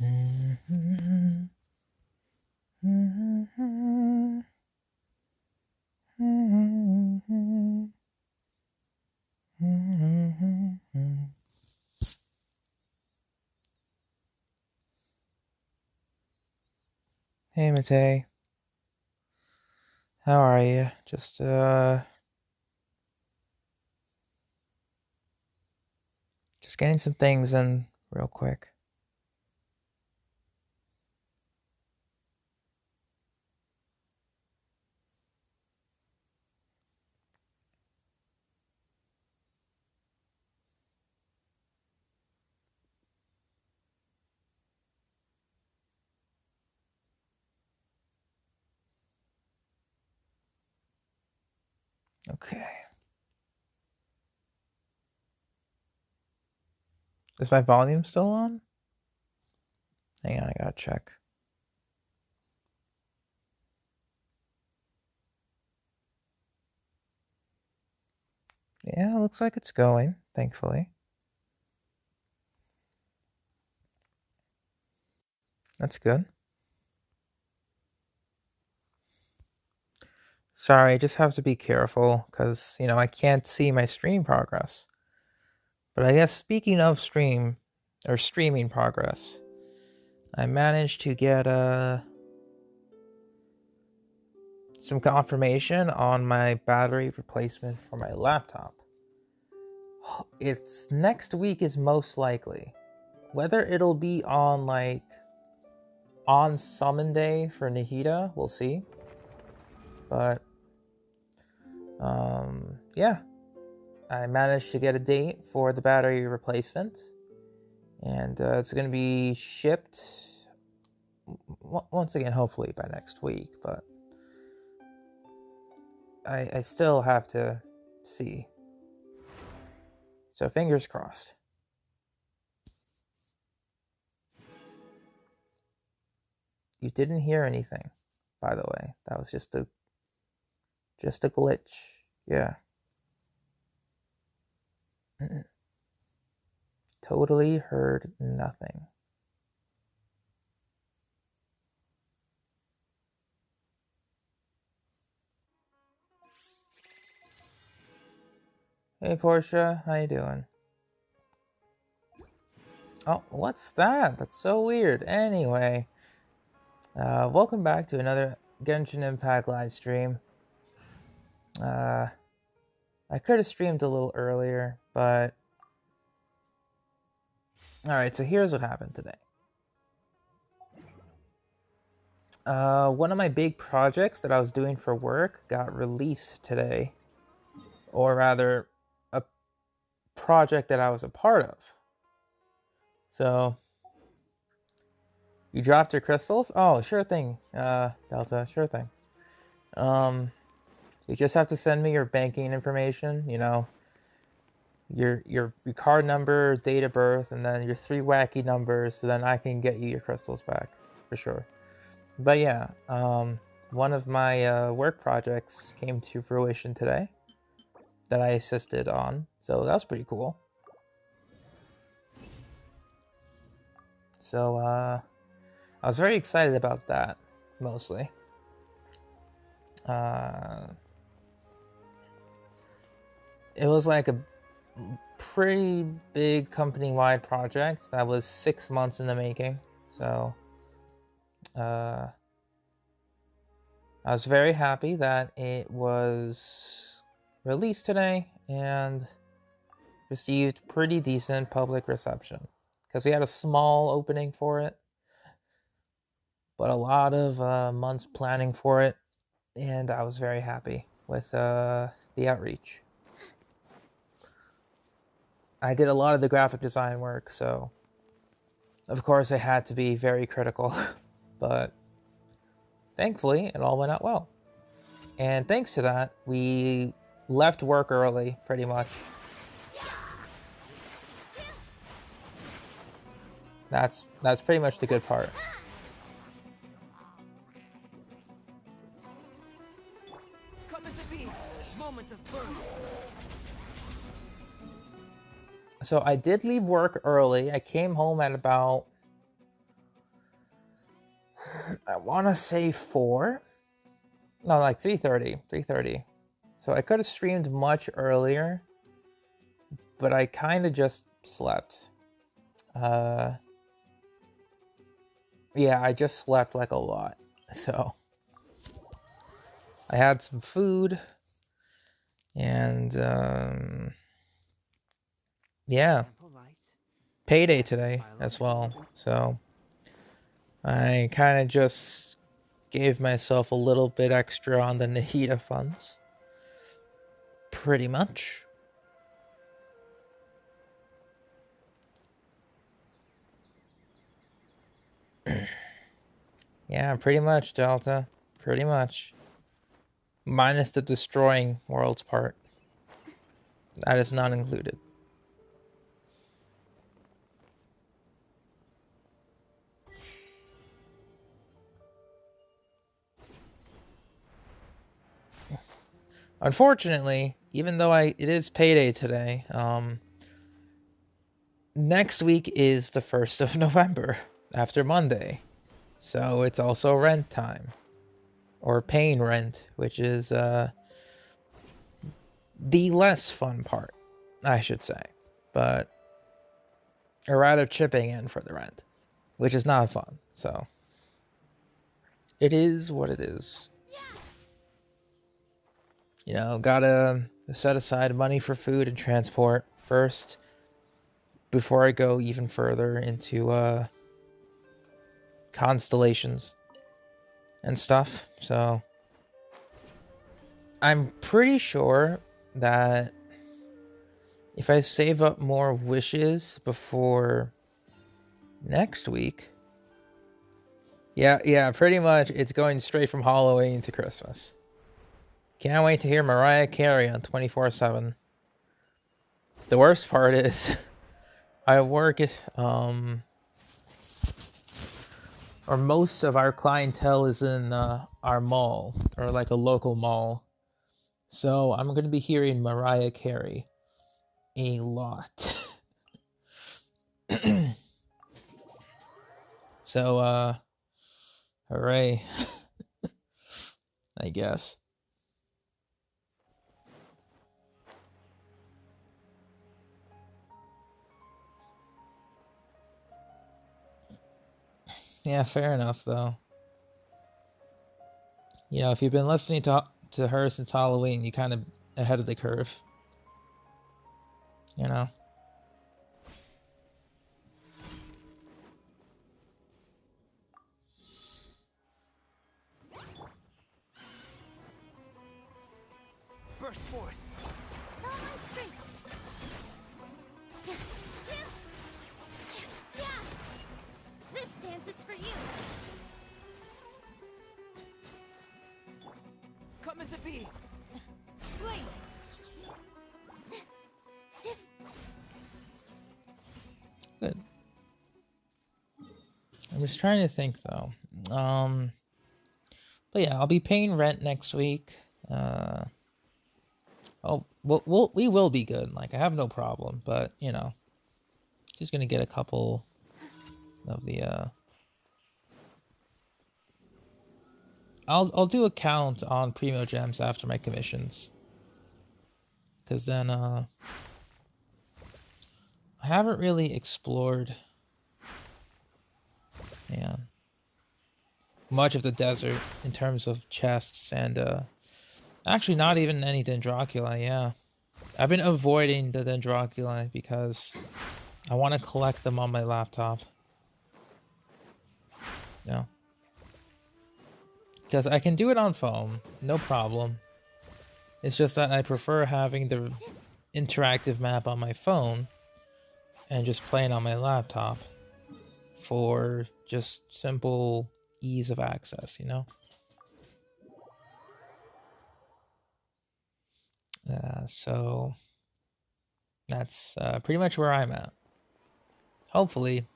Hey Matei, how are you? Just getting some things in real quick. Okay. Is my volume still on? Hang on, I gotta check. Yeah, looks like it's going, thankfully. That's good. Sorry, I just have to be careful because, I can't see my stream progress. But I guess speaking of streaming progress, I managed to get some confirmation on my battery replacement for my laptop. It's next week is most likely. Whether it'll be on summon day for Nahida, we'll see. But yeah, I managed to get a date for the battery replacement, and it's going to be shipped once again, hopefully by next week. But I still have to see. So fingers crossed. You didn't hear anything, by the way. That was just a glitch. Yeah. Totally heard nothing. Hey Portia, how you doing? Oh, what's that? That's so weird. Anyway, welcome back to another Genshin Impact live stream. I could have streamed a little earlier, but alright, so here's what happened today. One of my big projects that I was doing for work got released today. Or rather, a project that I was a part of. So, you dropped your crystals? Oh, sure thing, Delta, sure thing. You just have to send me your banking information, your card number, date of birth, and then your 3 wacky numbers, so then I can get you your crystals back, for sure. But yeah, one of my work projects came to fruition today that I assisted on, so that was pretty cool. So, I was very excited about that, mostly. It was like a pretty big company-wide project that was 6 months in the making, so I was very happy that it was released today and received pretty decent public reception, because we had a small opening for it, but a lot of months planning for it, and I was very happy with the outreach. I did a lot of the graphic design work, so of course I had to be very critical, but thankfully it all went out well. And thanks to that, we left work early, pretty much. That's pretty much the good part. So I did leave work early. I came home at about I want to say 4. No, like 3:30. 3:30. So I could have streamed much earlier, but I kind of just slept. Yeah, I just slept like a lot. So I had some food, and yeah, payday today as well. So I kind of just gave myself a little bit extra on the Nahida funds. Pretty much. Yeah, pretty much, Delta. Pretty much. Minus the destroying worlds part. That is not included. Unfortunately, even though it is payday today, next week is the 1st of November, after Monday. So it's also rent time. Or paying rent, which is the less fun part, I should say. But, or rather chipping in for the rent, which is not fun. So, it is what it is. You know, gotta set aside money for food and transport first before I go even further into constellations and stuff. So I'm pretty sure that if I save up more wishes before next week, yeah, pretty much it's going straight from Halloween to Christmas. Can't wait to hear Mariah Carey on 24/7. The worst part is I work at or most of our clientele is in our mall, or like a local mall. So I'm going to be hearing Mariah Carey a lot. So, hooray. I guess. Yeah, fair enough, though. You know, if you've been listening to her since Halloween, you kind of ahead of the curve. You know? Burst forth. This dance is for you. Come into be. Wait. Good. I'm just trying to think, though. But yeah, I'll be paying rent next week. We will be good. Like, I have no problem. But, you know, just gonna get a couple of the I'll do a count on Primo Gems after my commissions, because then I haven't really explored much of the desert in terms of chests, and actually not even any Dendroculi. Yeah, I've been avoiding the Dendroculi because I want to collect them on my laptop. Yeah. Because I can do it on phone, no problem. It's just that I prefer having the interactive map on my phone and just playing on my laptop for just simple ease of access, you know? So that's pretty much where I'm at. Hopefully,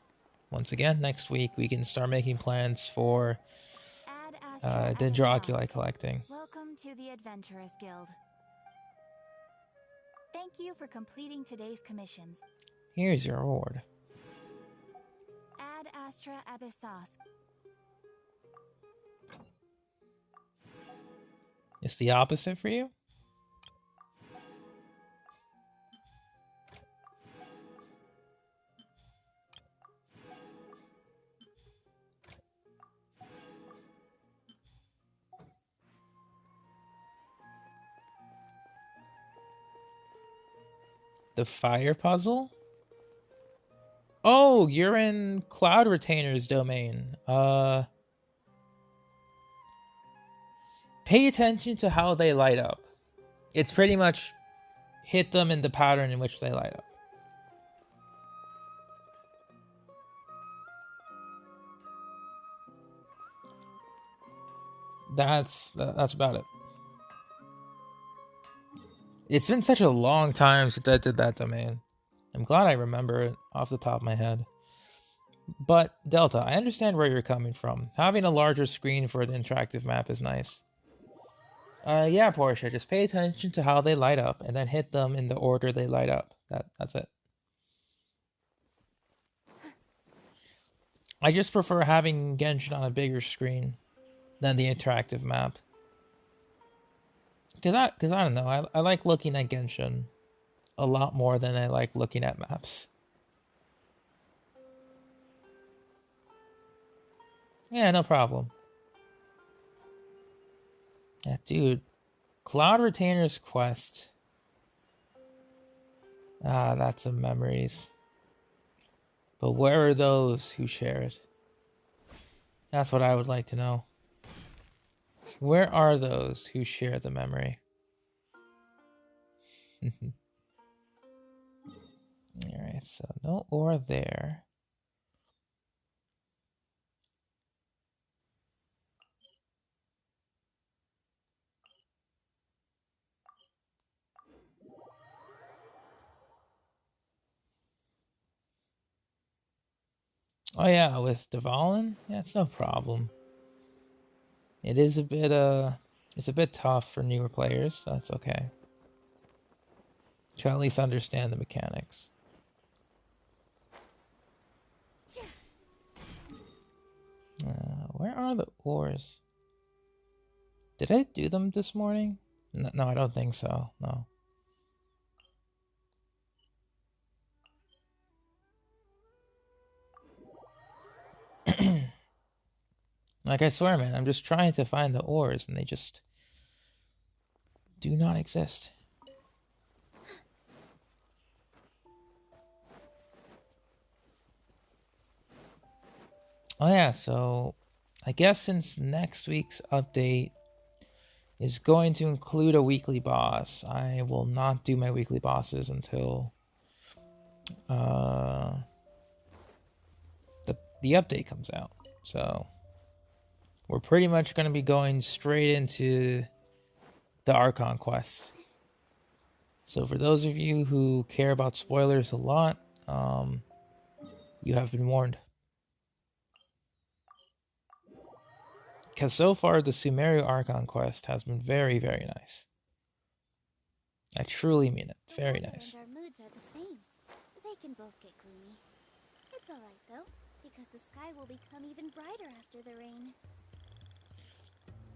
once again, next week we can start making plans for Dendroculi collecting. Welcome to the Adventurers Guild. Thank you for completing today's commissions. Here's your reward. Ad Astra Abyssos. It's the opposite for you? The fire puzzle? Oh, you're in Cloud Retainer's domain. Pay attention to how they light up. It's pretty much hit them in the pattern in which they light up. That's about it. It's been such a long time since I did that domain. I'm glad I remember it off the top of my head. But, Delta, I understand where you're coming from. Having a larger screen for the interactive map is nice. Yeah, Portia, just pay attention to how they light up, and then hit them in the order they light up. That's it. I just prefer having Genshin on a bigger screen than the interactive map. Because I don't know, I like looking at Genshin a lot more than I like looking at maps. Yeah, no problem. Yeah, dude. Cloud Retainer's quest. Ah, that's some memories. But where are those who share it? That's what I would like to know. Where are those who share the memory? Alright, so no ore there. Oh yeah, with Dvalin? Yeah, it's no problem. It is a bit it's a bit tough for newer players, so that's okay. To at least understand the mechanics. Where are the ores? Did I do them this morning? No, I don't think so. No. Like, I swear, man, I'm just trying to find the ores, and they just do not exist. Oh yeah, so I guess since next week's update is going to include a weekly boss, I will not do my weekly bosses until the update comes out. So we're pretty much going to be going straight into the Archon quest. So for those of you who care about spoilers a lot, you have been warned. Because so far, the Sumeru Archon quest has been very, very nice. I truly mean it. Very nice. Our moods are the same. They can both get gloomy. It's alright though, because the sky will become even brighter after the rain.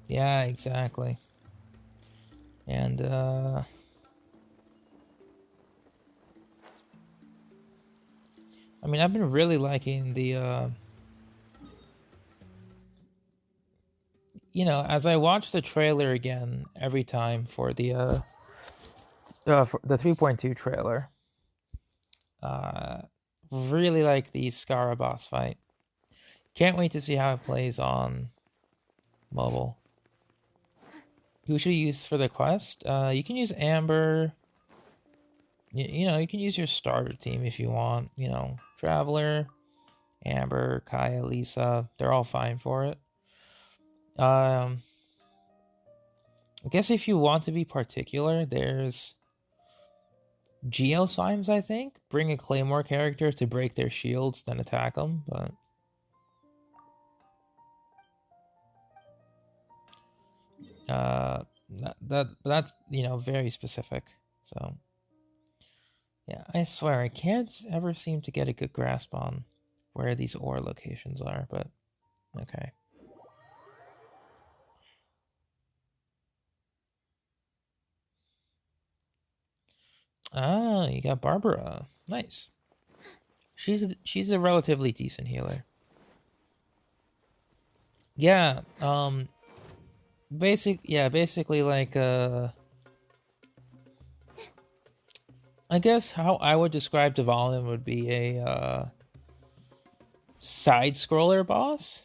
Yeah, exactly. And, I mean, I've been really liking the, you know, as I watch the trailer again every time for the 3.2 trailer, really like the Skara boss fight. Can't wait to see how it plays on mobile. Who should you use for the quest? You can use Amber. You know, you can use your starter team if you want. You know, Traveler, Amber, Kaya, Lisa. They're all fine for it. I guess if you want to be particular, there's Geoslimes, I think. Bring a Claymore character to break their shields, then attack them, but... that's, you know, very specific. So, yeah, I swear, I can't ever seem to get a good grasp on where these ore locations are, but okay. Ah, you got Barbara. Nice. She's a relatively decent healer. Yeah, basically like I guess how I would describe Dvalin would be a side scroller boss.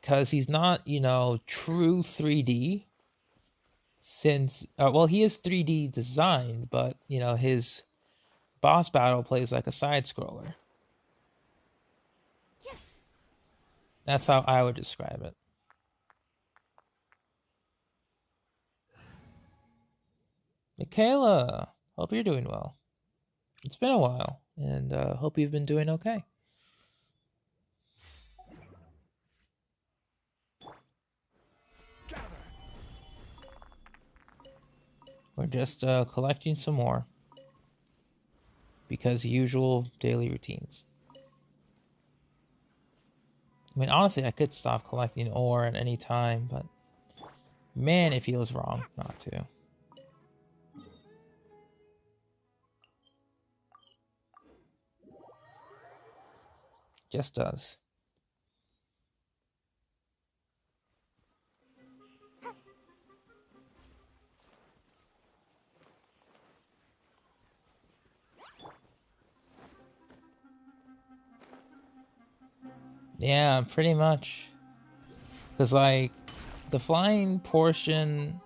Cause he's not, true 3D. Since well, he is 3D designed, but his boss battle plays like a side scroller. That's how I would describe it. Michaela, hope you're doing well. It's been a while, and hope you've been doing okay. We're just collecting some more. Because usual daily routines. I mean, honestly, I could stop collecting ore at any time, but man, it feels wrong not to. Just does. Yeah, pretty much. Because, like, the flying portion...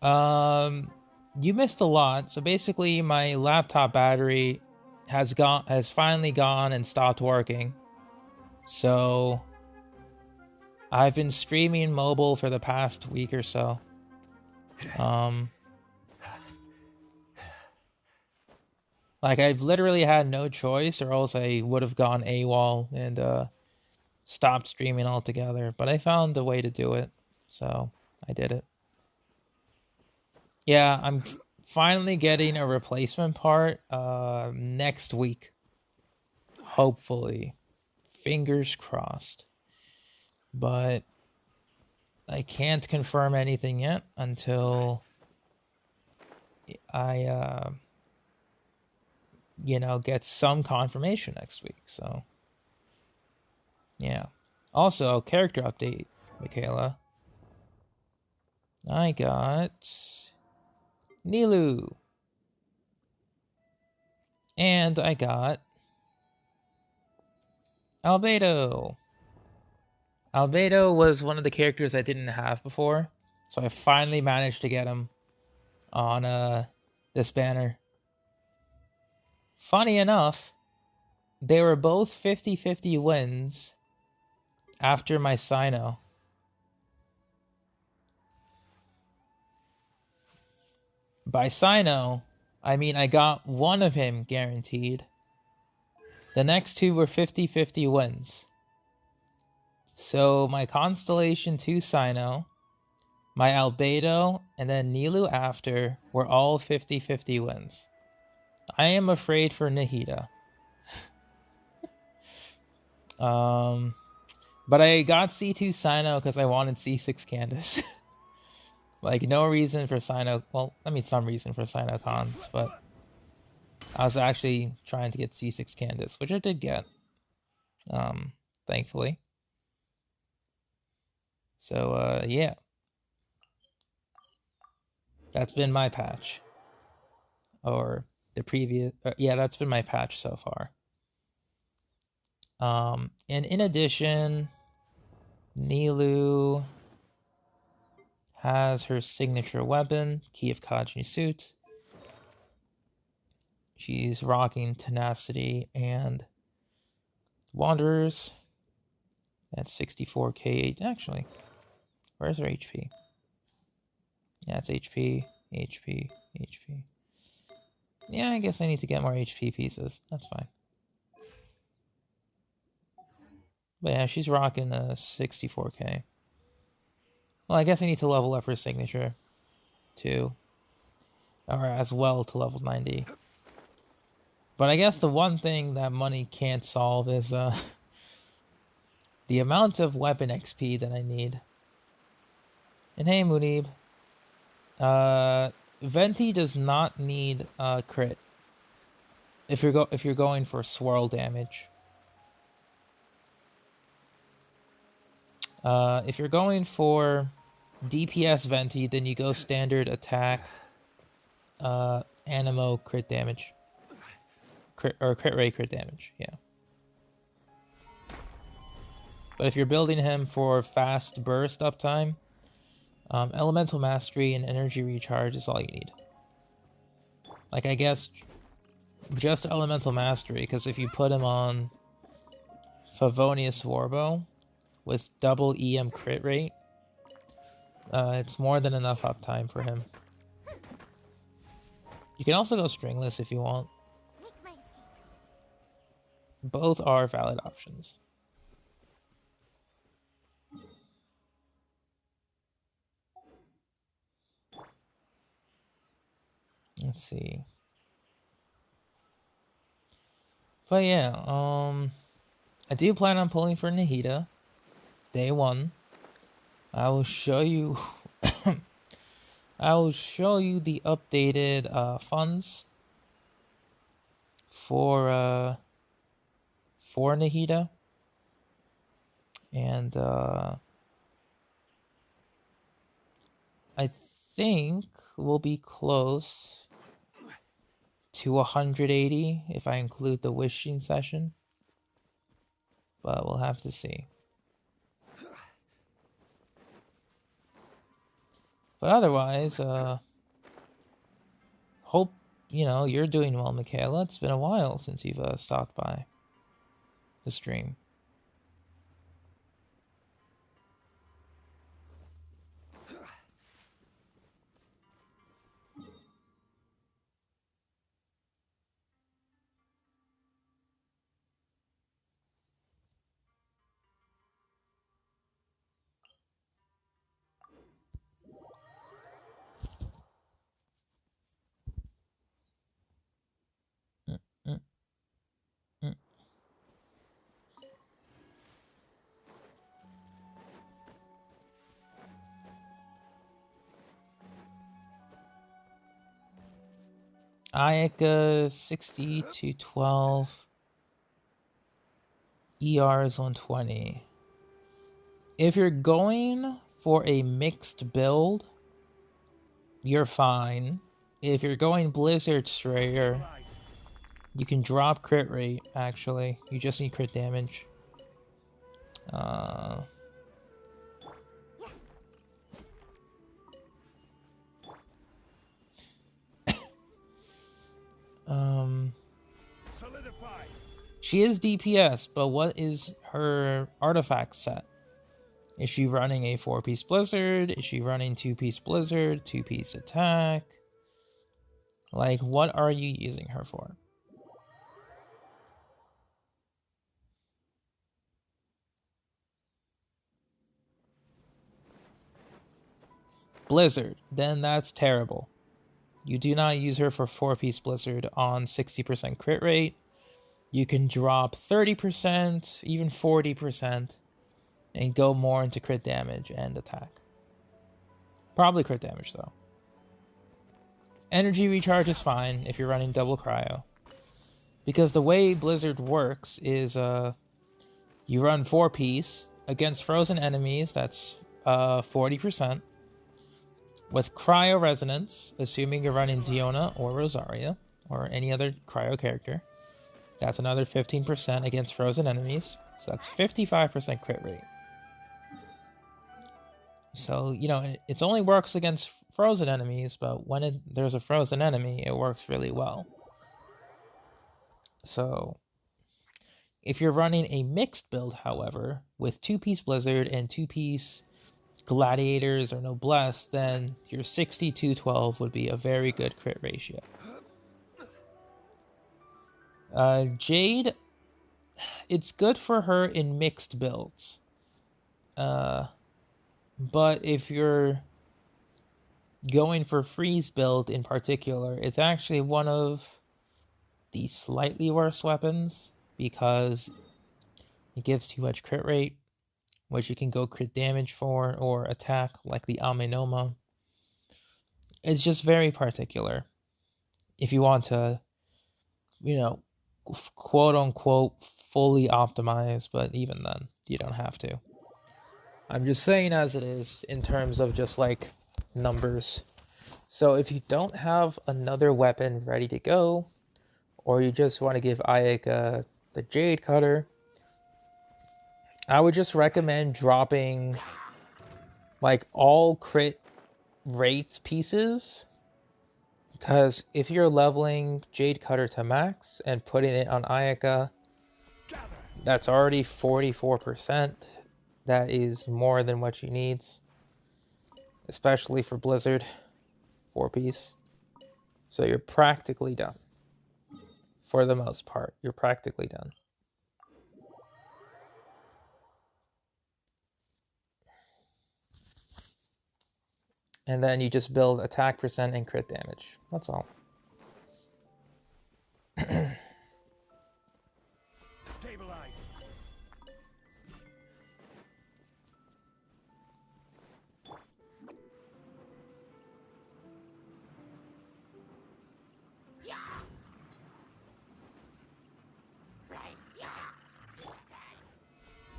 you missed a lot. So basically, my laptop battery has finally gone and stopped working. So I've been streaming mobile for the past week or so. Like, I've literally had no choice, or else I would have gone AWOL and stopped streaming altogether. But I found a way to do it, so I did it. Yeah, I'm finally getting a replacement part next week. Hopefully. Fingers crossed. But I can't confirm anything yet until I get some confirmation next week. So yeah. Also, character update, Michaela. I got Nilu. And I got Albedo. Albedo was one of the characters I didn't have before, so I finally managed to get him on this banner. Funny enough, they were both 50-50 wins after my Sino. By Sino, I mean I got one of him guaranteed. The next two were 50-50 wins. So my Constellation 2 Sino, my Albedo, and then Nilu after were all 50-50 wins. I am afraid for Nahida. But I got C2 Sino because I wanted C6 Candace. Like, no reason for Sino. Well, I mean, some reason for Sino cons, but I was actually trying to get C6 Candace, which I did get. Thankfully. So, yeah. That's been my patch. Or the previous... yeah, that's been my patch so far. And in addition, Nilu has her signature weapon, Key of Kajni suit. She's rocking Tenacity and Wanderers at 64k. Actually, where's her HP? Yeah, it's HP, HP, HP. Yeah, I guess I need to get more HP pieces. That's fine. But yeah, she's rocking 64k. Well, I guess I need to level up her signature too. Or as well to level 90. But I guess the one thing that money can't solve is the amount of weapon XP that I need. And hey, Munib, Venti does not need crit if you're going for swirl damage. If you're going for DPS Venti, then you go standard attack, Animo crit damage, crit rate crit damage. Yeah. But if you're building him for fast burst uptime, elemental mastery and energy recharge is all you need. Like, I guess just elemental mastery, because if you put him on Favonius Warbow with double EM crit rate, it's more than enough uptime for him. You can also go stringless if you want. Both are valid options. Let's see. But yeah, I do plan on pulling for Nahida. Day 1. I will show you I will show you the updated funds for Nahida. And I think we'll be close to 180 if I include the wishing session. But we'll have to see. But otherwise, hope, you're doing well, Michaela. It's been a while since you've stopped by the stream. Ayaka 60 to 12. ER is 120. If you're going for a mixed build, you're fine. If you're going Blizzard Strayer, you can drop crit rate, actually. You just need crit damage. She is DPS, but what is her artifact set? Is she running a 4-piece Blizzard? Is she running 2-piece Blizzard, 2-piece attack? Like, what are you using her for? Blizzard, then that's terrible. You do not use her for 4-piece Blizzard on 60% crit rate. You can drop 30%, even 40%, and go more into crit damage and attack. Probably crit damage, though. Energy recharge is fine if you're running double cryo. Because the way Blizzard works is you run 4-piece against frozen enemies, that's 40%. With cryo resonance, assuming you're running Diona or Rosaria, or any other cryo character, that's another 15% against frozen enemies. So that's 55% crit rate. So, it only works against frozen enemies, but when there's a frozen enemy, it works really well. So, if you're running a mixed build, however, with 2-piece Blizzard and 2-piece Gladiators or Noblesse, then your 60-12 would be a very good crit ratio. Jade, it's good for her in mixed builds. But if you're going for freeze build in particular, it's actually one of the slightly worse weapons because it gives too much crit rate, which you can go crit damage for, or attack like the Amenoma. It's just very particular. If you want to, quote unquote, fully optimize, but even then, you don't have to. I'm just saying as it is in terms of just like numbers. So if you don't have another weapon ready to go, or you just want to give Ayaka the Jade Cutter, I would just recommend dropping like all crit rate pieces, because if you're leveling Jade Cutter to max and putting it on Ayaka, that's already 44%. That is more than what she needs, especially for Blizzard 4-piece. So you're practically done. For the most part, you're practically done. And then you just build attack percent and crit damage. That's all. Stabilize.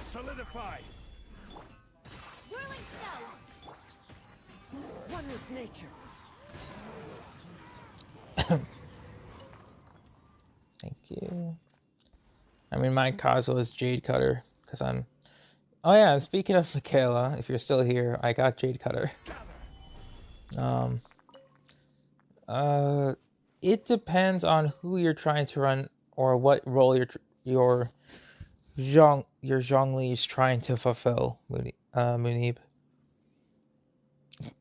Solidify. Whirling snow. One with nature. Thank you. I mean, my Kazuo is Jade Cutter, because I'm... Oh yeah, speaking of Michaela, if you're still here, I got Jade Cutter. It depends on who you're trying to run, or what role your Zhongli is trying to fulfill, Munib.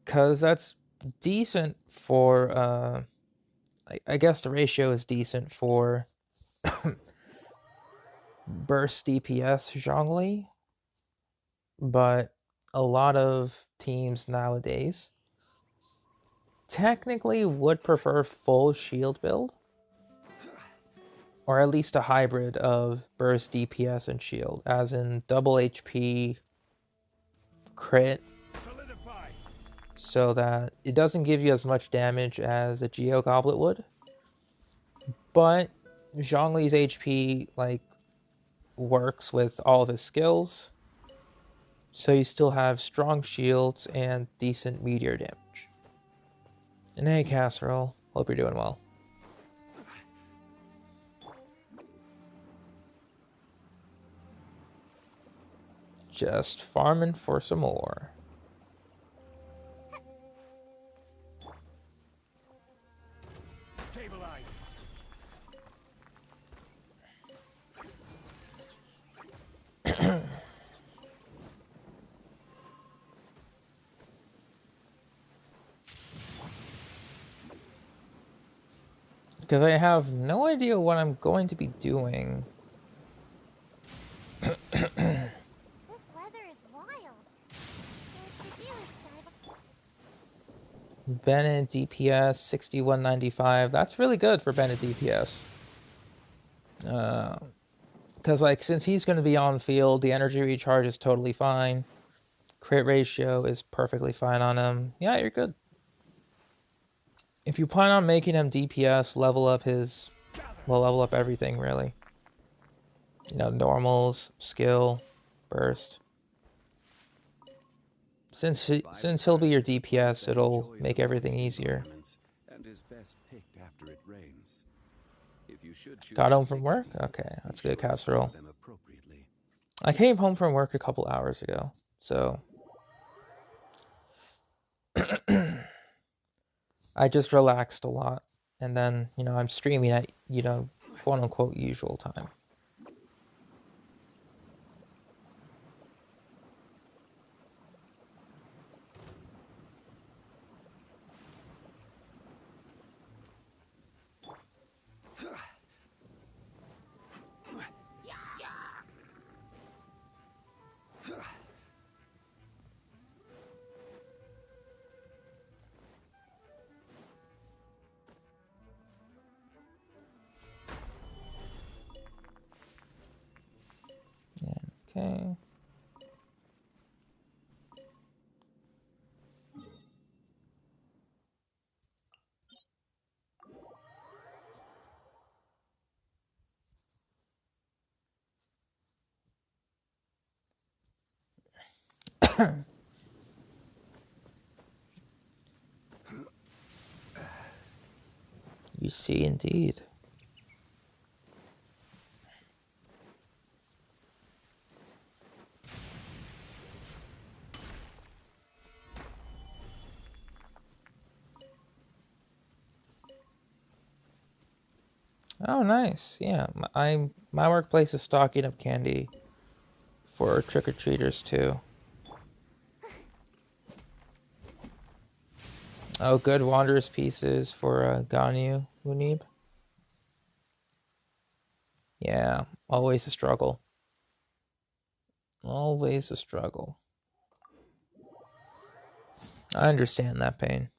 Because that's decent for, I guess the ratio is decent for burst DPS Zhongli, but a lot of teams nowadays technically would prefer full shield build, or at least a hybrid of burst DPS and shield, as in double HP crit, so that it doesn't give you as much damage as a Geo Goblet would, but Zhongli's HP like works with all of his skills, so you still have strong shields and decent meteor damage. And hey, Casserole, hope you're doing well. Just farming for some more. Stabilize. Because I have no idea what I'm going to be doing. This weather is wild. What to do is dive. Bennett DPS 6195. That's really good for Bennett DPS. Because like since he's going to be on field, the energy recharge is totally fine. Crit ratio is perfectly fine on him. Yeah, you're good. If you plan on making him DPS, level up everything really. Normals, skill, burst. Since he'll be your DPS, it'll make everything easier. Got home from work? Okay, that's good, Casserole. I came home from work a couple hours ago, so... I just relaxed a lot, and then, I'm streaming at, quote-unquote usual time. You see, indeed. Oh, nice. Yeah, my workplace is stocking up candy for trick-or-treaters too. Oh, good Wanderer's pieces for Ganyu Munib. Yeah, always a struggle. Always a struggle. I understand that pain.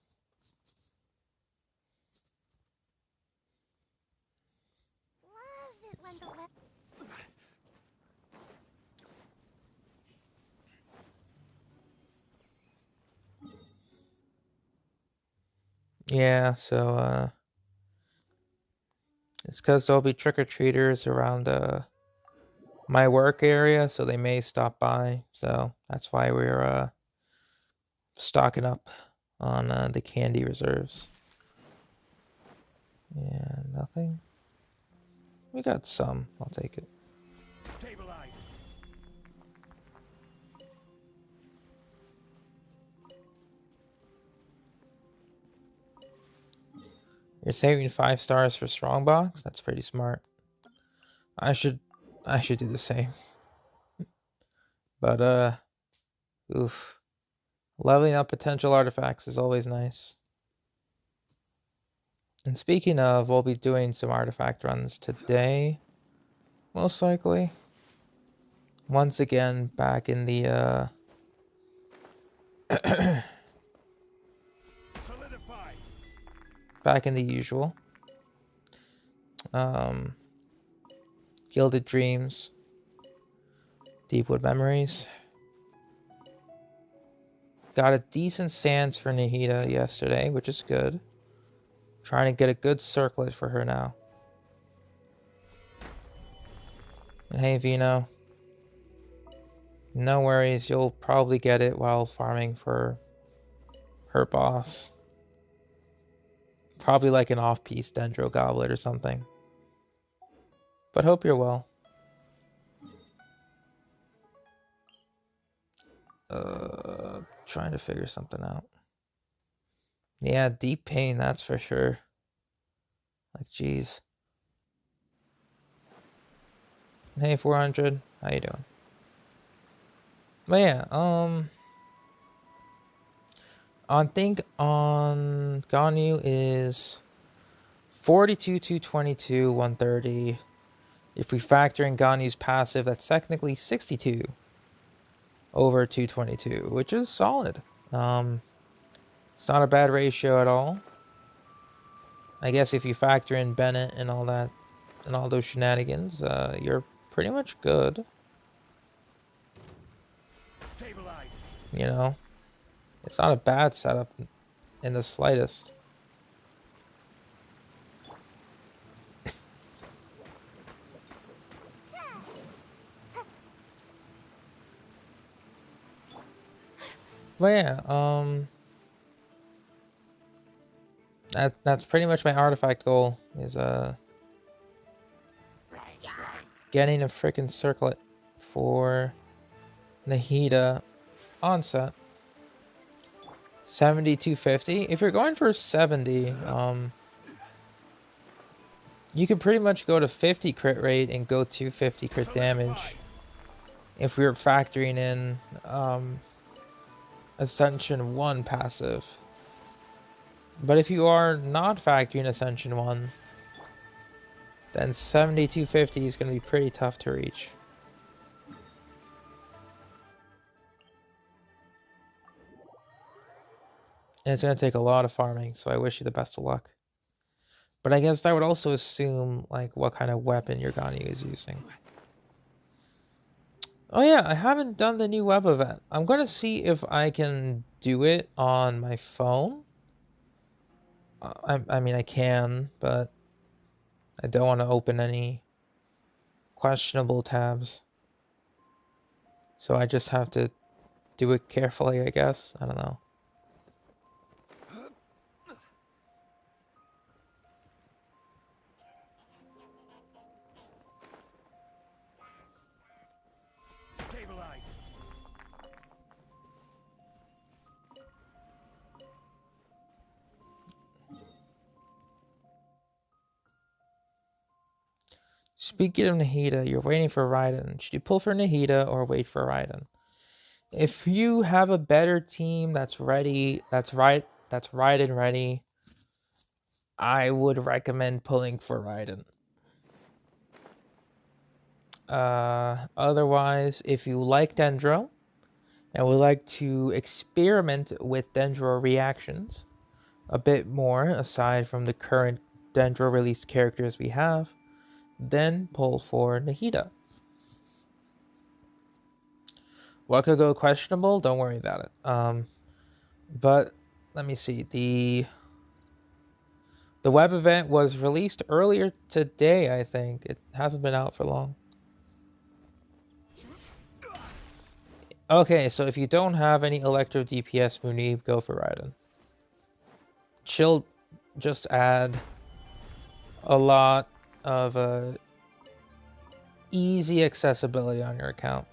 Yeah, so it's because there'll be trick-or-treaters around my work area, so they may stop by. So that's why we're stocking up on the candy reserves. Yeah, nothing. We got some. I'll take it. Stabilize. You're saving 5 stars for Strongbox? That's pretty smart. I should do the same. But oof. Leveling up potential artifacts is always nice. And speaking of, we'll be doing some artifact runs today. Most likely. Once again, back in the Solidify. back in the usual. Gilded Dreams. Deepwood Memories. Got a decent Sands for Nahida yesterday, which is good. Trying to get a good circlet for her now. And hey, Vino. No worries, you'll probably get it while farming for her boss. Probably like an off-piece Dendro Goblet or something. But hope you're well. Trying to figure something out. Yeah, deep pain, that's for sure. Like, jeez. Hey, 400. How you doing? But yeah, I think on Ganyu is 42, 222, 130. If we factor in Ganyu's passive, that's technically 62 over 222, which is solid. It's not a bad ratio at all. I guess if you factor in Bennett and all that, and all those shenanigans, you're pretty much good. Stabilize. You know, it's not a bad setup in the slightest. But yeah, that's pretty much my artifact goal is getting a freaking circlet for Nahida onset. 7250. If you're going for 70, you can pretty much go to 50 crit rate and go 250 crit damage. If we were factoring in Ascension 1 passive. But if you are not factoring Ascension 1, then 7250 is going to be pretty tough to reach. And it's going to take a lot of farming, so I wish you the best of luck. But I guess that would also assume like what kind of weapon your Ganyu is using. Oh yeah, I haven't done the new web event. I'm going to see if I can do it on my phone. I mean, I can, but I don't want to open any questionable tabs. So I just have to do it carefully, I guess. I don't know. Stabilize. Speaking of Nahida, you're waiting for Raiden. Should you pull for Nahida or wait for Raiden? If you have a better team that's ready, that's Raiden ready, I would recommend pulling for Raiden. Otherwise, if you like Dendro and would like to experiment with Dendro reactions a bit more, aside from the current Dendro released characters we have, then pull for Nahida. What could go questionable? Don't worry about it. But let me see. The web event was released earlier today, I think. It hasn't been out for long. Okay, so if you don't have any Electro DPS Munib, go for Raiden. She'll just add a lot of easy accessibility on your account.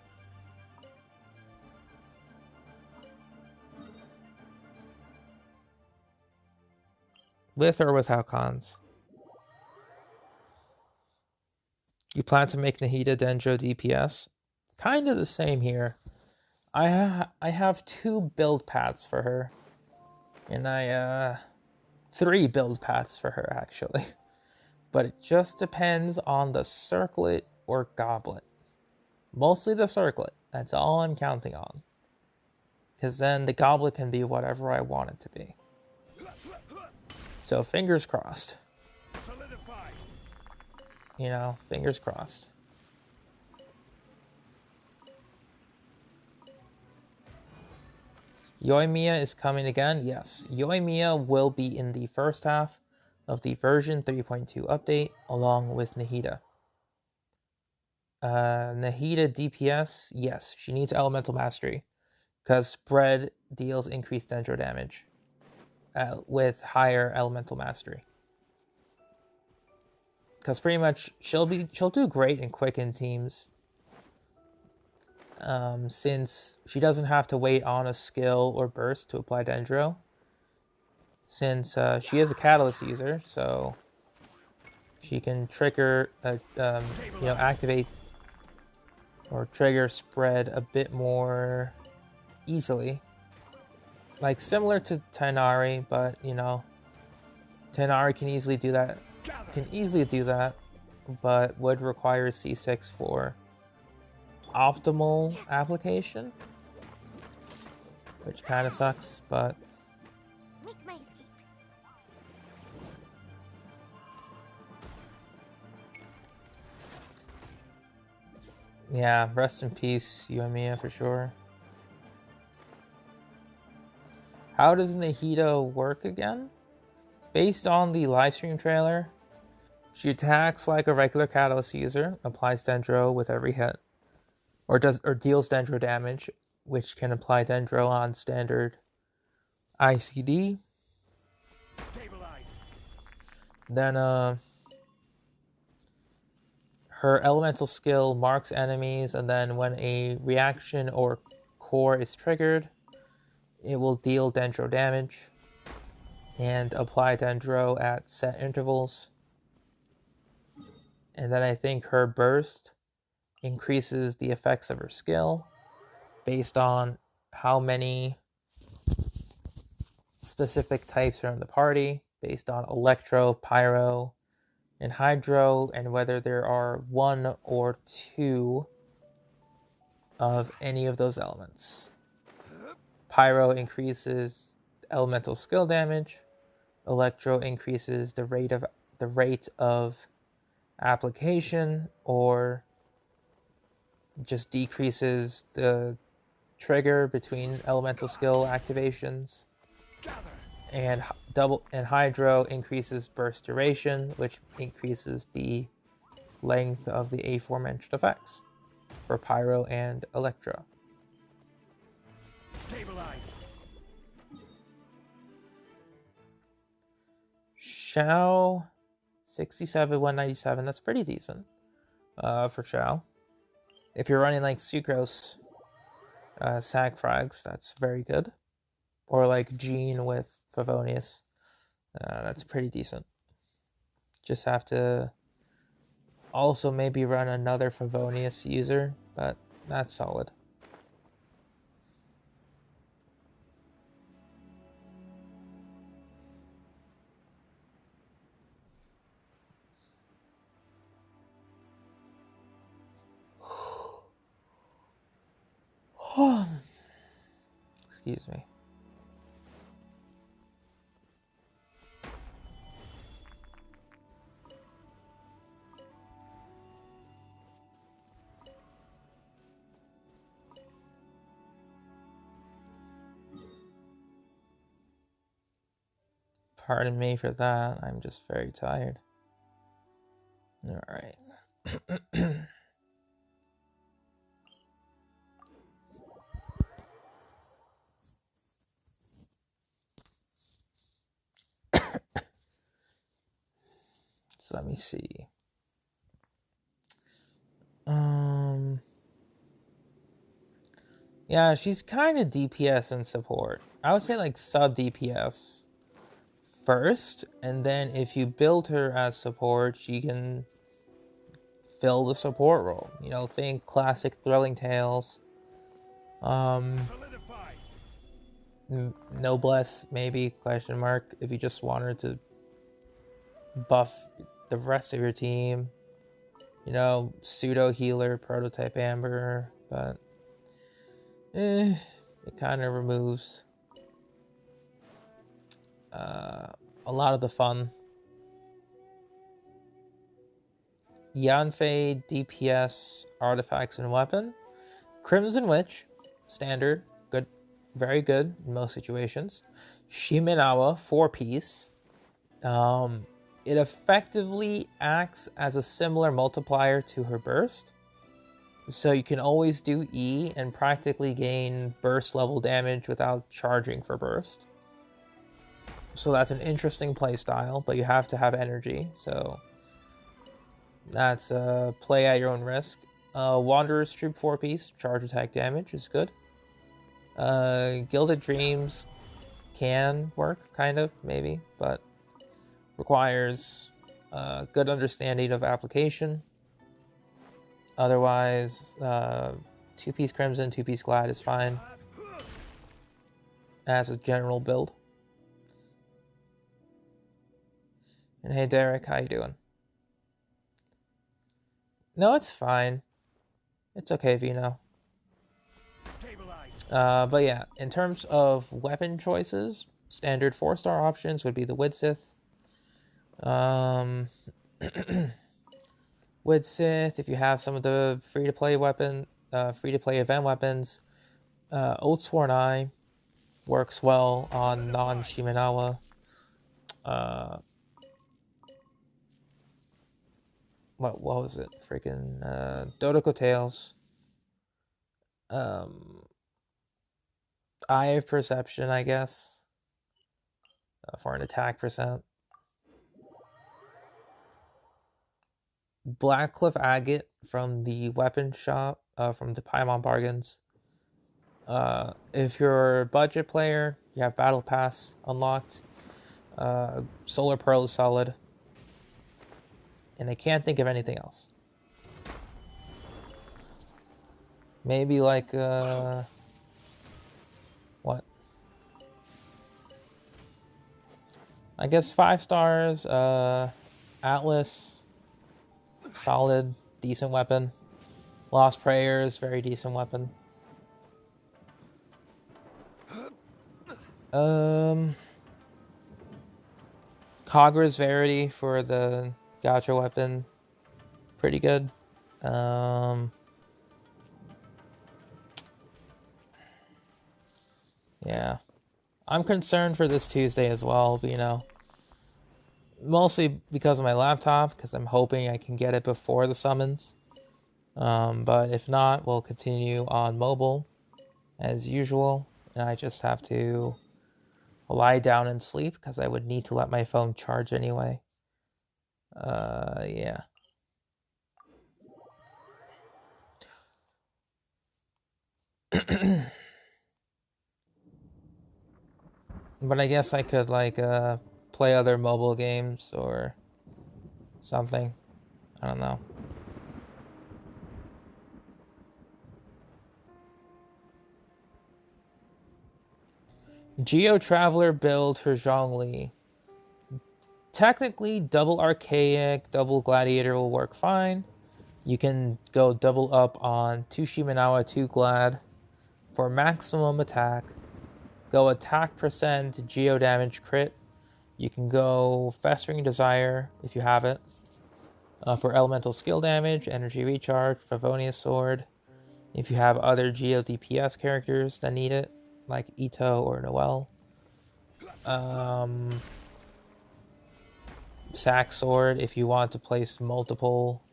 With or without cons. You plan to make Nahida Dendro DPS? Kind of the same here. I have 2 build paths for her. And 3 build paths for her, actually. But it just depends on the circlet or goblet. Mostly the circlet. That's all I'm counting on. Because then the goblet can be whatever I want it to be. So fingers crossed. Solidify. You know, fingers crossed. Yoimiya is coming again? Yes. Yoimiya will be in the first half of the version 3.2 update, along with Nahida. Nahida DPS, yes, she needs Elemental Mastery, because Spread deals increased Dendro damage with higher Elemental Mastery. Because pretty much she'll do great in Quicken teams. Since she doesn't have to wait on a skill or burst to apply Dendro. Since she is a Catalyst user, so she can trigger, activate or trigger Spread a bit more easily. Like similar to Tainari, but Tainari can easily do that, but would require C6 for optimal application, which kind of sucks, but Make my escape. yeah, rest in peace, Yoimiya, for sure. How does Nahida work again? Based on the livestream trailer, she attacks like a regular Catalyst user, applies Dendro with every hit, or deals Dendro damage, which can apply Dendro on standard ICD. Stabilize. Then her elemental skill marks enemies, and then when a reaction or core is triggered, it will deal Dendro damage and apply Dendro at set intervals. And then I think her burst increases the effects of her skill based on how many specific types are in the party, based on Electro, Pyro, and Hydro, and whether there are 1 or 2 of any of those elements. Pyro increases elemental skill damage. Electro increases the rate of application, or just decreases the trigger between elemental skill activations. And Hydro increases burst duration, which increases the length of the aforementioned effects for Pyro and Electro. Xiao, 67, 197. That's pretty decent for Xiao. If you're running like Sucrose Sag Frags, that's very good. Or like Jean with Favonius. That's pretty decent. Just have to also maybe run another Favonius user, but that's solid. Excuse me. Pardon me for that. I'm just very tired. All right. So let me see. Yeah, she's kind of DPS and support. I would say like sub DPS first, and then if you build her as support, she can fill the support role. You know, think classic Thrilling Tales. Solidify. Noblesse, maybe, question mark, if you just want her to buff the rest of your team. You know, pseudo healer, prototype Amber, but it kind of removes a lot of the fun. Yanfei, DPS, artifacts, and weapon. Crimson Witch, standard, good, very good in most situations. Shimenawa, 4-piece. It effectively acts as a similar multiplier to her burst. So you can always do E and practically gain burst level damage without charging for burst. So that's an interesting playstyle, but you have to have energy. So that's play at your own risk. Wanderer's Troop 4-piece, charge attack damage is good. Gilded Dreams can work, kind of, maybe, but requires good understanding of application. Otherwise, 2-piece Crimson, 2-piece Glad is fine as a general build. And hey, Derek, how you doing? No, it's fine. It's okay, Vino. But yeah, in terms of weapon choices, standard 4-star options would be the Widsith. Widsith, if you have some of the free-to-play event weapons, Oathsworn Eye works well on non-Shimenawa. What was it? Freaking Dodoko Tails. Eye of Perception, I guess, for an attack percent. Blackcliff Agate from the weapon shop, from the Paimon Bargains. If you're a budget player, you have Battle Pass unlocked. Solar Pearl is solid. And I can't think of anything else. Maybe like, what? I guess 5 stars, Atlas, solid, decent weapon. Lost Prayers, very decent weapon. Kagra's Verity for the gacha weapon, pretty good. Yeah. I'm concerned for this Tuesday as well, but, you know, mostly because of my laptop, because I'm hoping I can get it before the summons. But if not, we'll continue on mobile as usual. And I just have to lie down and sleep because I would need to let my phone charge anyway. Yeah. But I guess I could like play other mobile games or something. I don't know. Geo Traveler build for Zhongli. Technically, double Archaic, double Gladiator will work fine. You can go double up on 2 Shimenawa, 2 Glad for maximum attack. Go attack percent, geo damage crit. You can go Festering Desire if you have it for elemental skill damage, energy recharge, Favonius Sword. If you have other geo DPS characters that need it, like Ito or Noel. Sack Sword if you want to place multiple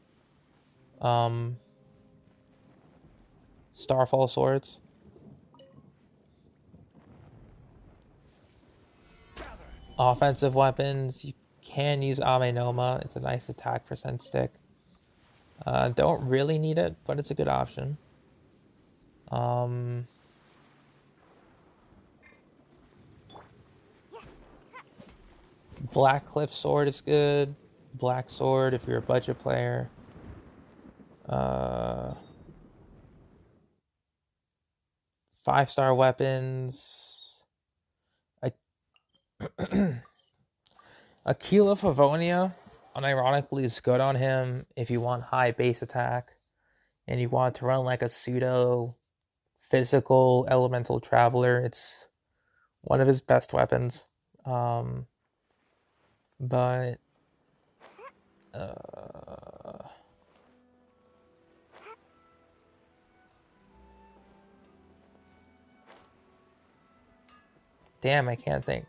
Starfall swords. Offensive weapons, you can use Amenoma. It's a nice attack percent stick. Don't really need it, but it's a good option. Black Cliff Sword is good. Black Sword if you're a budget player. 5-star weapons. Aquila Favonia, unironically, is good on him if you want high base attack and you want to run like a pseudo physical elemental traveler. It's one of his best weapons. But damn, I can't think.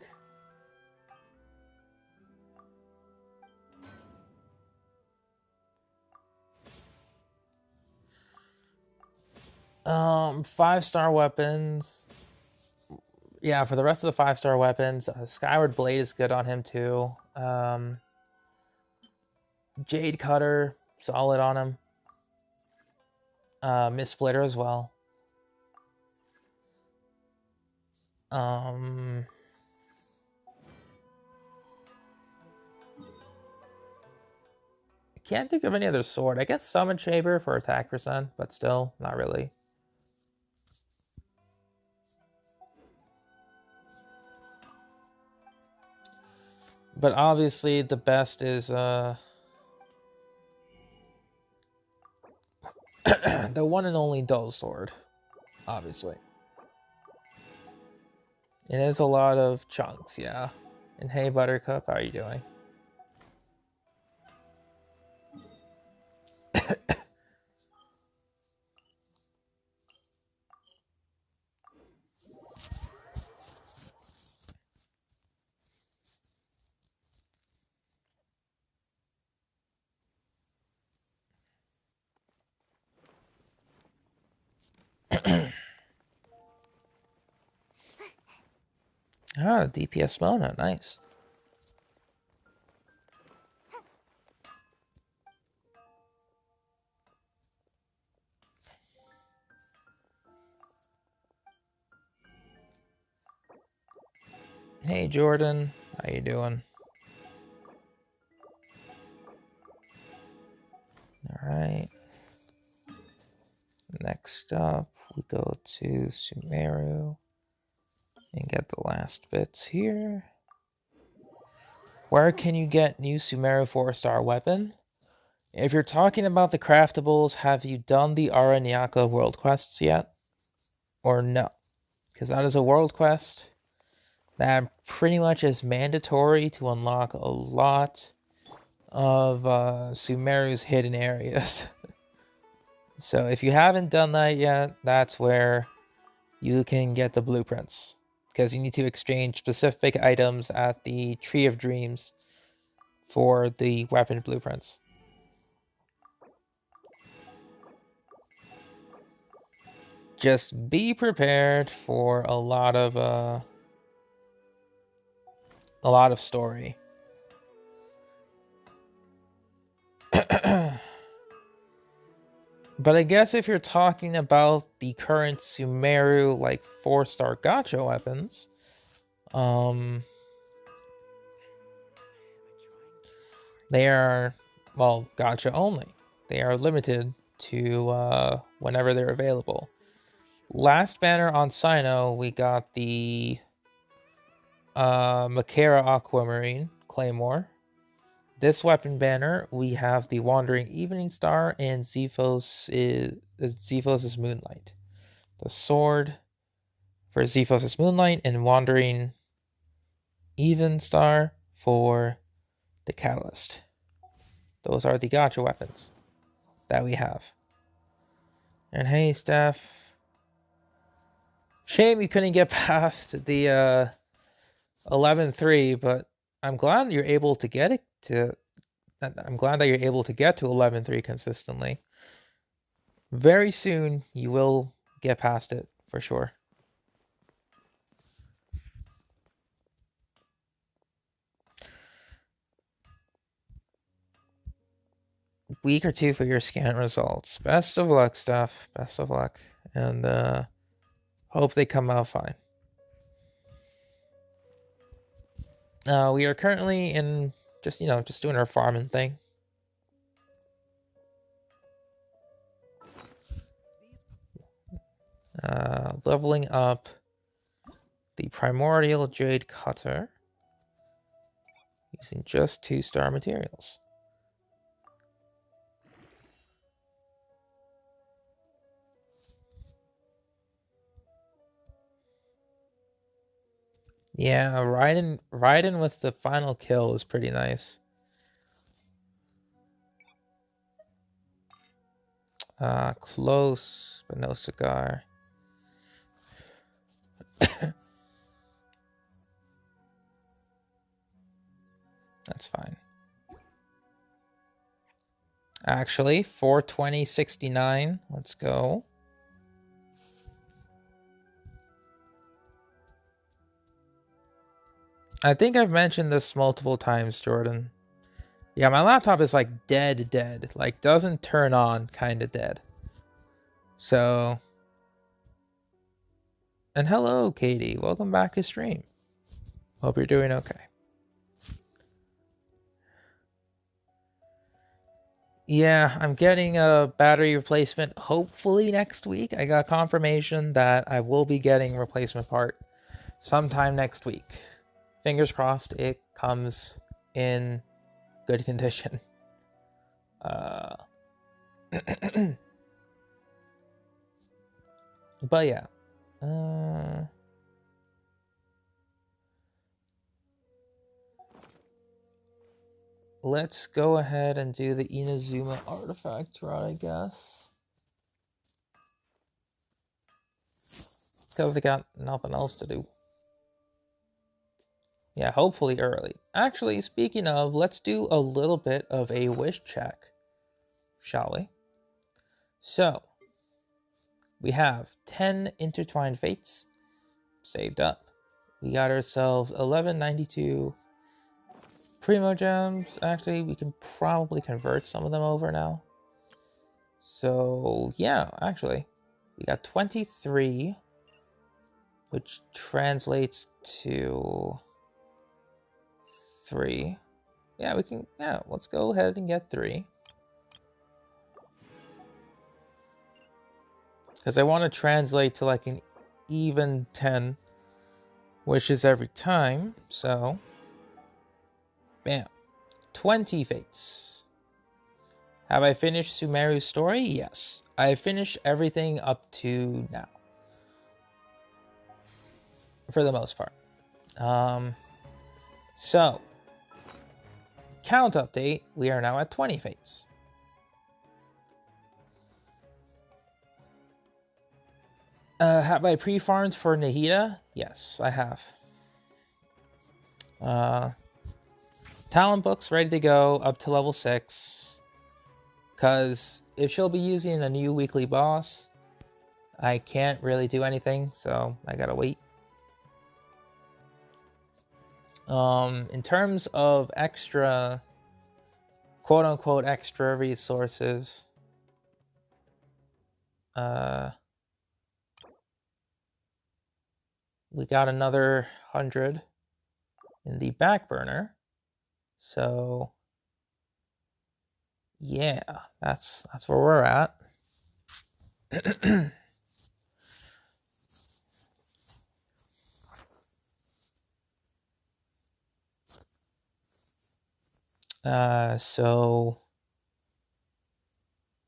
Five-star weapons. Yeah, for the rest of the 5-star weapons, Skyward Blade is good on him too. Jade Cutter, solid on him. Miss Splitter as well. I can't think of any other sword. I guess Summon Shaper for attack percent, but still, not really. But obviously, the best is the one and only Dull Sword. Obviously, it is a lot of chunks, yeah. And hey, Buttercup, how are you doing? Ah, DPS Mona, nice. Hey Jordan, how you doing? Alright. Next up, we go to Sumeru and get the last bits here. Where can you get new Sumeru 4-star weapon? If you're talking about the craftables, have you done the Aranyaka world quests yet? Or no? Because that is a world quest that pretty much is mandatory to unlock a lot of Sumeru's hidden areas. So if you haven't done that yet, that's where you can get the blueprints. Because you need to exchange specific items at the Tree of Dreams for the weapon blueprints. Just be prepared for a lot of a lot of story. But I guess if you're talking about the current Sumeru, like 4-star gacha weapons, they are, well, gacha only. They are limited to whenever they're available. Last banner on Sino, we got the Makara Aquamarine Claymore. This weapon banner, we have the Wandering Evening Star and Zephos' Moonlight. The sword for Zephos' Moonlight and Wandering Even Star for the Catalyst. Those are the gacha weapons that we have. And hey, Steph. Shame we couldn't get past the 11.3, but I'm glad you're able to get it to. I'm glad that you're able to get to 11.3 consistently. Very soon, you will get past it for sure. Week or two for your scan results. Best of luck, Steph. Best of luck, and hope they come out fine. We are currently in just doing our farming thing. Leveling up the Primordial Jade Cutter using just 2-star materials. Yeah, riding with the final kill is pretty nice. Close, but no cigar. That's fine. Actually, 420.69. Let's go. I think I've mentioned this multiple times, Jordan. Yeah, my laptop is like dead. Like doesn't turn on, kind of dead. So, and hello, Katie. Welcome back to stream. Hope you're doing okay. Yeah, I'm getting a battery replacement hopefully next week. I got confirmation that I will be getting a replacement part sometime next week. Fingers crossed it comes in good condition. But yeah. Let's go ahead and do the Inazuma artifact route, I guess. Because I got nothing else to do. Yeah, hopefully early. Actually, speaking of, let's do a little bit of a wish check, shall we? So, we have 10 intertwined fates saved up. We got ourselves 1192 Primo Gems. Actually, we can probably convert some of them over now. So, yeah, actually, we got 23, which translates to 3. Yeah, we can, let's go ahead and get 3. Because I want to translate to like an even 10 wishes every time. So, bam. 20 fates. Have I finished Sumeru's story? Yes. I have finished everything up to now. For the most part. So, count update. We are now at 20 fates. Have I pre-farmed for Nahida? Yes, I have. Talent books ready to go up to level 6. Because if she'll be using a new weekly boss, I can't really do anything, so I gotta wait. In terms of extra, quote-unquote, extra resources, we got another 100 in the back burner. So, yeah, that's where we're at. So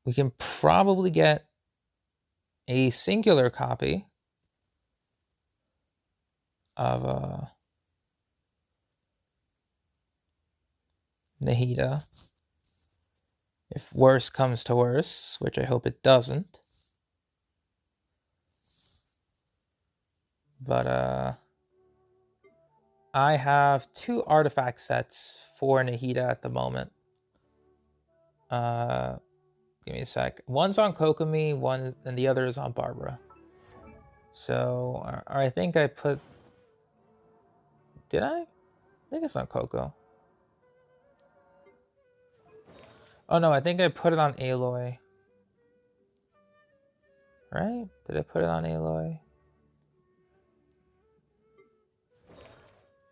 we can probably get a singular copy of Nahida. If worse comes to worse, which I hope it doesn't. But I have 2 artifact sets for Nahida at the moment. Give me a sec. One's on Kokomi, and the other is on Barbara. So I think I put... Did I? I think it's on Coco. Oh no, I think I put it on Aloy. Right? Did I put it on Aloy?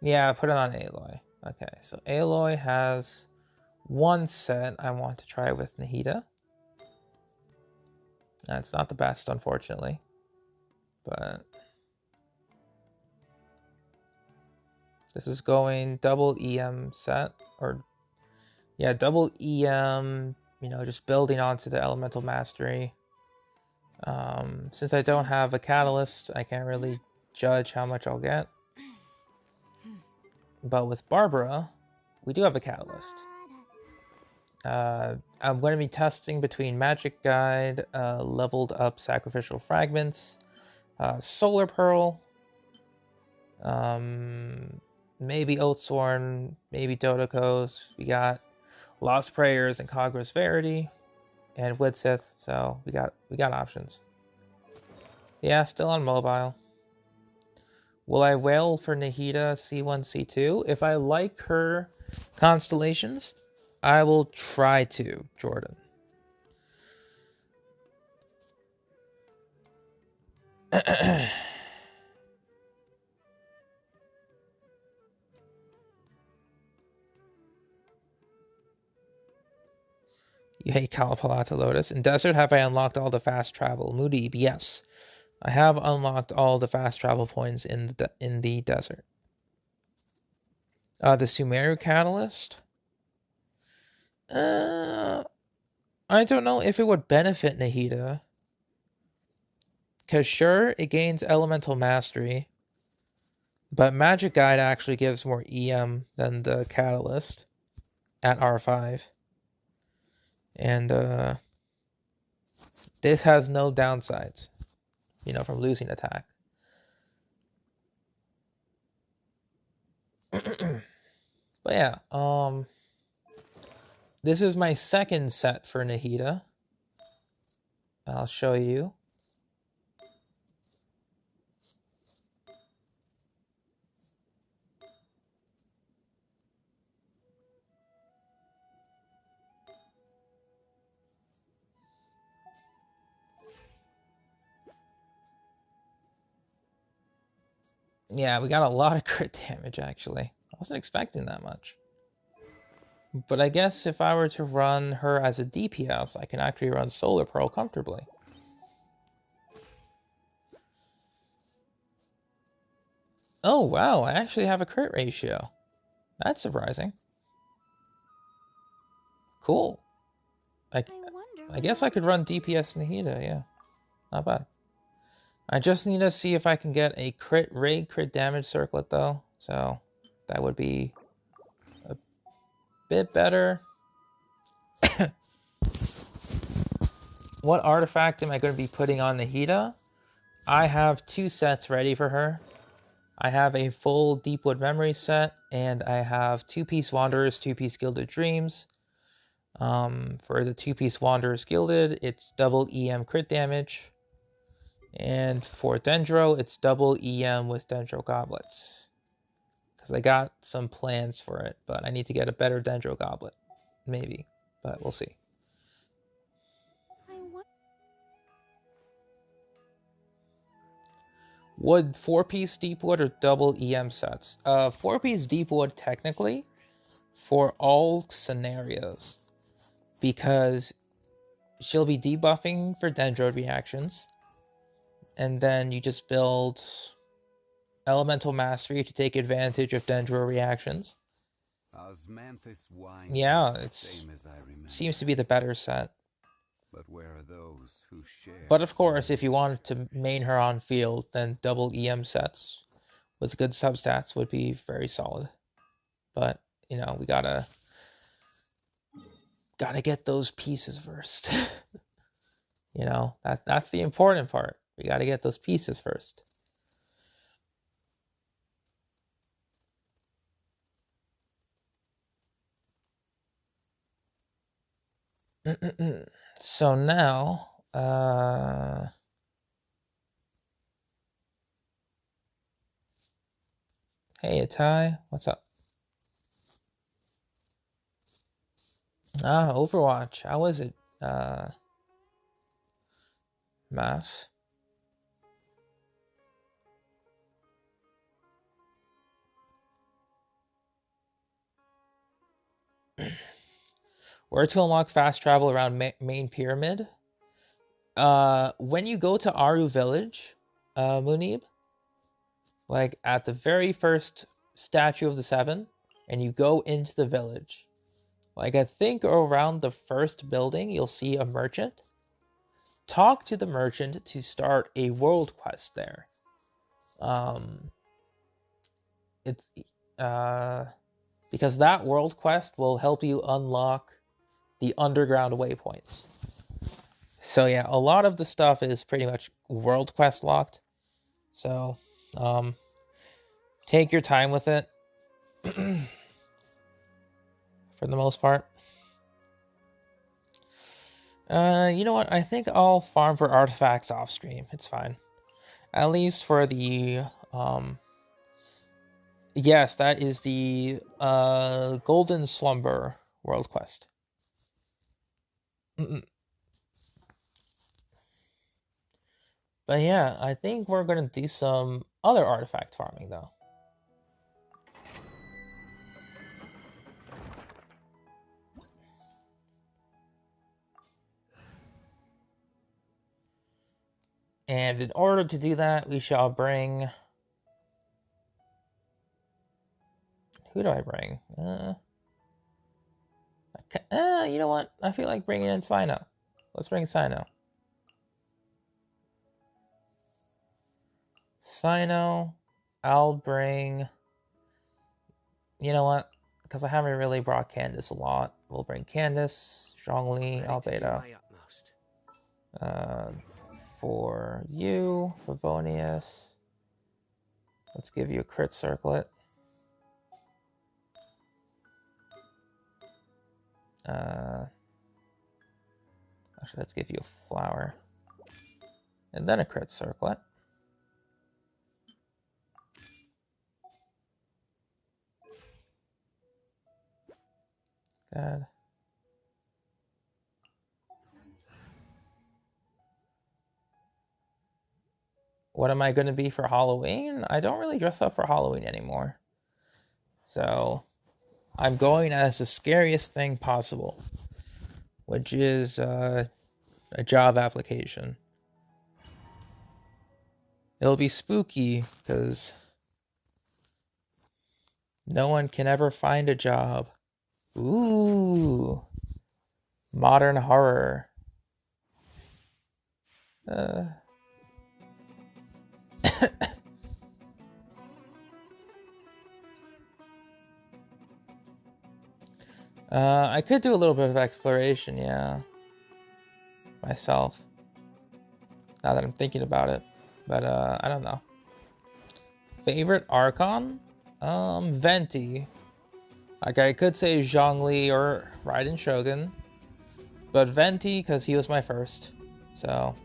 Yeah, I put it on Aloy. Okay, so Aloy has 1 set I want to try with Nahida. It's not the best, unfortunately. But this is going double EM set, or yeah, double EM, just building onto the elemental mastery. Since I don't have a catalyst, I can't really judge how much I'll get. But with Barbara, we do have a catalyst. I'm going to be testing between Magic Guide, leveled up Sacrificial Fragments, Solar Pearl, maybe Oathsworn, maybe Dodocos. We got Lost Prayers and Cogra's Verity, and Widsith, so we got options. Yeah, still on mobile. Will I whale for Nahida C1, C2? If I like her constellations, I will try to, Jordan. You hate Kalapalata Lotus. In Desert, have I unlocked all the fast travel? Mudeeb, yes. I have unlocked all the fast travel points in the desert. The Sumeru Catalyst? I don't know if it would benefit Nahida. Because sure, it gains Elemental Mastery. But Magic Guide actually gives more EM than the Catalyst at R5. And this has no downsides, from losing attack. But yeah, this is my second set for Nahida. I'll show you. Yeah, we got a lot of crit damage, actually. I wasn't expecting that much. But I guess if I were to run her as a DPS, I can actually run Solar Pearl comfortably. Oh, wow, I actually have a crit ratio. That's surprising. Cool. I guess I could run DPS Nahida, yeah. Not bad. I just need to see if I can get a crit damage circlet, though. So, that would be a bit better. What artifact am I going to be putting on Nahida? I have 2 sets ready for her. I have a full Deepwood Memory set, and I have 2-piece Wanderers, 2-piece Gilded Dreams. For the 2-piece Wanderers Gilded, it's double EM crit damage. And for Dendro, it's double EM with Dendro Goblets. because I got some plans for it, but I need to get a better Dendro Goblet, maybe, but we'll see. Wood 4-piece Deepwood or double EM sets? 4-piece Deepwood technically for all scenarios, because she'll be debuffing for Dendro reactions, and then you just build Elemental Mastery to take advantage of Dendro reactions. Yeah, it seems to be the better set. But where are those who share? But of course, if you wanted to main her on field, then double EM sets with good substats would be very solid. But, you know, we gotta get those pieces first. You know, that's the important part. We gotta get those pieces first. So now, hey Atai, what's up? Overwatch. How was it, Mass? Where to unlock fast travel around main pyramid? When you go to Aru Village, Munib, like at the very first statue of the 7, and you go into the village, like I think around the first building, you'll see a merchant. Talk to the merchant to start a world quest there. It's because that world quest will help you unlock the underground waypoints. So yeah, a lot of the stuff is pretty much world quest locked. So take your time with it for the most part. You know what? I think I'll farm for artifacts off stream. It's fine. At least for the yes, that is the Golden Slumber world quest. But yeah, I think we're gonna do some other artifact farming though. And in order to do that, we shall bring... Who do I bring? You know what? I feel like bringing in Sino. Let's bring Sino. Sino. I'll bring... You know what? Because I haven't really brought Candace a lot. We'll bring Candace, Zhongli, Albedo. For you, Favonius. Let's give you a crit circlet. Actually, let's give you a flower. And then a crit circlet. Good. What am I going to be for Halloween? I don't really dress up for Halloween anymore. So, I'm going as the scariest thing possible, which is a job application. It'll be spooky, because no one can ever find a job. Ooh. Modern horror. I could do a little bit of exploration, yeah. Myself. Now that I'm thinking about it. But, I don't know. Favorite Archon? Venti. Like, I could say Zhongli or Raiden Shogun. But Venti, because he was my first. So...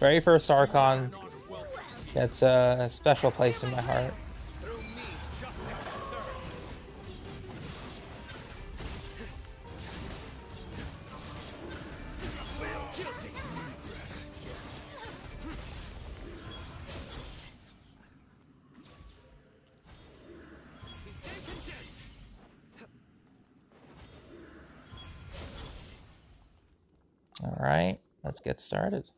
Very first Archon, It's a special place in my heart. Through me, justice is served. Guilty. All right, let's get started.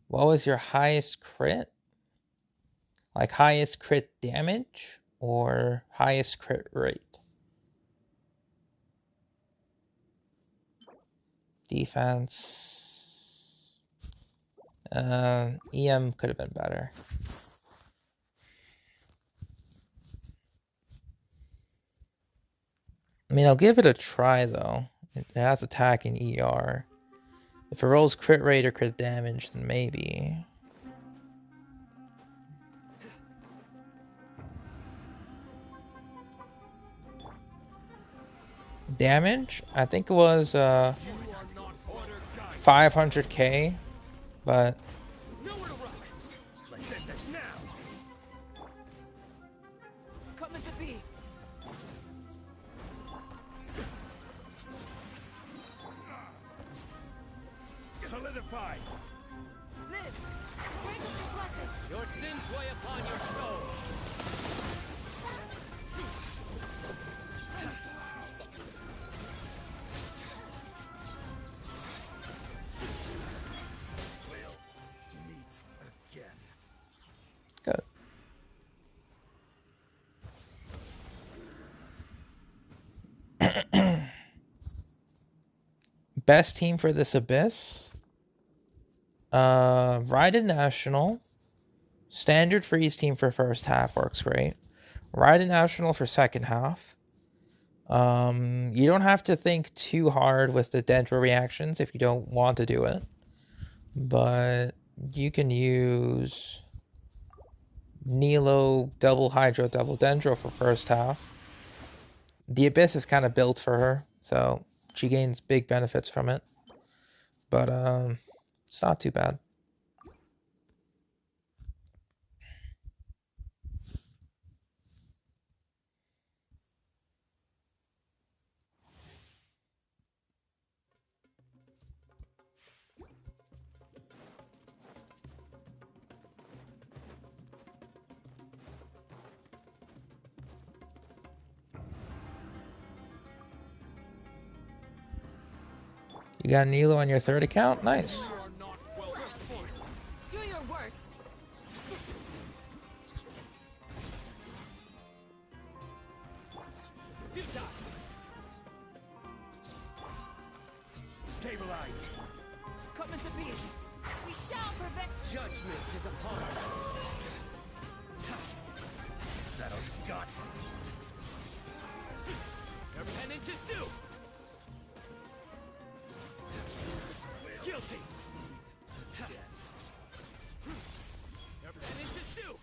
What was your highest crit? Like highest crit damage or highest crit rate? Defense. EM could have been better. I mean, I'll give it a try though. It has attack and ER. If it rolls crit rate or crit damage, then maybe. Damage? I think it was 500k, but Nowhere to run. Let's end this now. Coming to be. Solidify. Live. Your sins weigh upon your soul. We'll meet again. good. Best team for this abyss? Raiden National. Standard freeze team for first half works great. Raiden National for second half. You don't have to think too hard with the Dendro reactions if you don't want to do it. But you can use Nilo double Hydro double Dendro for first half. The Abyss is kind of built for her, so she gains big benefits from it. But it's not too bad. You got Nilo on your third account? Nice. Do your worst. Stabilize. Coming to be. We shall prevent. Judgment is upon us. Is that all you got? Your penance is due. Guilty. Your penance is due.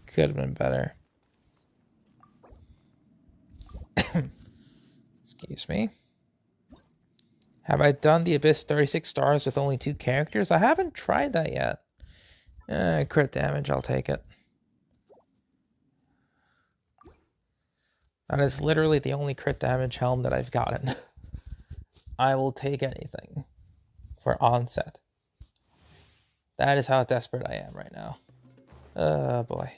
Could have been better. Excuse me. Have I done the Abyss 36 stars with only 2 characters? I haven't tried that yet. Crit damage, I'll take it. That is literally the only crit damage helm that I've gotten. I will take anything for onset. That is how desperate I am right now. Oh boy.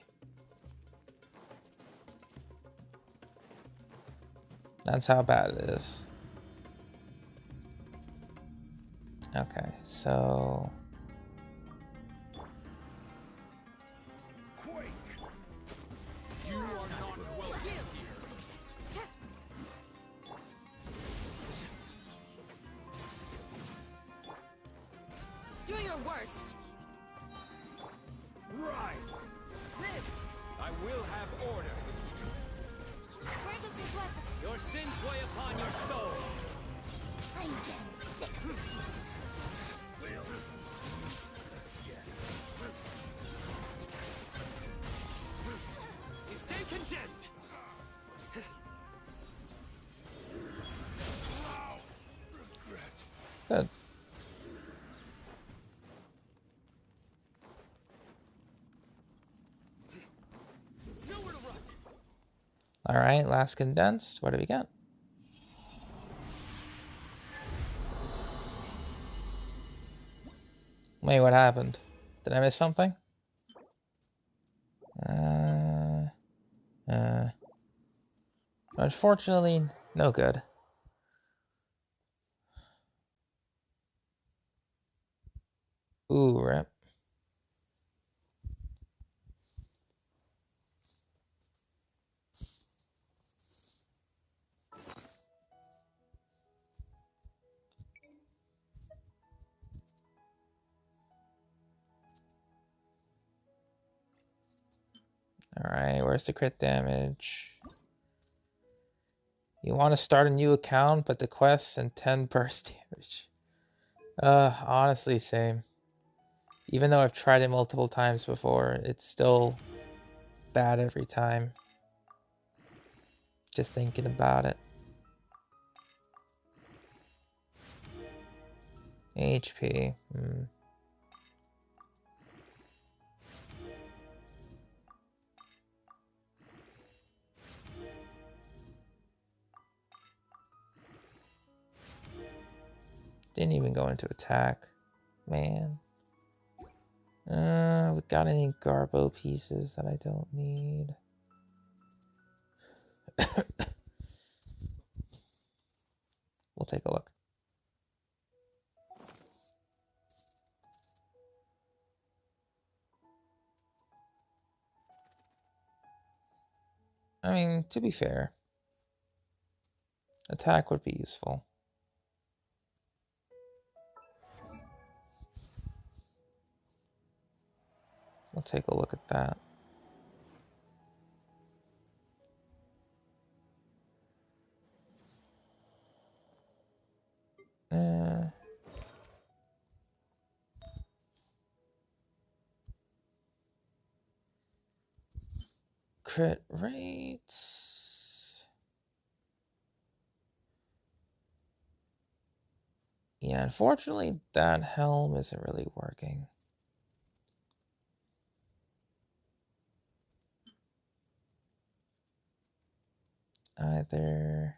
That's how bad it is. Okay, so... Quake. You are not welcome here. Do your worst. Rise. Live. I will have order. Grant us your blessing. Your sins weigh upon your soul. I'm getting sick. Will. You stay condemned. Alright, last condensed. What do we got? Wait, what happened? Did I miss something? Unfortunately, no good. Ooh, rip. Alright, where's the crit damage? You want to start a new account, but the quests and 10 burst damage. Honestly, same. Even though I've tried it multiple times before, it's still bad every time. Just thinking about it. HP. Didn't even go into attack. Man. We got any Garbo pieces that I don't need? We'll take a look. I mean, to be fair, attack would be useful. We'll take a look at that. Crit rates. Yeah, unfortunately, that helm isn't really working. Either.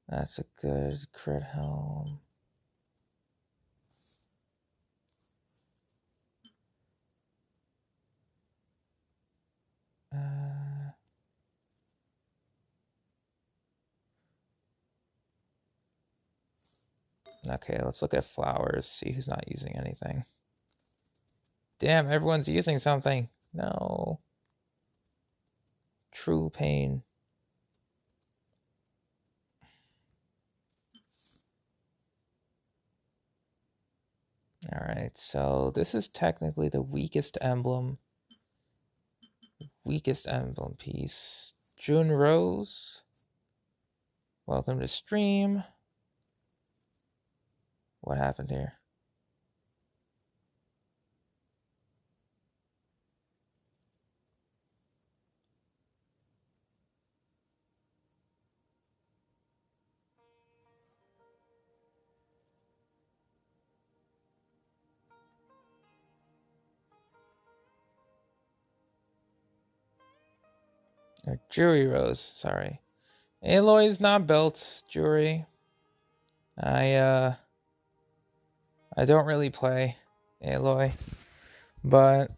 That's a good crit helm. Okay, let's look at flowers, see who's not using anything. Damn, everyone's using something. No. True pain. Alright, so this is technically the weakest emblem. Weakest emblem piece. June Rose. Welcome to stream. What happened here? Jury Rose, sorry. Aloy's not built, Jury. I don't really play Aloy, but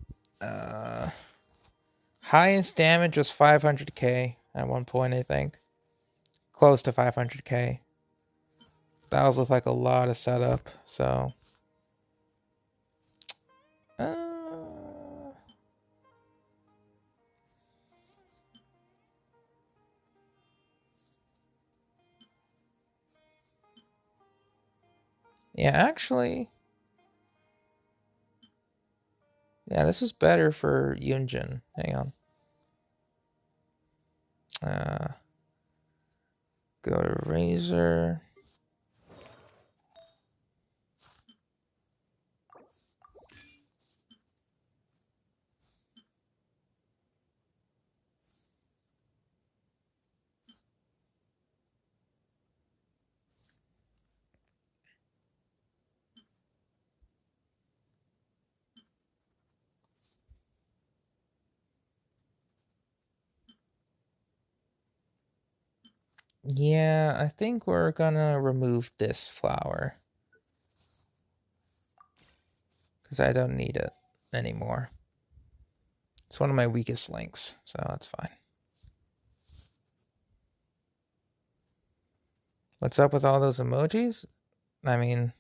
highest damage was 500k at one point, I think. Close to 500k. That was with like a lot of setup, so yeah, actually, yeah, this is better for Yunjin. Hang on. Go to Razor. Yeah, I think we're gonna remove this flower. Because I don't need it anymore. It's one of my weakest links, so that's fine. What's up with all those emojis? I mean,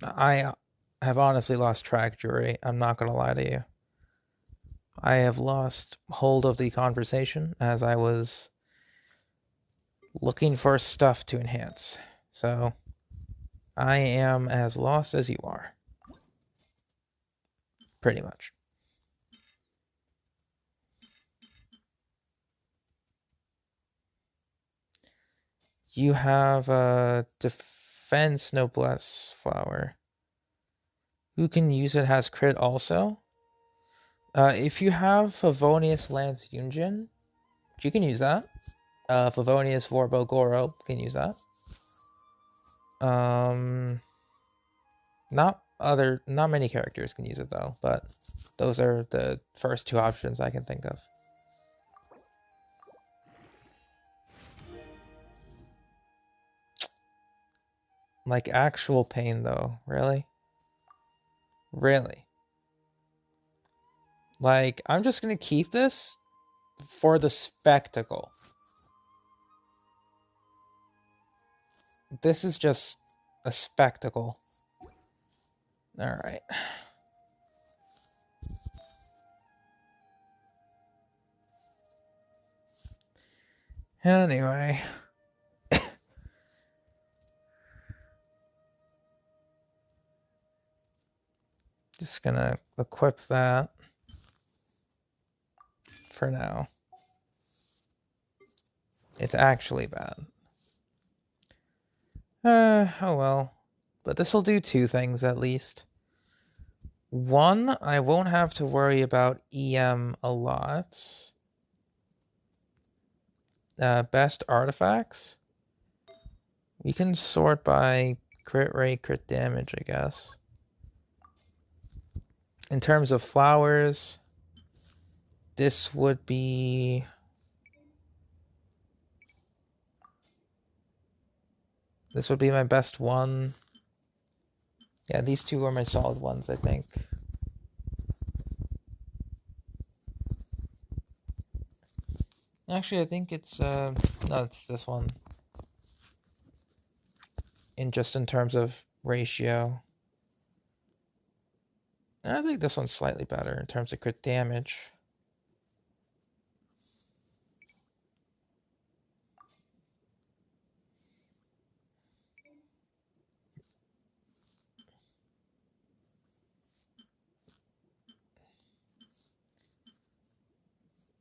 I have honestly lost track, Jury. I'm not gonna lie to you. I have lost hold of the conversation as I was looking for stuff to enhance. So I am as lost as you are. Pretty much. You have a defense noblesse flower. Who can use it has crit also? If you have Favonius Lance Yunjin, you can use that. Favonius Vorbo Goro can use that. Not many characters can use it though, but those are the first two options I can think of. Like actual pain though, really? Really? Like, I'm just gonna keep this for the spectacle. This is just a spectacle. Alright. Anyway. Just gonna equip that for now. It's actually bad. Oh well. But this will do two things at least. One, I won't have to worry about EM a lot. Best artifacts. We can sort by crit rate, crit damage, I guess. In terms of flowers, this would be... This would be my best one. Yeah, these two are my solid ones, I think. Actually, I think it's... no, it's this one. In terms of ratio. I think this one's slightly better in terms of crit damage.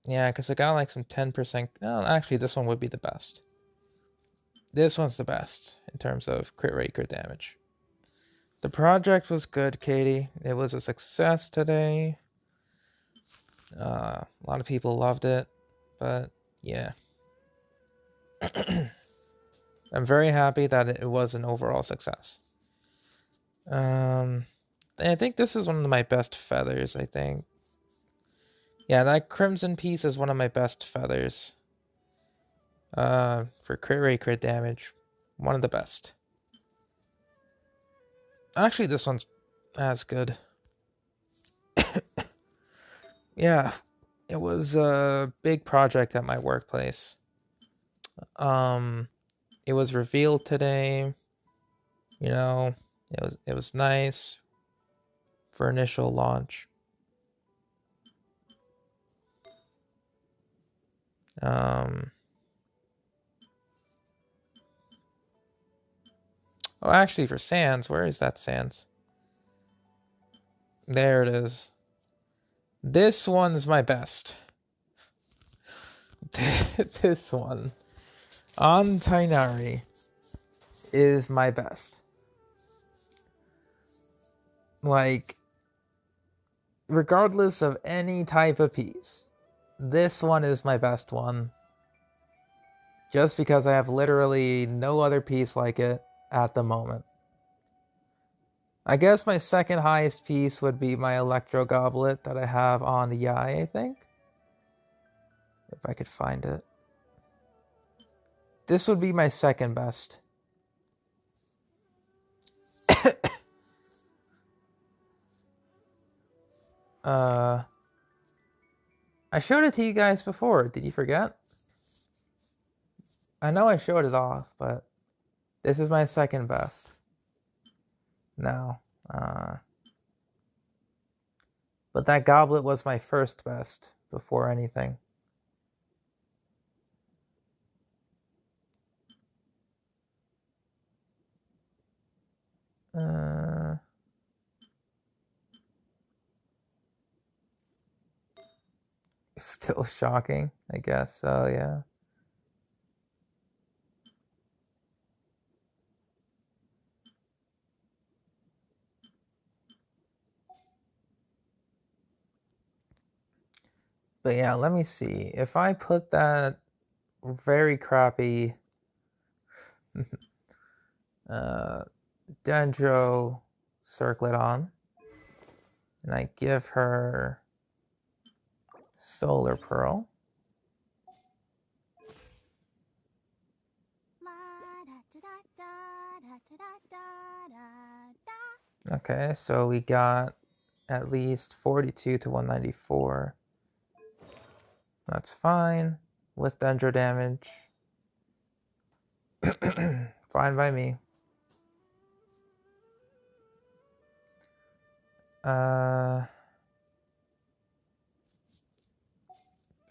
Yeah, because I got like some 10%. No, actually, this one would be the best. This one's the best in terms of crit rate, crit damage. The project was good, Katie. It was a success today. A lot of people loved it, but yeah. I'm very happy that it was an overall success. I think this is one of my best feathers, I think. Yeah, that crimson piece is one of my best feathers. For crit rate, crit damage. One of the best. Actually, this one's as good. Yeah, it was a big project at my workplace. It was revealed today. You know, it was nice for initial launch. Oh, actually, for Sans, where is that Sans? There it is. This one's my best. This one on Tainari is my best. Like, regardless of any type of piece, this one is my best one. Just because I have literally no other piece like it at the moment. I guess my second highest piece would be my Electro Goblet that I have on the Yai, I think. If I could find it. This would be my second best. I showed it to you guys before. Did you forget? I know I showed it off, but this is my second best. Now, but that goblet was my first best before anything. Still shocking, I guess. So yeah. But yeah, let me see. If I put that very crappy Dendro circlet on, and I give her Solar Pearl. Okay, so we got at least 42 to 194. That's fine with Dendro damage. Fine by me.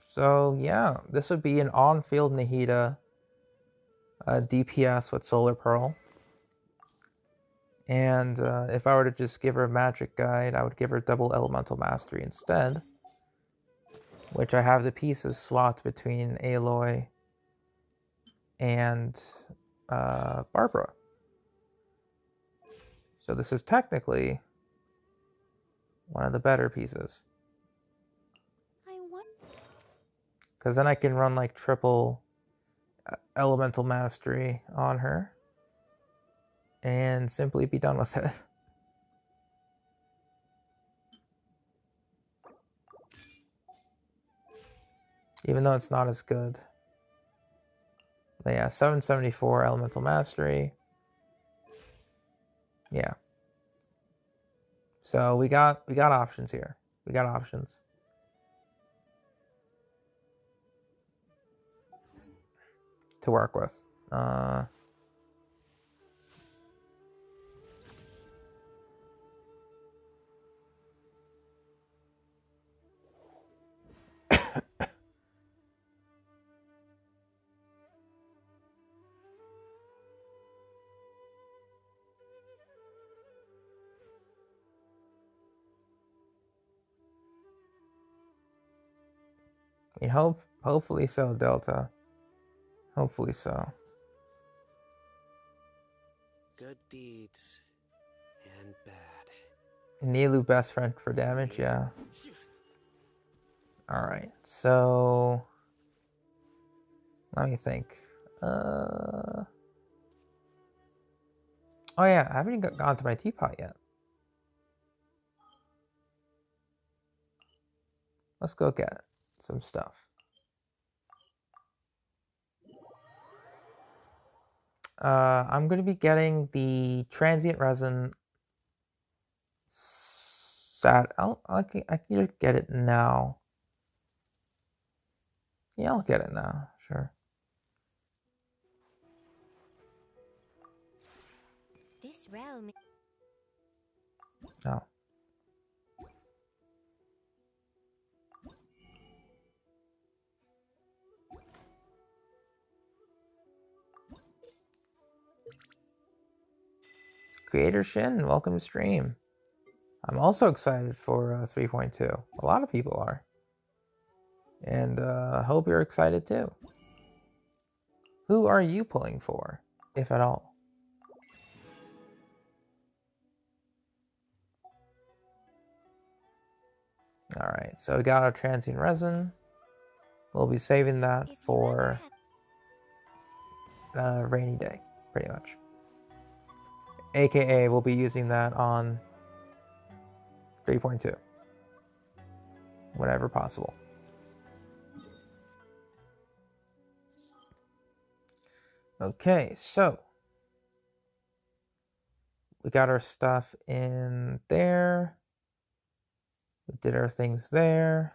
So yeah, this would be an on-field Nahida DPS with Solar Pearl. And if I were to just give her a Magic Guide, I would give her double Elemental Mastery instead. Which I have the pieces swapped between Aloy and Barbara. So this is technically one of the better pieces. Because then I can run like triple Elemental Mastery on her and simply be done with it. Even though it's not as good. But yeah, 774 Elemental Mastery. Yeah. So we got options here. We got options. To work with. I mean, hopefully so, Delta. Hopefully so. Good deeds and bad. Nilu best friend for damage, yeah. Alright, so let me think. Oh yeah, I haven't even gone to my teapot yet. Let's go get some stuff. I'm going to be getting the transient resin I can either get it now. Yeah, I'll get it now, sure. This realm. No. Creator Shin, welcome to stream. I'm also excited for 3.2. A lot of people are. And I hope you're excited too. Who are you pulling for, if at all? Alright, so we got our transient resin. We'll be saving that for rainy day, pretty much. AKA, we'll be using that on 3.2. Whenever possible. Okay, so we got our stuff in there. We did our things there.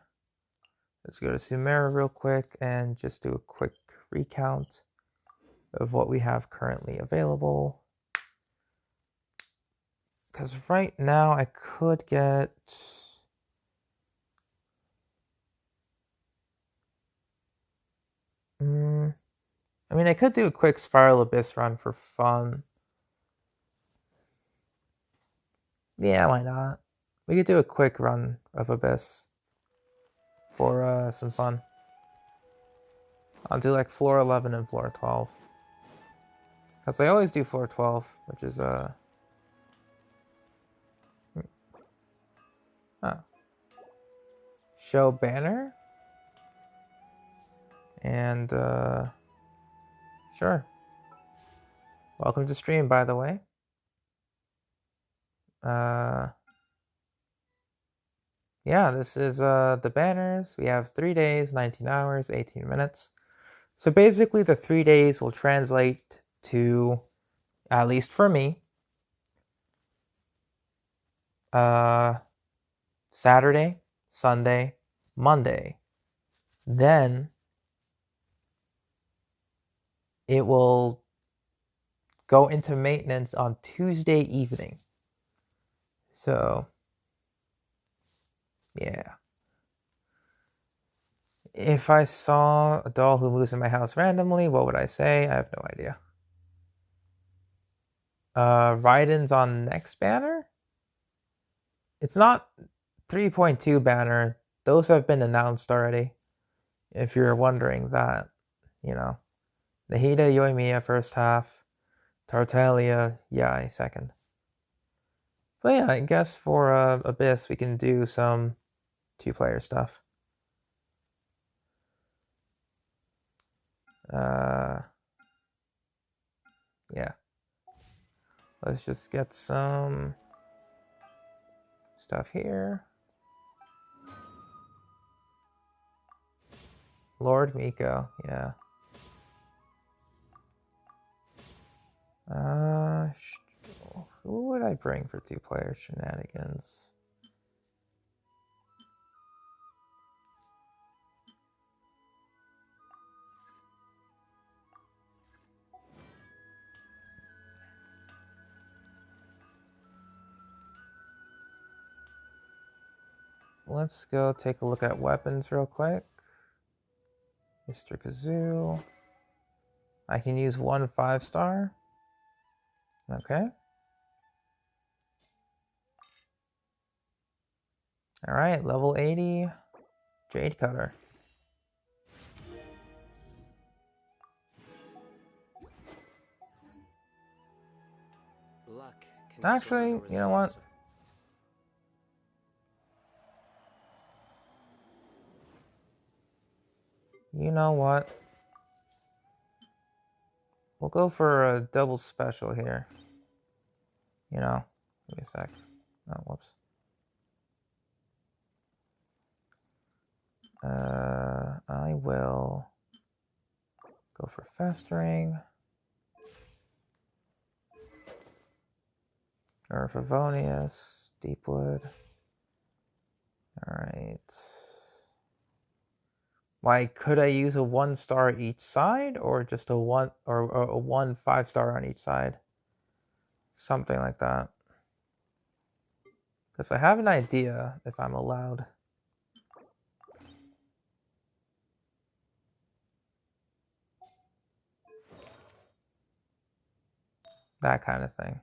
Let's go to Sumera real quick and just do a quick recount of what we have currently available. Because right now I could get... I mean, I could do a quick Spiral Abyss run for fun. Yeah, why not? We could do a quick run of Abyss for some fun. I'll do like floor 11 and floor 12. Because I always do floor 12, which is show banner. And sure. Welcome to stream, by the way. Yeah, this is the banners. We have 3 days, 19 hours, 18 minutes. So basically the 3 days will translate to, at least for me, Saturday, Sunday, Monday. Then it will go into maintenance on Tuesday evening. So, yeah. If I saw a doll who moves in my house randomly, what would I say? I have no idea. Raiden's on next banner? It's not 3.2 banner. Those have been announced already. If you're wondering that, you know. Nahida, Yoimiya first half. Tartaglia, Yai second. But yeah, I guess for Abyss we can do some 2-player stuff. Yeah. Let's just get some stuff here. Lord Miko, yeah. Who would I bring for 2-player shenanigans? Let's go take a look at weapons real quick. Mr. Kazoo. I can use 1 5-star. Okay. Alright, level 80. Jade Cutter. Luck can Actually, swallow you know what? results. You know what? We'll go for a double special here. You know, give me a sec. Oh, whoops. I will go for festering. Or Favonius, Deepwood. Alright. Why could I use a 1-star each side, or just a 1 or a 1 5-star on each side? Something like that. Because I have an idea if I'm allowed. That kind of thing.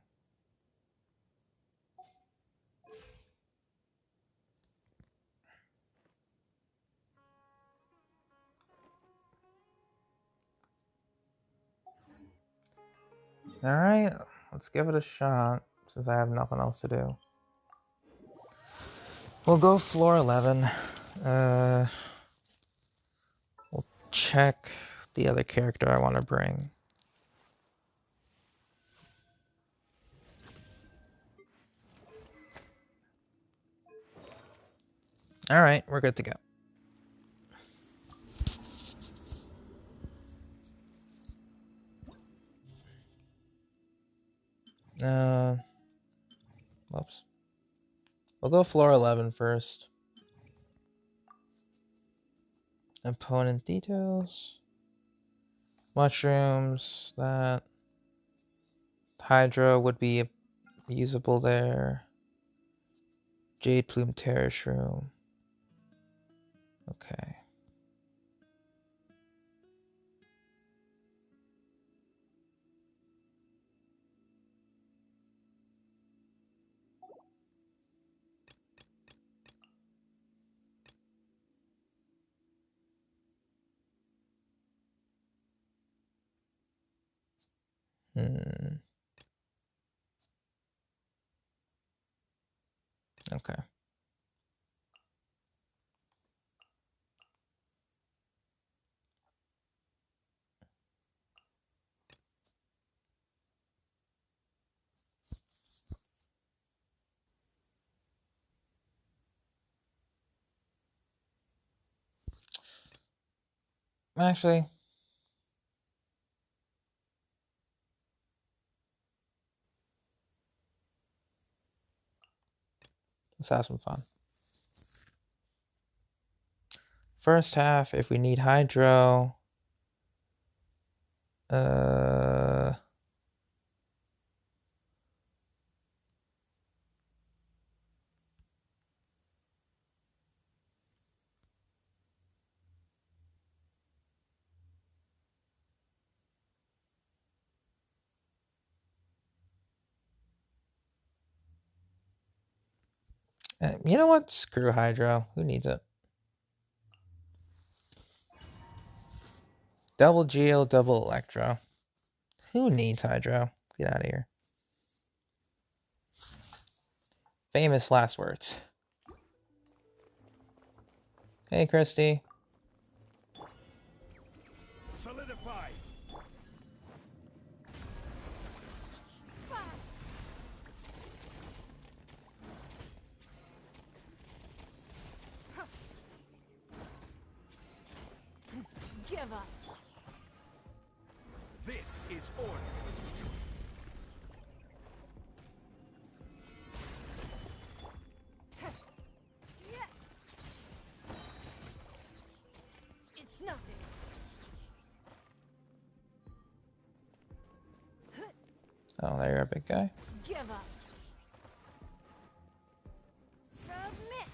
Alright, let's give it a shot, since I have nothing else to do. We'll go floor 11. We'll check the other character I want to bring. Alright, we're good to go. Whoops. We'll go floor 11 first. Opponent details. Mushrooms. That. Hydra would be usable there. Jade Plume Terrace Room. Okay. Okay. Actually, let's have some fun. First half, if we need hydro, you know what? Screw hydro. Who needs it? Double Geo, double Electro. Who needs hydro? Get out of here. Famous last words. Hey, Christy. Solidify. Give up. This is order. It's nothing. Oh, there you're a big guy. Give up. Submit.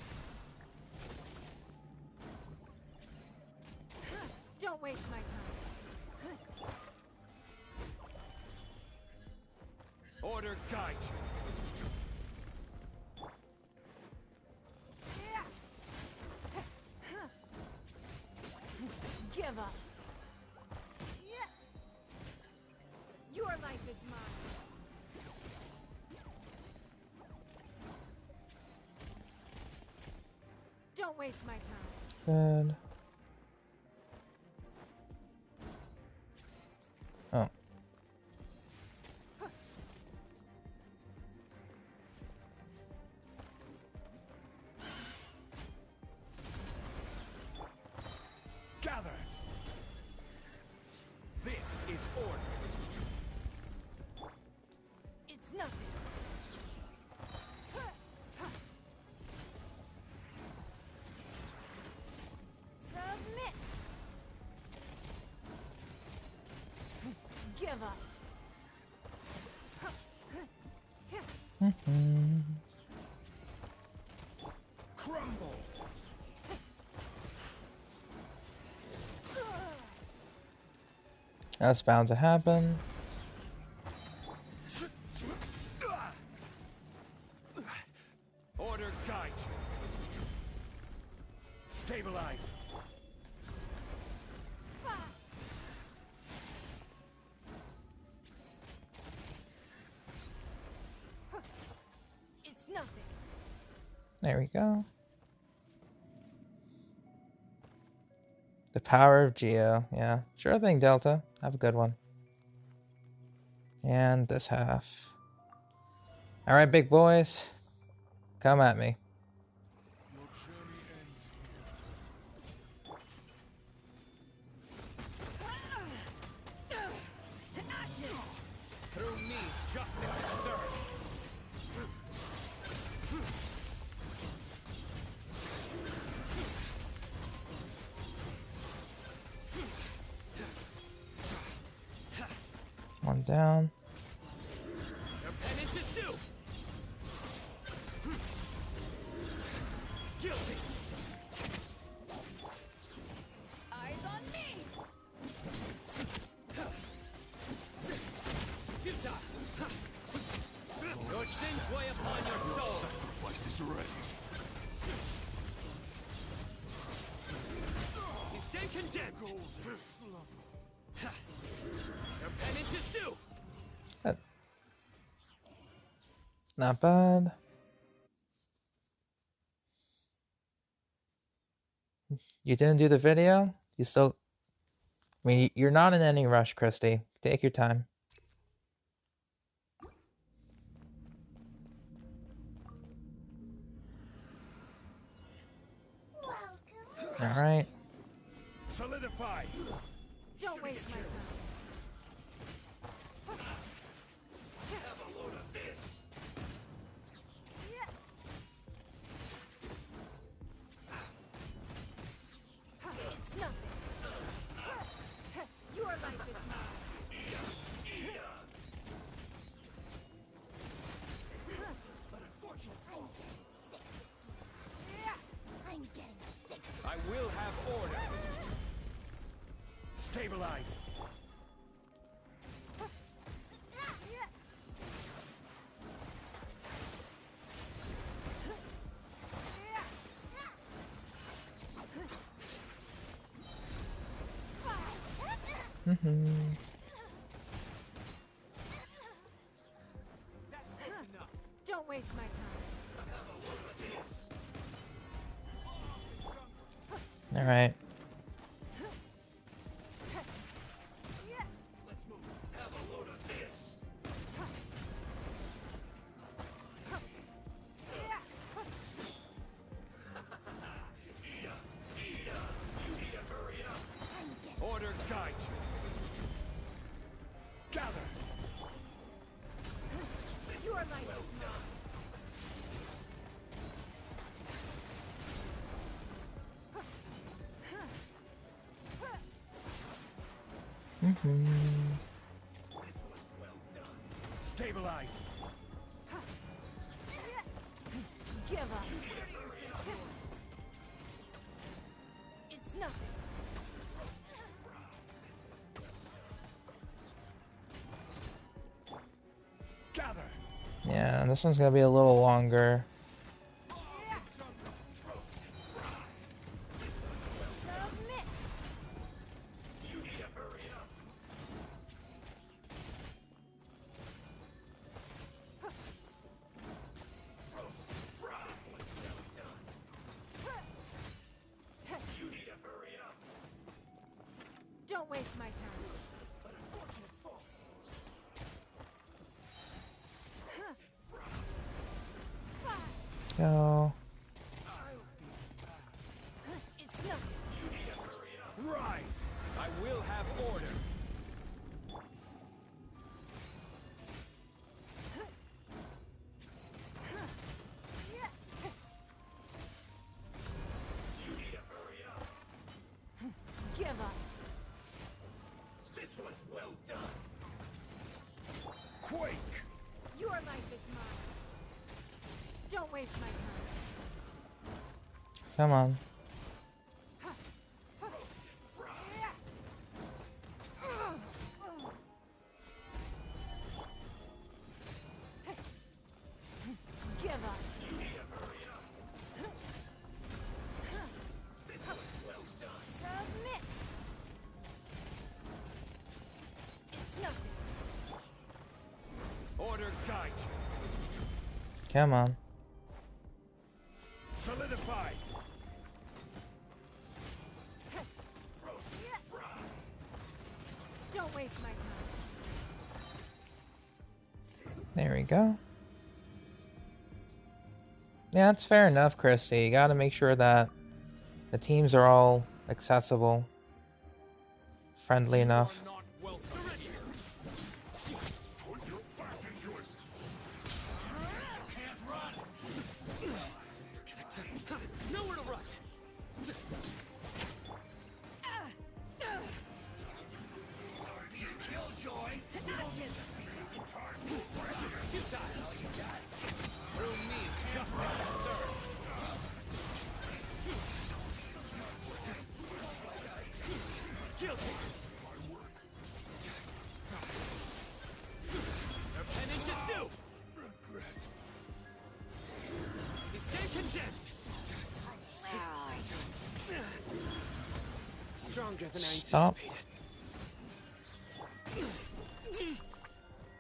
Don't waste my time. Order guide you. Give up. Your life is mine. Don't waste my time. Good. Oh. Gather. This is order. It's nothing. Submit. Give up. Crumble. That's bound to happen. Order guide you. Stabilize. It's nothing. There we go. The power of Geo. Yeah, sure thing, Delta. Have a good one. And this half. All right, big boys. Come at me. Your journey ends here. To ashes. Through me, justice is served. him down. Your penance is due. Guilty. Eyes on me! Futile. Your sins weigh upon your soul. Sacrifice is ready. You stand condemned. Your penance is due. Not bad. You didn't do the video? You still... I mean, you're not in any rush, Christy. Take your time. Welcome. Alright. Solidify. Don't waste my time. Have a load of this. It's nothing. Your life is mine. I'm getting sick. I will have order. Stabilize. Mm-hmm. That's close enough. Don't waste my time. Alright. Let's move. Have a load of this. Order guide you. Gather. Your life is mine. Mm-hmm. Stabilize. Give up. It's nothing. Gather. Yeah, this one's gonna be a little longer. Submit. You need to hurry up. You need to hurry up. Don't waste my time. Go. It's nothing. Rise. I will have order. Give up. This was well done. Quake. Your life is mine. Don't waste my time. Come on. Give up. Submit. It's nothing. Order guide you. Come on. Solidify. Don't waste my time. There we go. Yeah, that's fair enough, Christy. You gotta make sure that the teams are all accessible, friendly enough. Not well surrendered. Put your back into it. Can't run. Nowhere to run. Killjoy. To ashes. harder than I Stop. anticipated.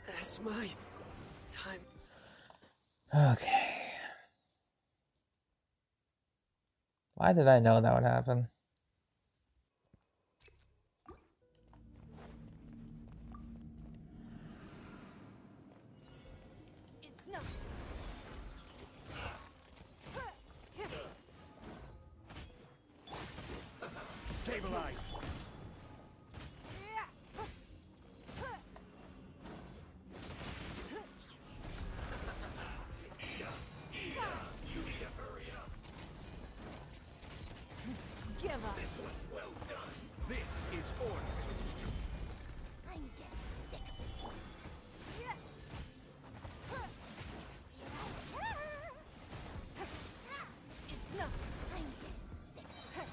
That's my time. Okay. Why did I know that would happen? It's nothing. Stabilize. Give up. This is order. I'm getting sick of this. It's nothing. I'm getting sick of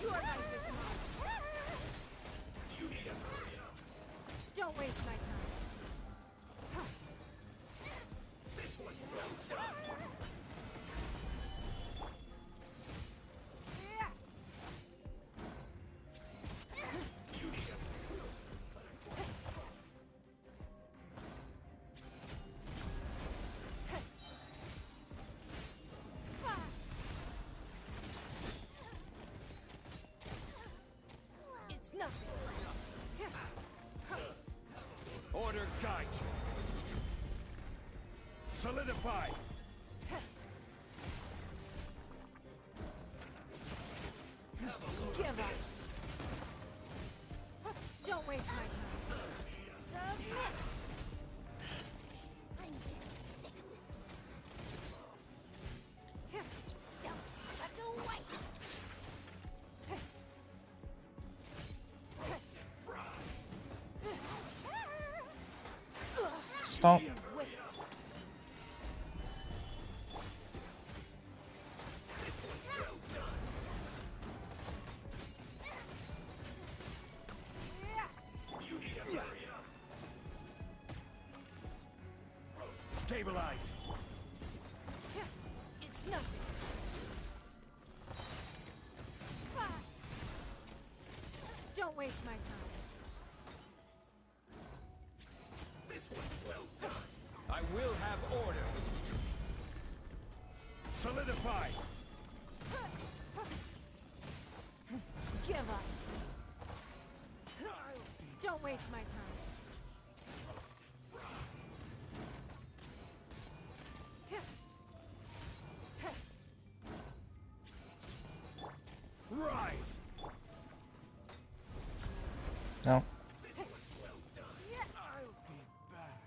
Your life is mine. Don't waste my time. It's nothing. Order guide you. Solidify. Give up. Don't waste my time. Submit. I'm getting sick of this. Don't have to wait. Stop. Wait. Stabilize. It's nothing. Don't waste my time. I will have order. Solidify. Give up. Don't waste my time. Rise. No. I'll be back.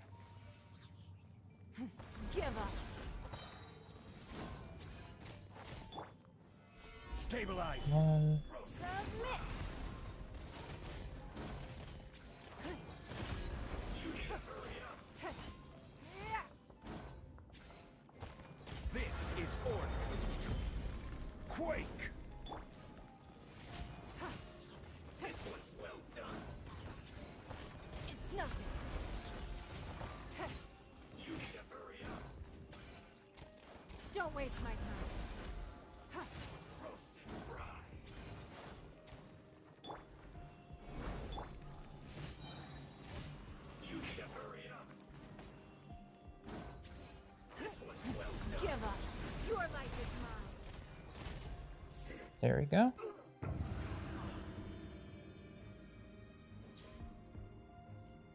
Give up. Stabilize. One. Submit. This is order. Quake. It's nothing. Don't waste my time. Give up. Your life is mine. There we go.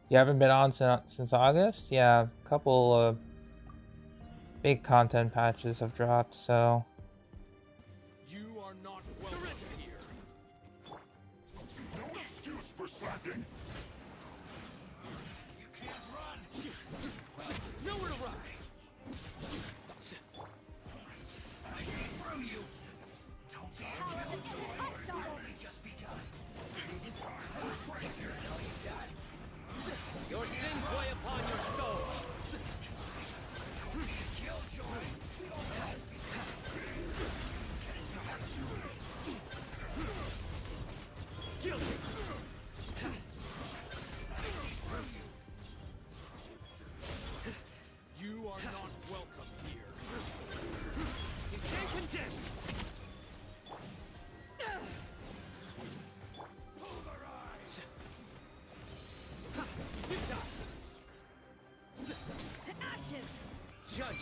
You haven't been on since August? Yeah, a couple of big content patches have dropped, so You are not welcome here. No excuse for slacking. You can't run. Nowhere to run. I see through you. Don't be It's only just begun. Your sins lay upon your soul. Killjoy.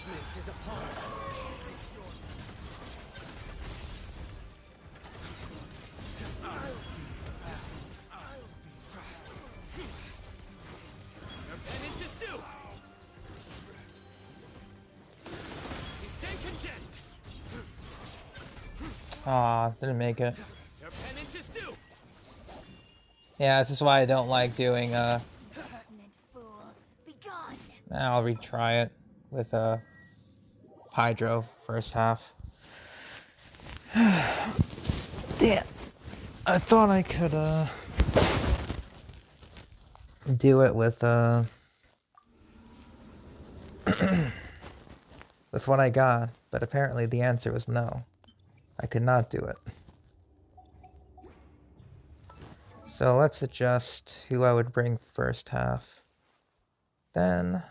Judgment is upon you. Your penance is due. You stand condemned. Aw, didn't make it. Your penance is due. Yeah, this is why I don't like doing, Pertinent fool. Be gone. I'll retry it with, Hydro first half. Damn. I thought I could, do it with, with what I got, but apparently the answer was no. I could not do it. So let's adjust who I would bring first half. Then,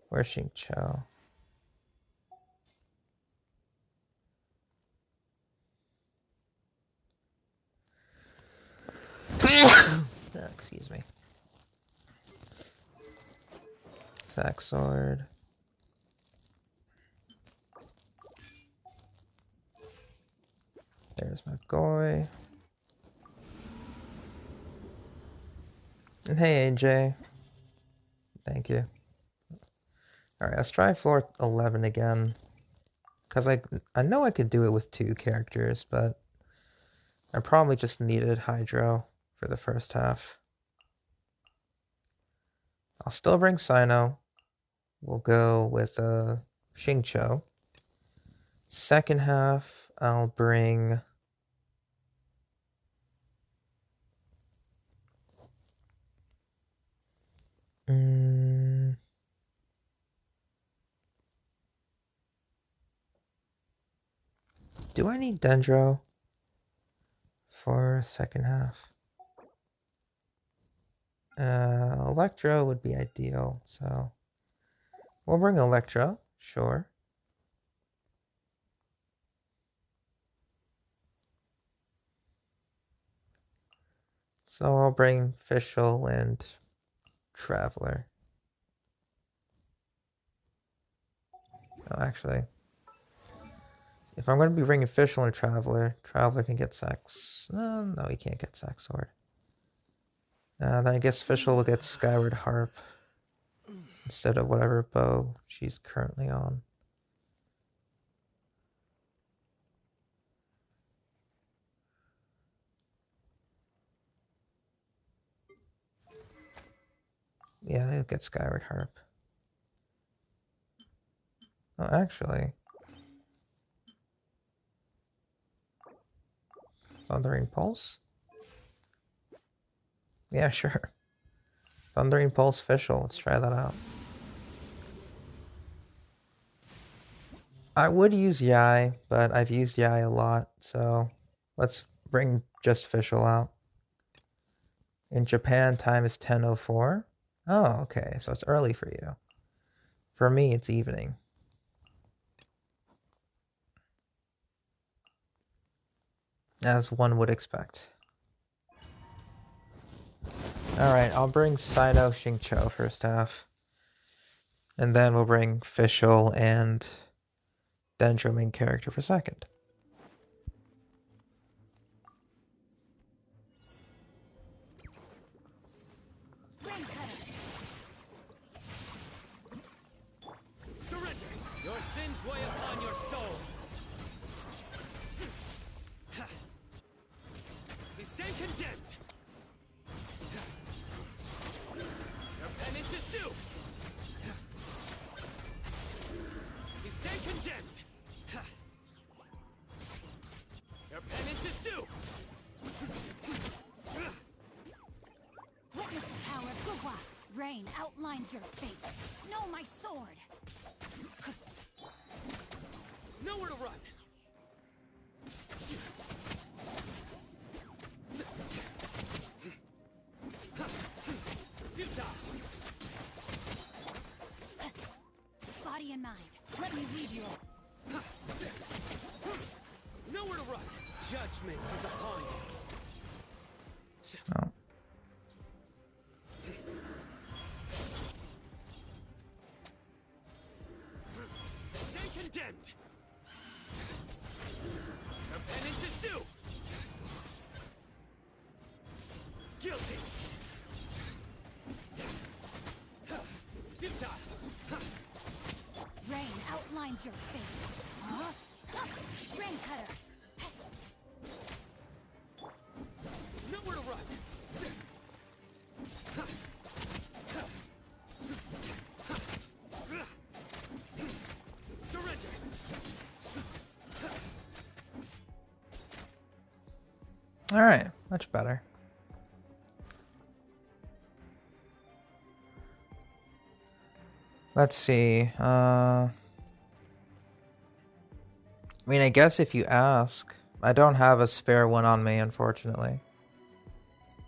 where's Xingqiu? Excuse me. Sack sword. There's my Goy. And hey, AJ. Thank you. Alright, let's try floor 11 again. Because I know I could do it with 2 characters, but I probably just needed Hydro for the first half. I'll still bring Sino. We'll go with Xingqiu. Second half, I'll bring... Do I need Dendro for second half? Electro would be ideal, so we'll bring Electro, sure. So I'll bring Fischl and Traveler. Oh, actually, if I'm going to be bringing Fischl and Traveler, Traveler can get Sax. No, he can't get Sax Sword. Then I guess Fischl will get Skyward Harp instead of whatever bow she's currently on. Yeah, he'll get Skyward Harp. Oh, actually, Thundering Pulse? Yeah, sure. Thundering Pulse Fischl, let's try that out. I would use Yai, but I've used Yai a lot, so let's bring just Fischl out. In Japan, time is 10:04. Oh, okay, so it's early for you. For me, it's evening. As one would expect. Alright, I'll bring Sino Xingqiu first half. And then we'll bring Fischl and Dendro main character for second. Surrender. Your sins weigh upon your soul. You stand condemned. Your penance is due. You stand condemned. Your penance is due. Witness the power of Gugwa. Rain outlines your fate. Know my sword. Nowhere to run. Body and mind. Let me lead you. Nowhere to run. Judgment is upon you. Oh. Alright, much better. Let's see. I mean, I guess if you ask, I don't have a spare one on me, unfortunately.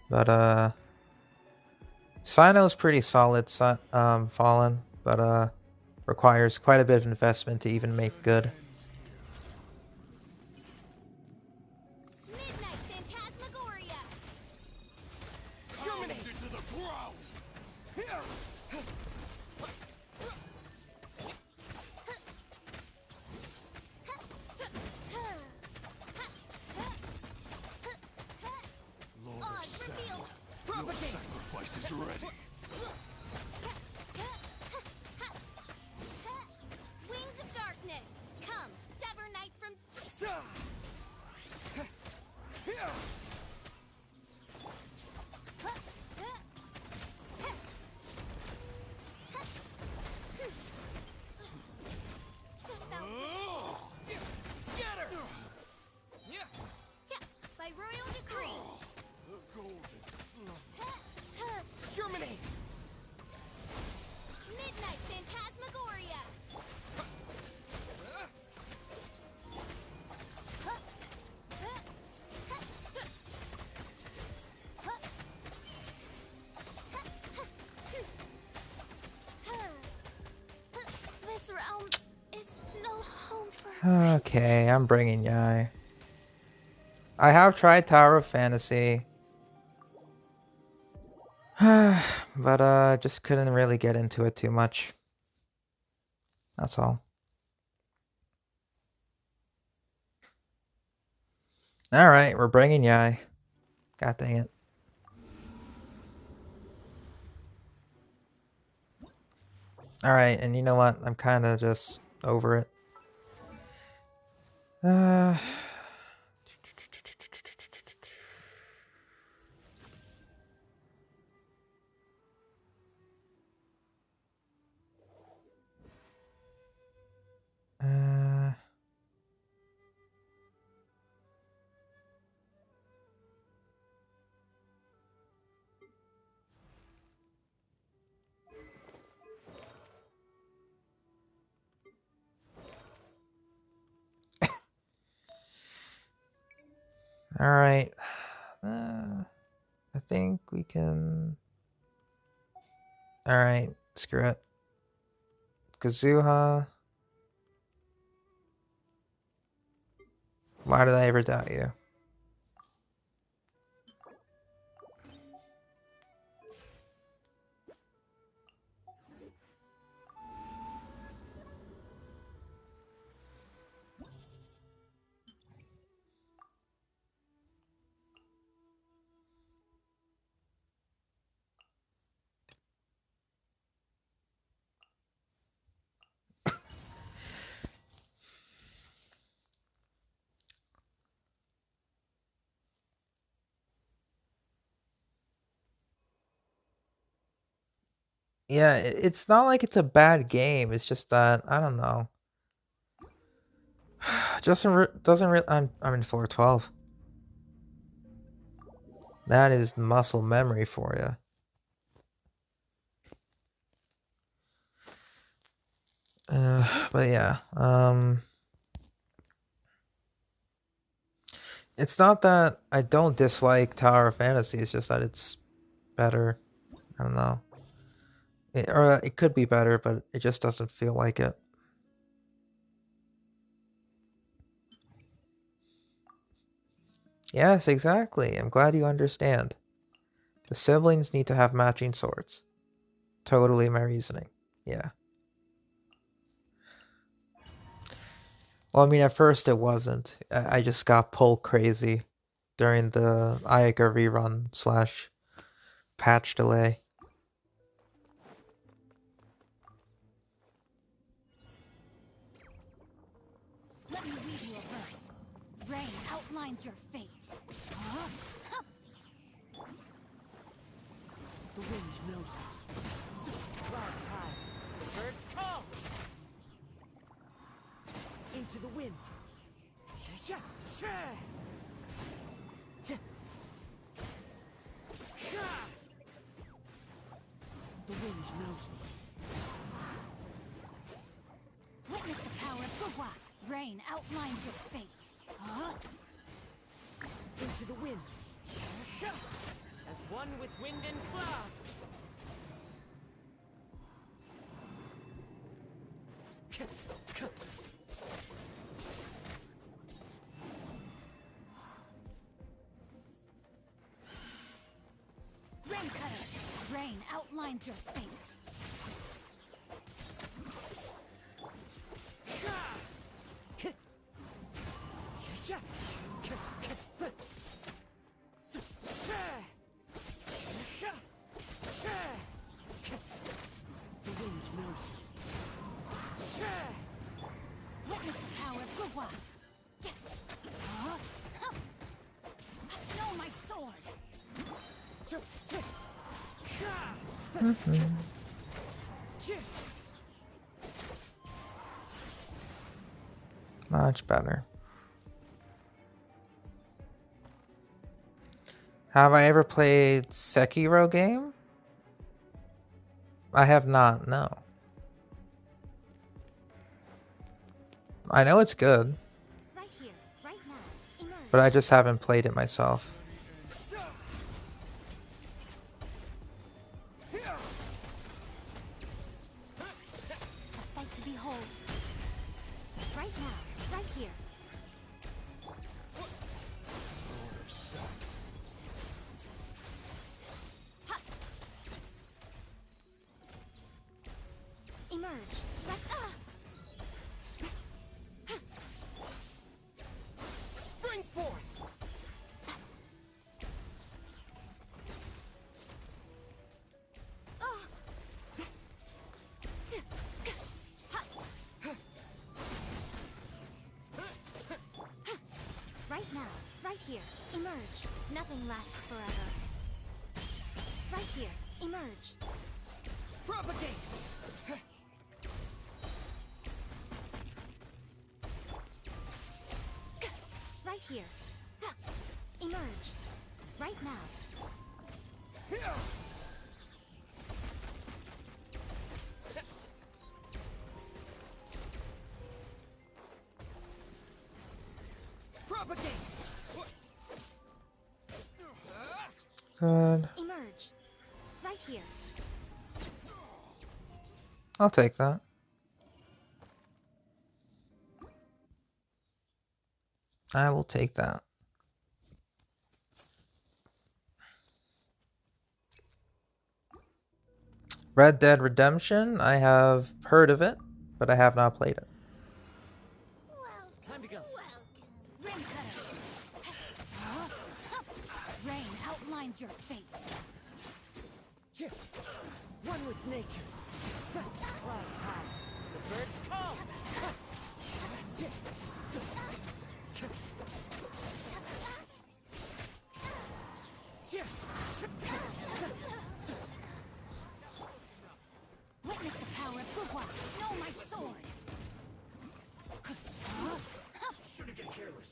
But, Sino's pretty solid, Fallen, but, requires quite a bit of investment to even make good. Midnight Phantasmagoria! Terminate it to the ground. Lord of Odds Saturn, revealed! your sacrifice is ready. Wings of Darkness! Come, sever night from... Scatter! By royal decree! The golden slug. Germinate! Midnight Phantasmagoria! This realm is no home for... Okay, I'm bringing Yai. I have tried Tower of Fantasy. But, just couldn't really get into it too much. That's all. Alright, we're bringing Yai. God dang it. Alright, and you know what? I'm kinda just over it. Alright. I think we can... Alright, screw it. Kazuha. Why did I ever doubt you? Yeah, it's not like it's a bad game. It's just that I don't know. I'm in floor 12. That is muscle memory for you. But yeah, it's not that I don't dislike Tower of Fantasy. It's just that it's better. I don't know. Or it could be better, but it just doesn't feel like it. Yes, exactly. I'm glad you understand. The siblings need to have matching swords. Totally my reasoning. Yeah. Well, I mean, at first it wasn't. I just got pulled crazy during the Ayaka rerun / patch delay. Let me read you a verse. Rain outlines your fate. Huh? The wind knows it. Clouds high. The birds call. Into the wind. Rain outlines your fate. Huh? Into the wind. As one with wind and cloud. Rain cutter. Rain outlines your fate. The wind knows me. Witness the power of Gua. Huh? Know my sword. Much better. Have I ever played Sekiro game? I have not, no. I know it's good, Right here, right now. Emerge. but I just haven't played it myself. A sight to behold. Right now, right here. Emerge. Right. Spring forth. Right now, right here. Emerge. Nothing lasts forever. Right here. Emerge. Propagate. Right here. Emerge. Right now. Propagate. Good. Emerge. Right here. I'll take that. I will take that. Red Dead Redemption, I have heard of it, but I have not played it. Time to go. Rain cutter. Huh? Rain outlines your fate. One with nature. Clouds high. The birds come. Witness the power of Gua. Know my sword. Shouldn't get careless.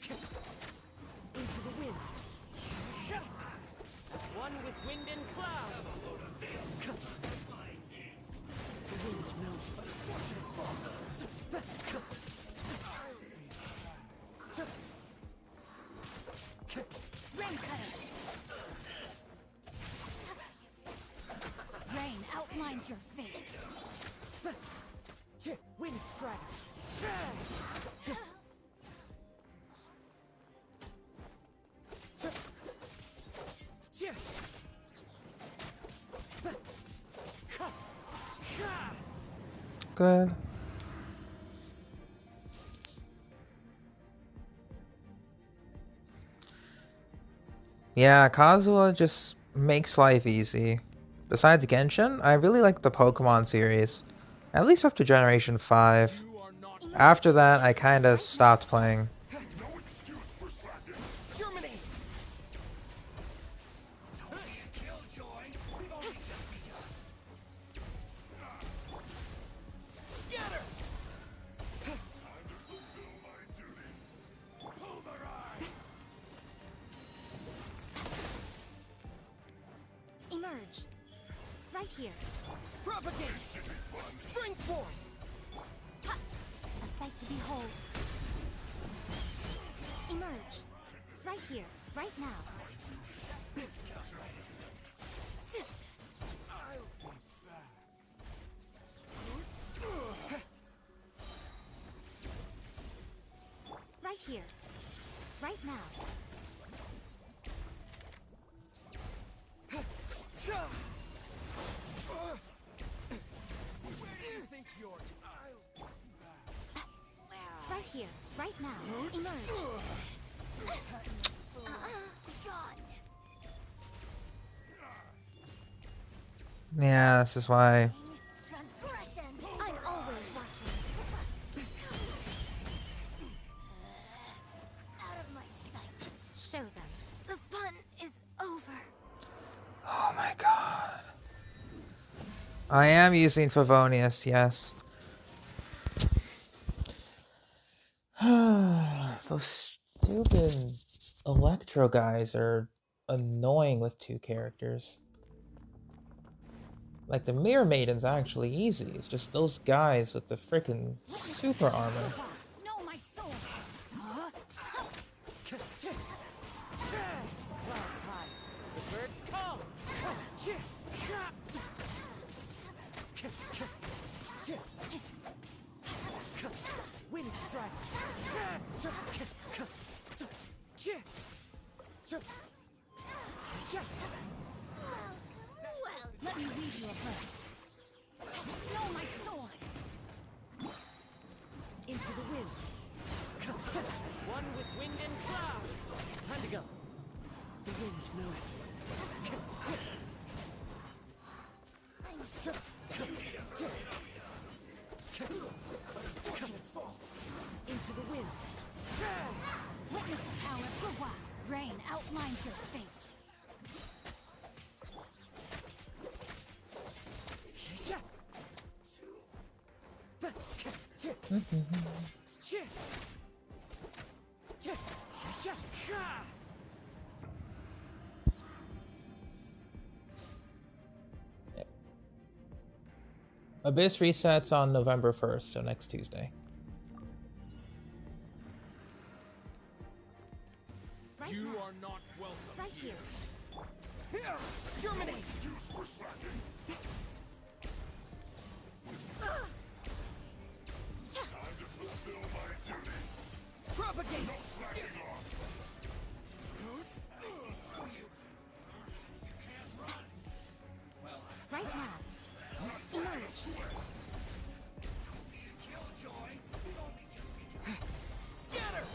Into the wind. As one with wind and cloud. The wind knows me. Rain cutter. Rain outlines your fate. Wind strider. Good. Yeah, Kazuha just makes life easy. Besides Genshin, I really like the Pokemon series. At least up to Generation 5. After that, I kinda stopped playing. No excuse for slacking. Germinate. Don't be a killjoy. We've only just begun. Scatter. Time to fulfill my duty. Pulverize. Emerge. Right here. Propagate. Spring forth. A sight to behold. Emerge. Right here, right now. Right here, right now. Right here, right now. Emerge. Gone. Yeah, this is why. Transgression. I'm always watching. Out of my sight. Show them. The fun is over. Oh my god. I am using Favonius, yes. Those stupid Electro guys are annoying with 2 characters. Like, the Mirror Maiden's actually easy. It's just those guys with the frickin' super armor. Know my soul. Clouds high. The birds come. Wind strike. Let me read you a verse. Know my sword. Into the wind. As one with wind and cloud. Time to go. The wind knows me. Into the wind. Witness the power of Gua. Rain outlines your fate. Abyss resets on November 1st, so next Tuesday. Right You now. are not welcome Right here. here. Germinate! Use for slacking. Time to fulfill my duty. Propagate! No slacking off. Right now. Emerge. Scatter!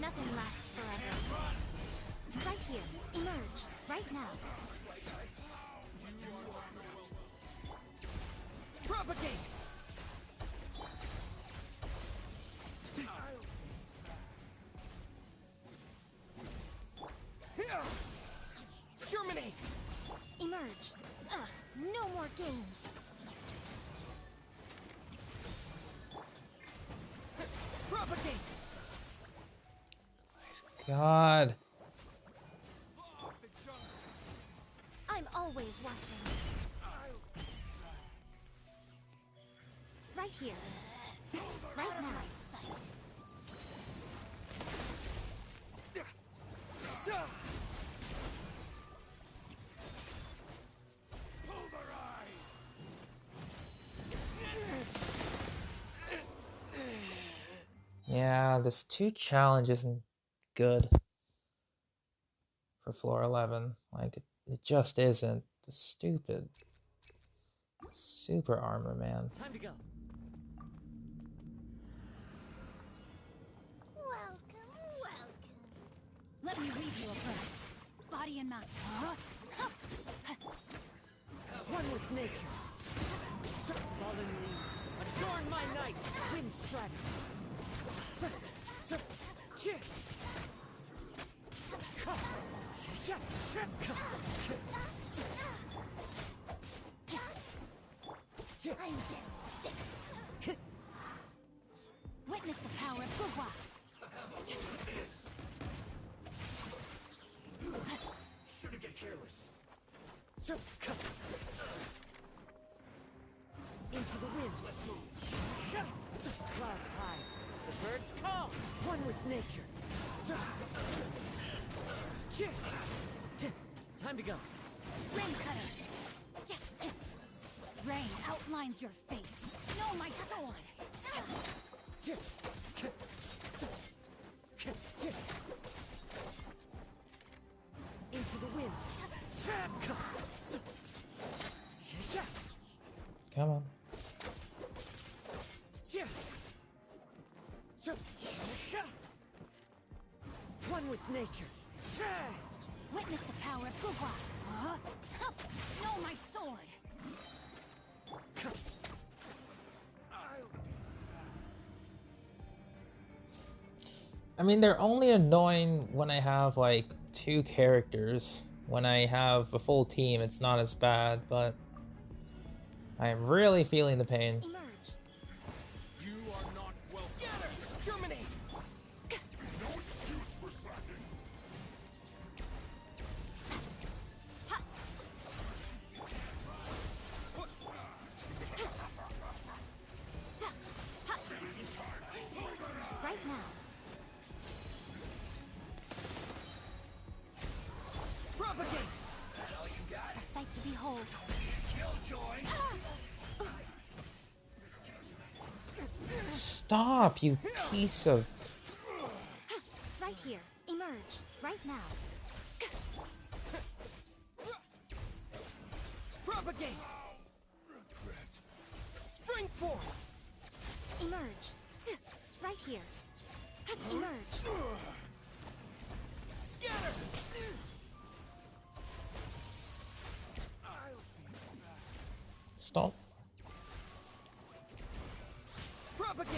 Nothing lasts forever. Right here. Emerge. Right now. Propagate! Germinate! Emerge. No more games. Propagate! God. I'm always watching. Right here. Right now. Yeah, this 2 challenge isn't good for floor 11. Like, it just isn't. The stupid super armor, man. Time to go. Welcome, welcome. Let me read you a verse. Body and mind. One with nature. Fallen leaves. Adorn my night. Wind strategy. I'm getting sick. Witness the power of Gua. Shouldn't get careless. Into the wind. Clouds high. The the birds call. One with nature. Time to go. Rain cutter. Rain outlines your fate. No, my sword. Into the wind. Come on. One with nature. Witness the power of Gugwa. No, my sword. I mean, they're only annoying when I have like 2 characters. When I have a full team, it's not as bad, but I am really feeling the pain. Emerge. You are not welcome. Scatter! Germinate! No excuse for slacking. Right now. Propagate! That all you got? A sight to behold. Killjoy. Stop, you piece of... Right here. Emerge. Right now. Propagate! Spring forth! Emerge. Right here. Emerge. Scatter! Stop. Propagate!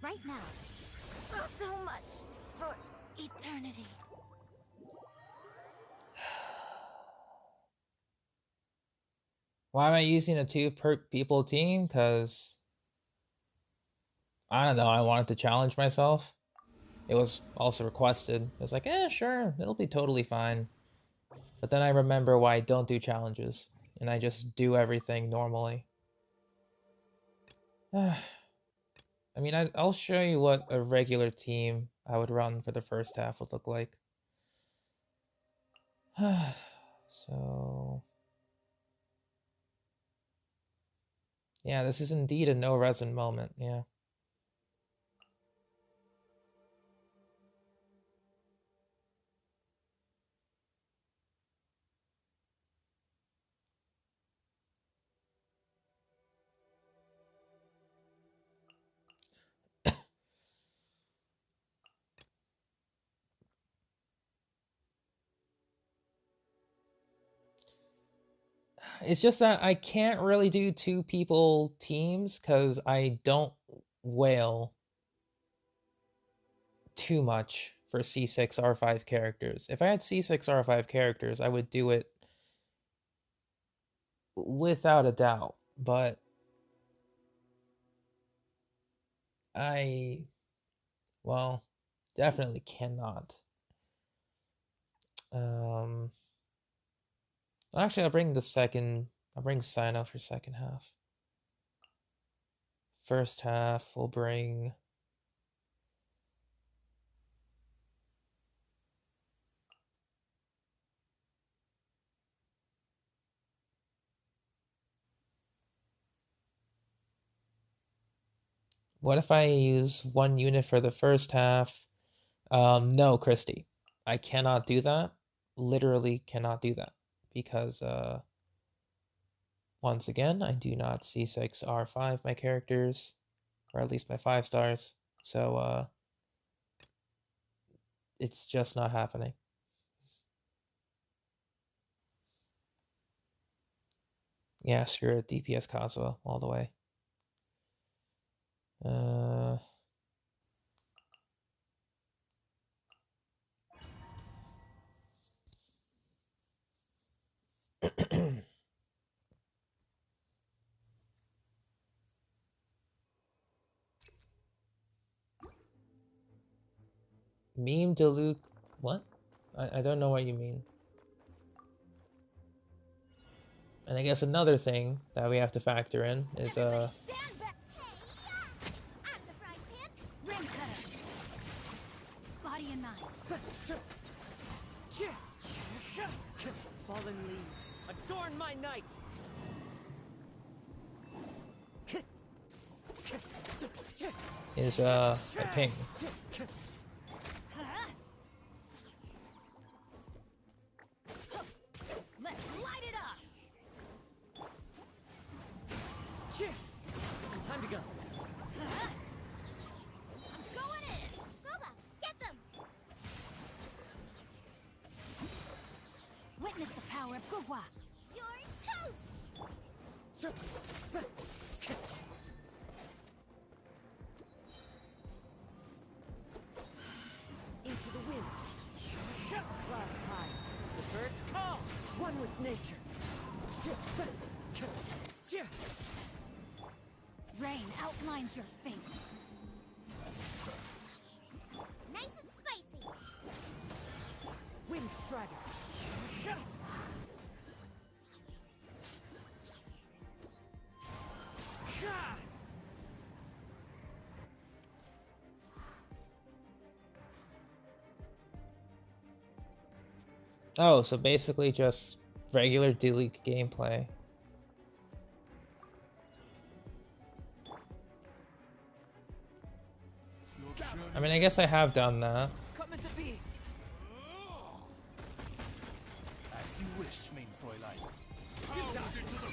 Right now. So much for eternity. Why am I using a 2 per people team? Because I don't know, I wanted to challenge myself. It was also requested. I was like, sure, it'll be totally fine. But then I remember why I don't do challenges, and I just do everything normally. I mean, I'll show you what a regular team I would run for the first half would look like. So... yeah, this is indeed a no resin moment, yeah. It's just that I can't really do 2 people teams because I don't wail too much for C6 R5 characters. If I had C6 R5 characters, I would do it without a doubt, but I, well, definitely cannot. Actually, I'll bring Sino for second half. First half, we'll bring... what if I use 1 unit for the first half? No, Christy. I cannot do that. Literally cannot do that. Because, once again, I do not C6 R5 my characters. Or at least my 5 stars. So, it's just not happening. Yeah, screw it. DPS Kazuha all the way. Meme Deluxe. What? I don't know what you mean. And I guess another thing that we have to factor in is Stand back! I'm the frying pan. Rim cutter! Body and mind. Fallen leaves, adorn my night! is a ping. Let's light it up! Time to go. I'm going in! Boba, get them. Witness the power of Gugwa! You're toast. Into the wind. Clouds high. The birds call. One with nature. Rain outlines your fate. Nice and spicy. Wind strider. Oh, so basically just regular Diluc gameplay. I mean, I guess I have done that. Coming to be. As you wish, main Fräulein.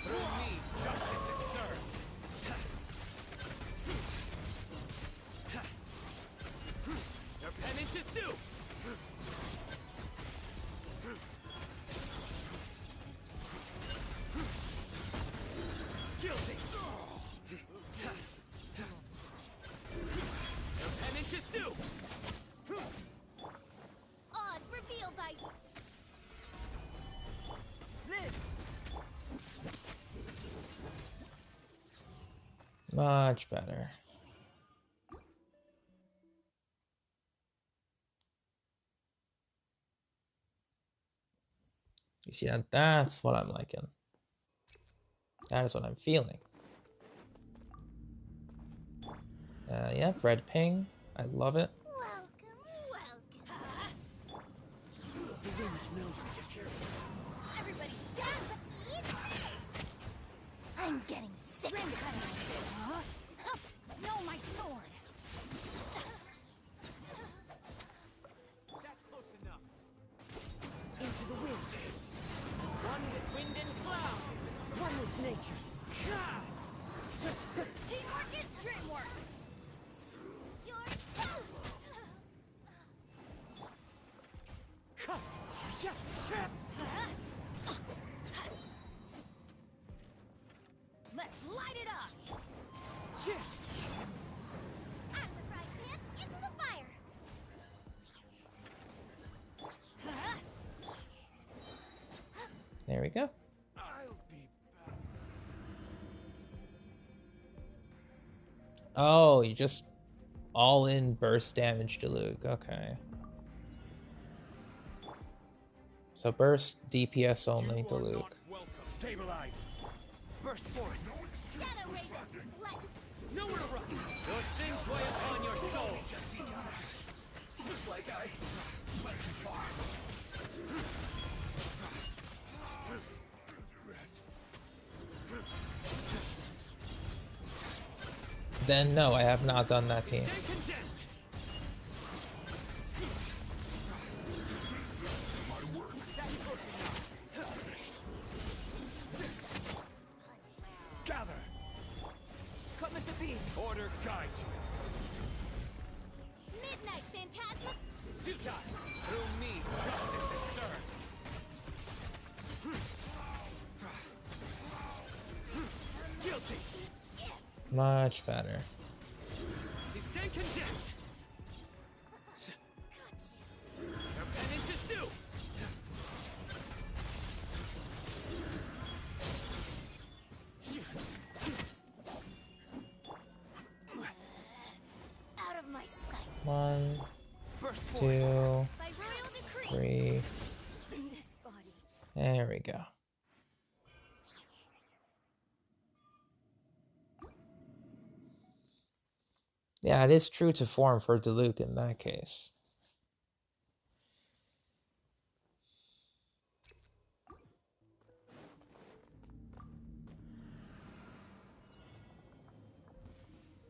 Through me, justice is served. Your penance is due. Guilty. Your penance is due. Oz revealed by Live. Much better. You see, that's what I'm liking. That is what I'm feeling. Yeah, red ping. I love it. welcome. The wind knows me. Everybody stand back. I'm getting sick. Rim cutter! Huh? No, my sword! That's close enough. Into the wind. One with wind and cloud. One with nature. Teamwork is dreamwork! You're toast. Let's light it up! I'm the frying pan. Into the fire. There we go. I'll be back. Oh, you just all in burst damage Diluc. Okay. So burst DPS only Diluc. Welcome. Stabilize. Burst forth. Shadow Raven. Let Nowhere to run. Your sins weigh upon your soul. Looks like I went too far. Then no, I have not done that team. Stay condemned. Gather. Coming to be. Order guide you. Midnight Phantasma. Futile. Through me, justice is served. Guilty. Much better. You stand condemned. Your penance is due. Out of my sight. 1, Burst forth. 2, By royal decree. 3. In this body. There we go. Yeah, it is true to form for Diluc in that case.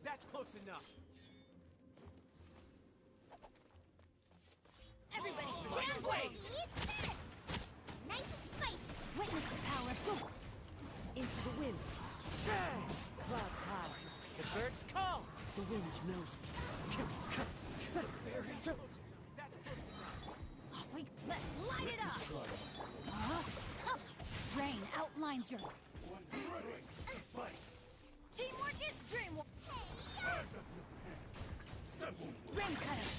That's close enough. Everybody stand Wait. Eat this! Nice and spicy. Witness the power. Go. Into the wind. Clouds high. The birds call. The wind knows me. That's close enough. Off we let's light it up. Rain outlines your teamwork is dreamwork. Rain cutter.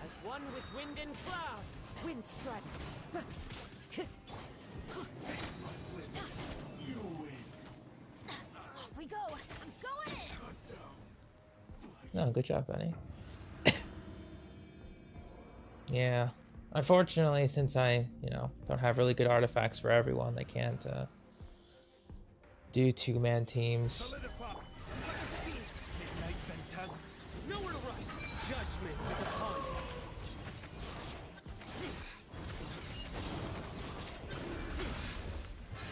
As one with wind and cloud. Wind strike. Off we go. I'm going in. No, good job, Benny. Yeah. Unfortunately, since I, don't have really good artifacts for everyone, they can't do two-man teams. Solidify. Midnight Phantasm. Nowhere to run. Judgment is upon you.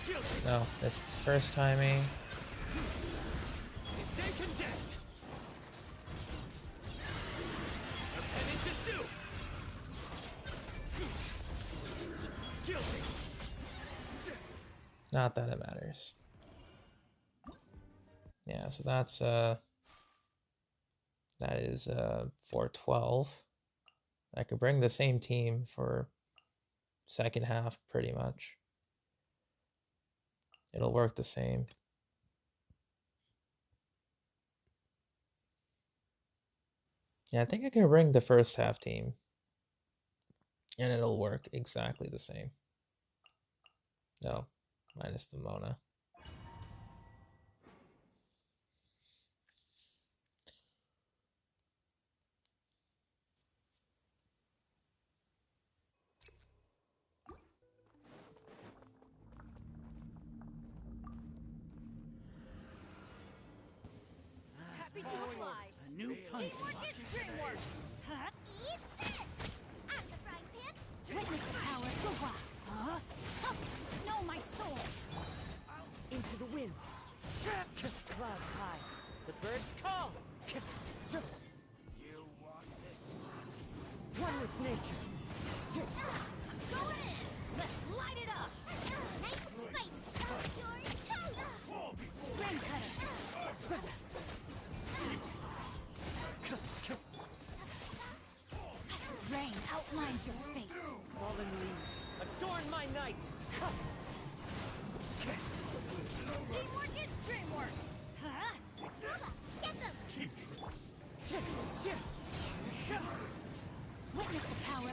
Guilty. No, this is first timing. You stay condemned. Your penance is due. Guilty. Not that it matters. Yeah, so that's that is 412. I could bring the same team for second half pretty much. It'll work the same. Yeah, I think I can bring the first half team and it'll work exactly the same. No, minus the Mona. Happy to oblige. A new punch. Teamwork is dreamwork. Huh? Eat this! I'm the frying pan. Witness the power. Go wild. Huh? Know my soul. Into the wind. Clouds high. The birds call. You want this? One with nature. I'm going in. Let's light it up. Nice and spicy. Your toast. Rain cutter. Rain outlines your fate. Fallen leaves. Adorn my night. Teamwork is dreamwork. Huh? Get them! Witness the power.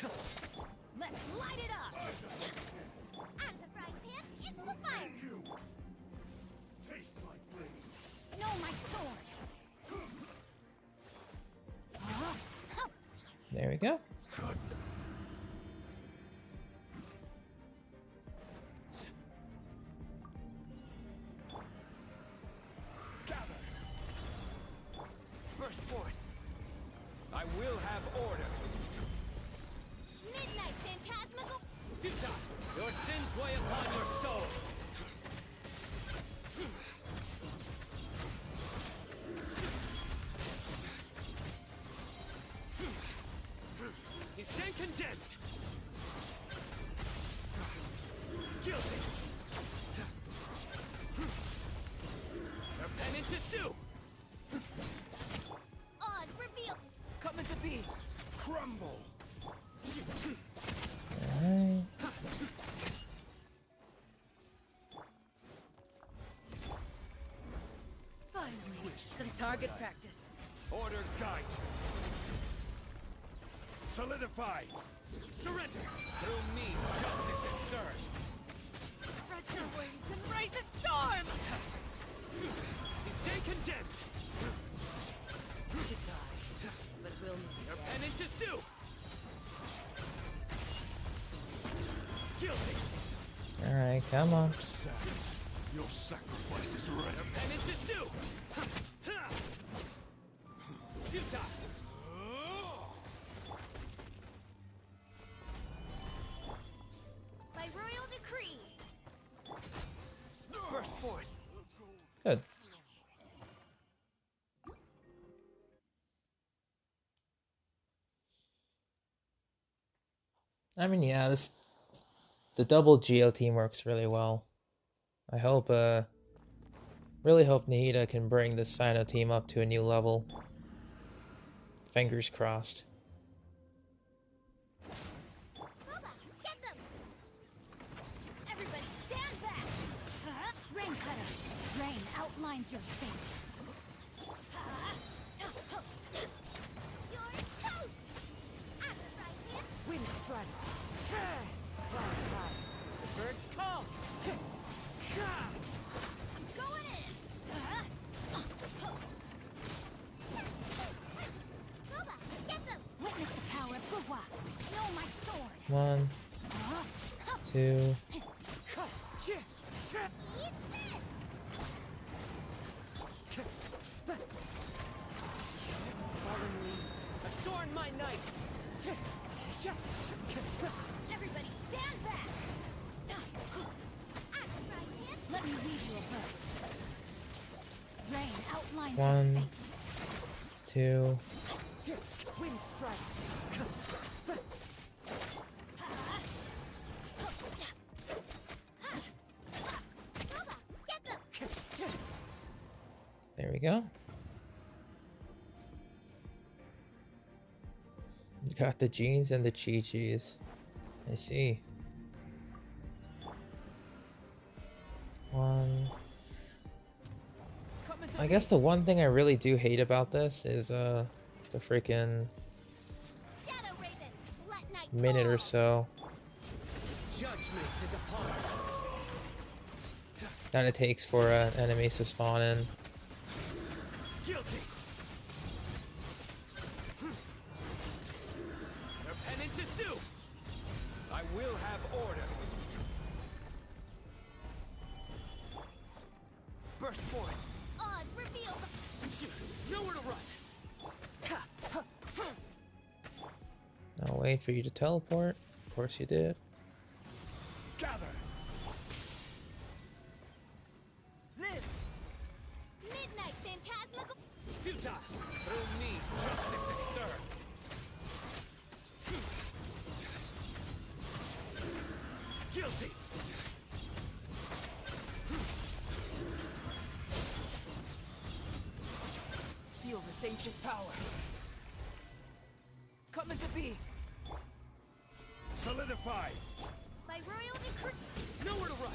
Go. Let's light it up. I'm the frying pan. Into the fire. Taste my blade. Know my sword. There we go. Gather. Burst forth. I will have order. Midnight phantasmical. Sita, your sins weigh upon your soul. You stand condemned. Guilty. Your penance is due. Odds revealed. Coming to be. Crumble. Alright. Finally, some target practice. Order guide you. Solidify. Surrender. Through me, justice is served. Spread your wings and raise a storm! You stay condemned. Come on. Sad. Your sacrifice is ready. Penance is due! Shoot up! By royal decree. Burst forth! Good. I mean, yeah, the double Geo team works really well. I hope, really hope Nahida can bring this Sino team up to a new level. Fingers crossed. Booba, get them! Everybody stand back! Rain cutter. Rain outlines your fate. You're toast! Axe right hand! Wind strike. Clouds high. The birds call. I'm going in! Booba, get them! Witness the power of Gugwa. Know my sword. 1, 2. Eat this! Fallen leaves. Adorn my night. Everybody stand back! Axe right hand! Let me read you a verse. Rain outlines 1, your fate. 2. Wind strike. Booba, get them! There we go. Got the jeans and the chi-chis. I see. 1. I guess the one thing I really do hate about this is the freaking Shadow Raven, let night minute or fall. so Judgment is upon us. that it takes for enemies to spawn in. Guilty! Their penance is due! I will have order. Burst forth! Oz, reveal the... Nowhere to run! I'll wait for you to teleport. Of course you did. Gather. Live! Midnight Phantasmical... Futa! Through me, justice is served! Guilty! Feel this ancient power. Come into being. Solidify. By royal decree... Nowhere to run!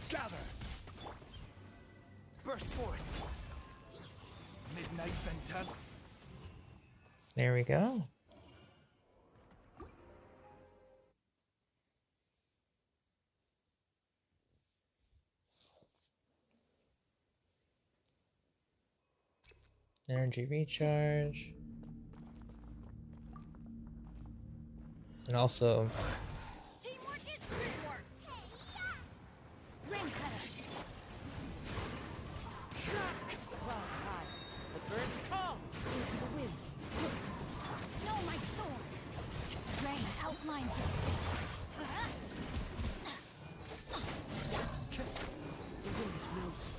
Gather. Burst forth! Midnight Phantasm. There we go. Energy recharge. And also Teamwork is teamwork! Hey, Rain cutter. Clouds high. The birds call. Into the wind. Know my sword. Rain outlines your fate. The wind knows me.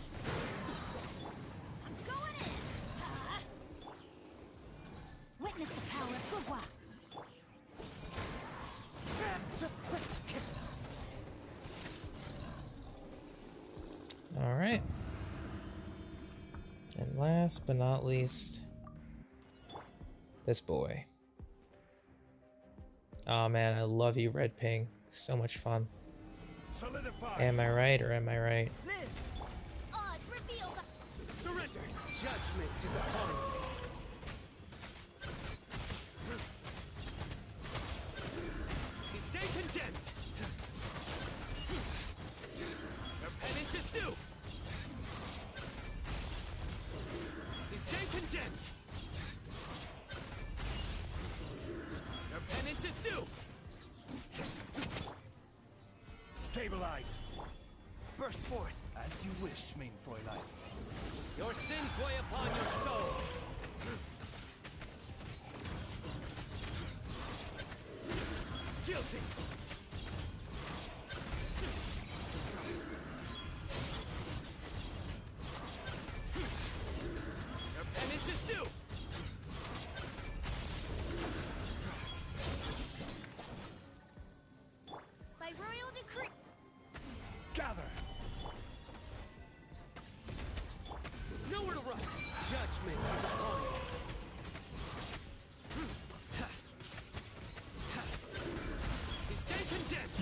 I'm going in! Witness the power of Gugwa. all right. And last but not least, this boy. Oh man, I love you, Red Ping. So much fun. Solidify. Am I right or am I right? Live. Oz, reveal the... Surrender! Judgment is upon you! You stay condemned! Their penance is due! You stay condemned! Stabilize. Burst forth. As you wish, main Fräulein. Your sins weigh upon your soul. Guilty. Your penance is due. By royal decree. Gather. Nowhere to run. Judgment is upon you. You stay condemned.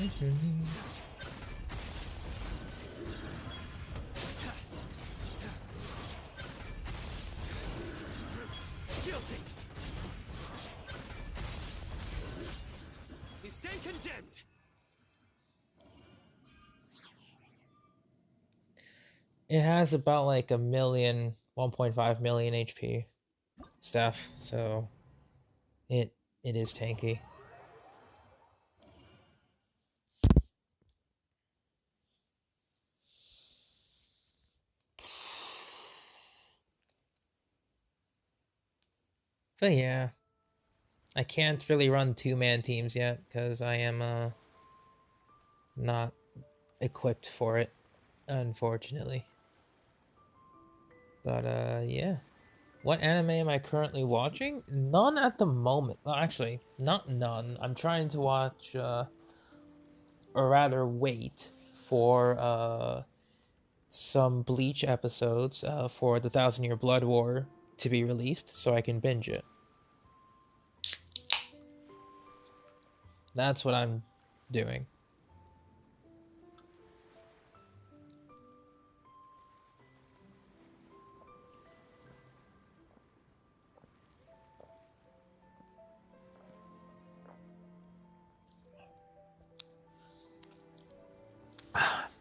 Guilty. You stand condemned. It has about like 1.5 million HP stuff, so it is tanky. But yeah, I can't really run 2-man teams yet because I am not equipped for it, unfortunately. But yeah. What anime am I currently watching? None at the moment. Well, actually, not none. I'm trying to watch, or rather wait for some Bleach episodes for the 1,000-Year Blood War to be released so I can binge it. That's what I'm doing.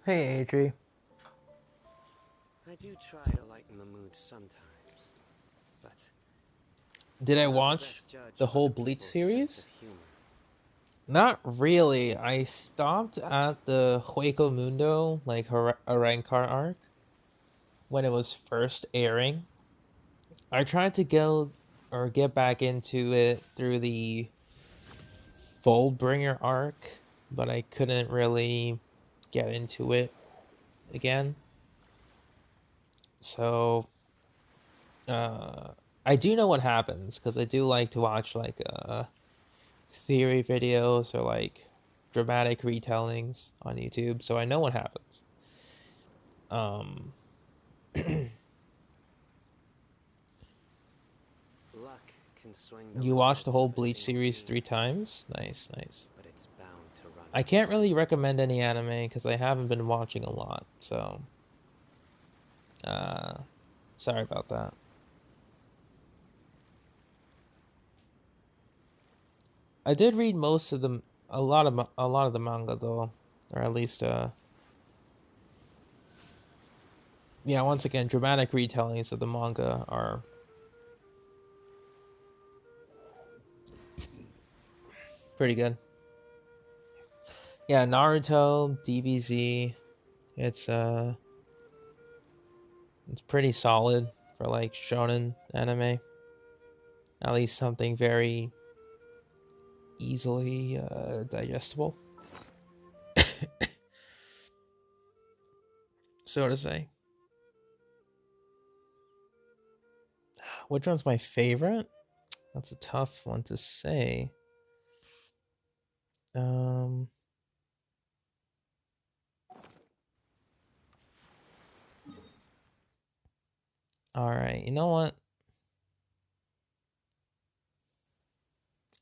Hey, Adri. I do try to lighten the mood sometimes, but Did I I'm not the watch best judge the of whole other Bleach people's series? sense of humor. Not really. I stopped at the Hueco Mundo, like Arrancar arc, when it was first airing. I tried to get back into it through the Fullbringer arc, but I couldn't really get into it again. So, I do know what happens because I do like to watch like theory videos or like dramatic retellings on YouTube, so I know what happens. Luck can swing You those watched the heads whole for Bleach single series gain, 3 times? Nice, nice. but it's bound to run I its can't really course. recommend any anime because I haven't been watching a lot, so sorry about that. I did read a lot of the manga though, or at least yeah, once again, dramatic retellings of the manga are pretty good. Yeah, Naruto, DBZ, it's pretty solid for like shonen anime. At least something very easily digestible. So to say. Which one's my favorite? That's a tough one to say. All right, you know what?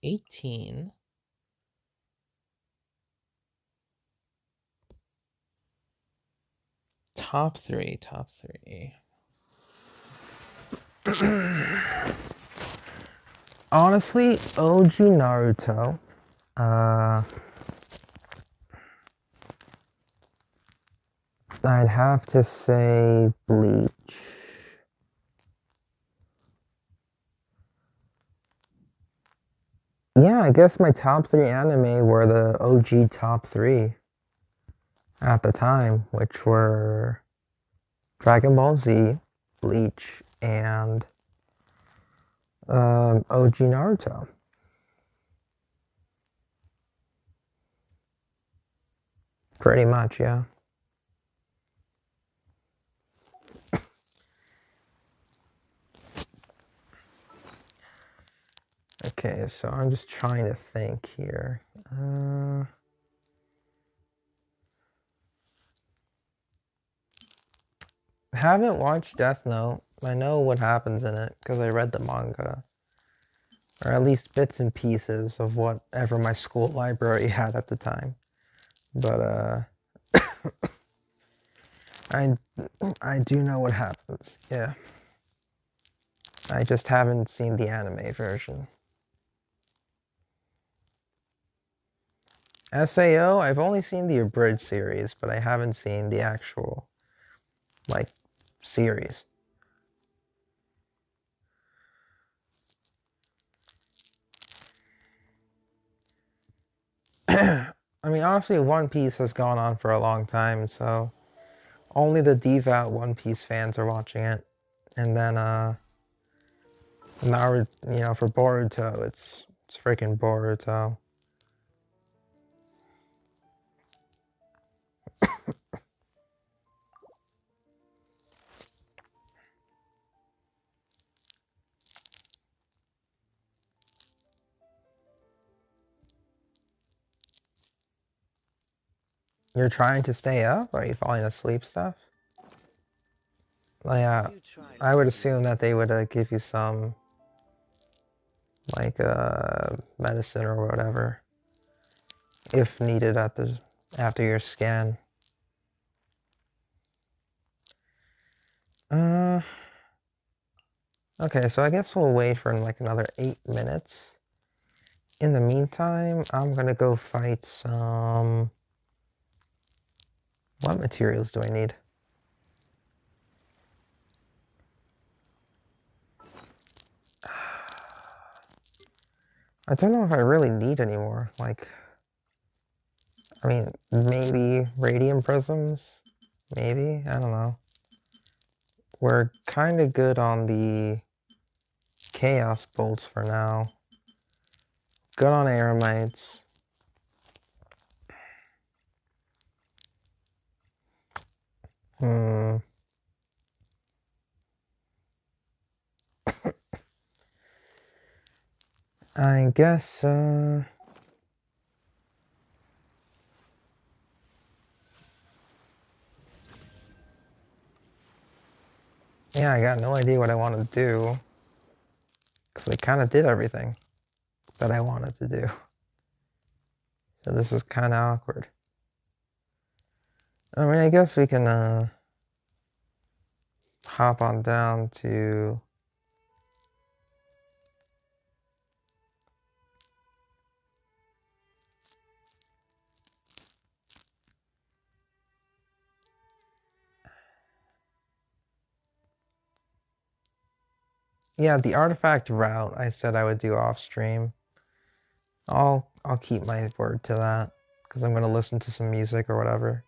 18. Top three. Honestly, OG Naruto. I'd have to say Bleach. Yeah, I guess my top 3 anime were the OG top 3. at the time, which were Dragon Ball Z, Bleach, and OG Naruto. Pretty much, yeah. Okay, so I'm just trying to think here. Haven't watched Death Note. I know what happens in it because I read the manga. Or at least bits and pieces of whatever my school library had at the time. But I do know what happens. Yeah. I just haven't seen the anime version. SAO, I've only seen the abridged series, but I haven't seen the actual, like, series. I mean, honestly, One Piece has gone on for a long time, so only the devout One Piece fans are watching it. And then, Naruto, you know, for Boruto, it's freaking Boruto. You're trying to stay up? Are you falling asleep, stuff? Yeah, I would assume that they would give you some, like, medicine or whatever, if needed after your scan. Okay, so I guess we'll wait for like another 8 minutes. In the meantime, I'm gonna go fight some... What materials do I need? I don't know if I really need any more. Like, I mean, maybe radium prisms? Maybe? I don't know. We're kind of good on the chaos bolts for now. Good on aramites. I guess, yeah, I got no idea what I want to do. Because I kind of did everything that I wanted to do. So this is kind of awkward. I mean, I guess we can, hop on down to... Yeah, the artifact route I said I would do off stream. I'll keep my word to that because I'm gonna listen to some music or whatever.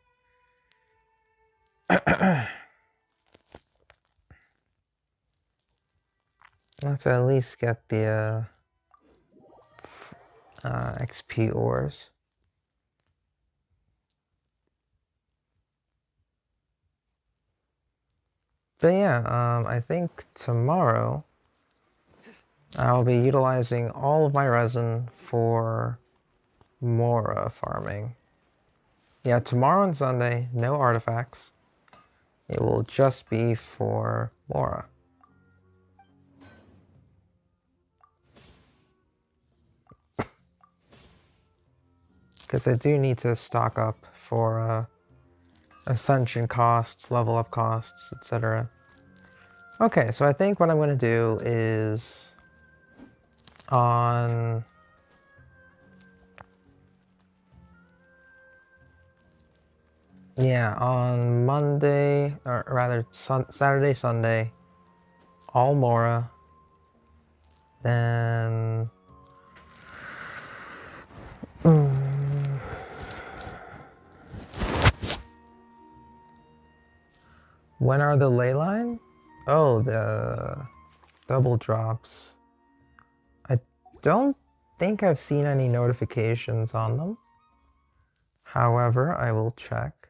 Let's at least get the XP ores. But yeah, I think tomorrow I'll be utilizing all of my resin for Mora farming. Yeah, tomorrow and Sunday, no artifacts. It will just be for Mora. Because I do need to stock up for ascension costs, level up costs, etc. Okay, so I think what I'm going to do is on... Yeah, on Monday, or rather Saturday, Sunday, all Mora. Then... When are the ley line? Oh, the double drops. I don't think I've seen any notifications on them. However, I will check.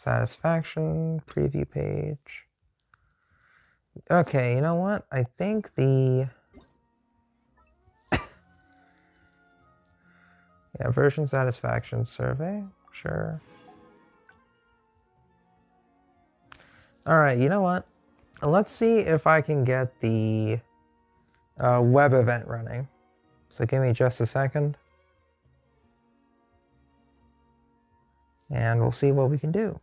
Satisfaction, preview page. Okay, you know what? I think the... yeah, version satisfaction survey. Sure. Alright, you know what? Let's see if I can get the web event running. So give me just a second. And we'll see what we can do.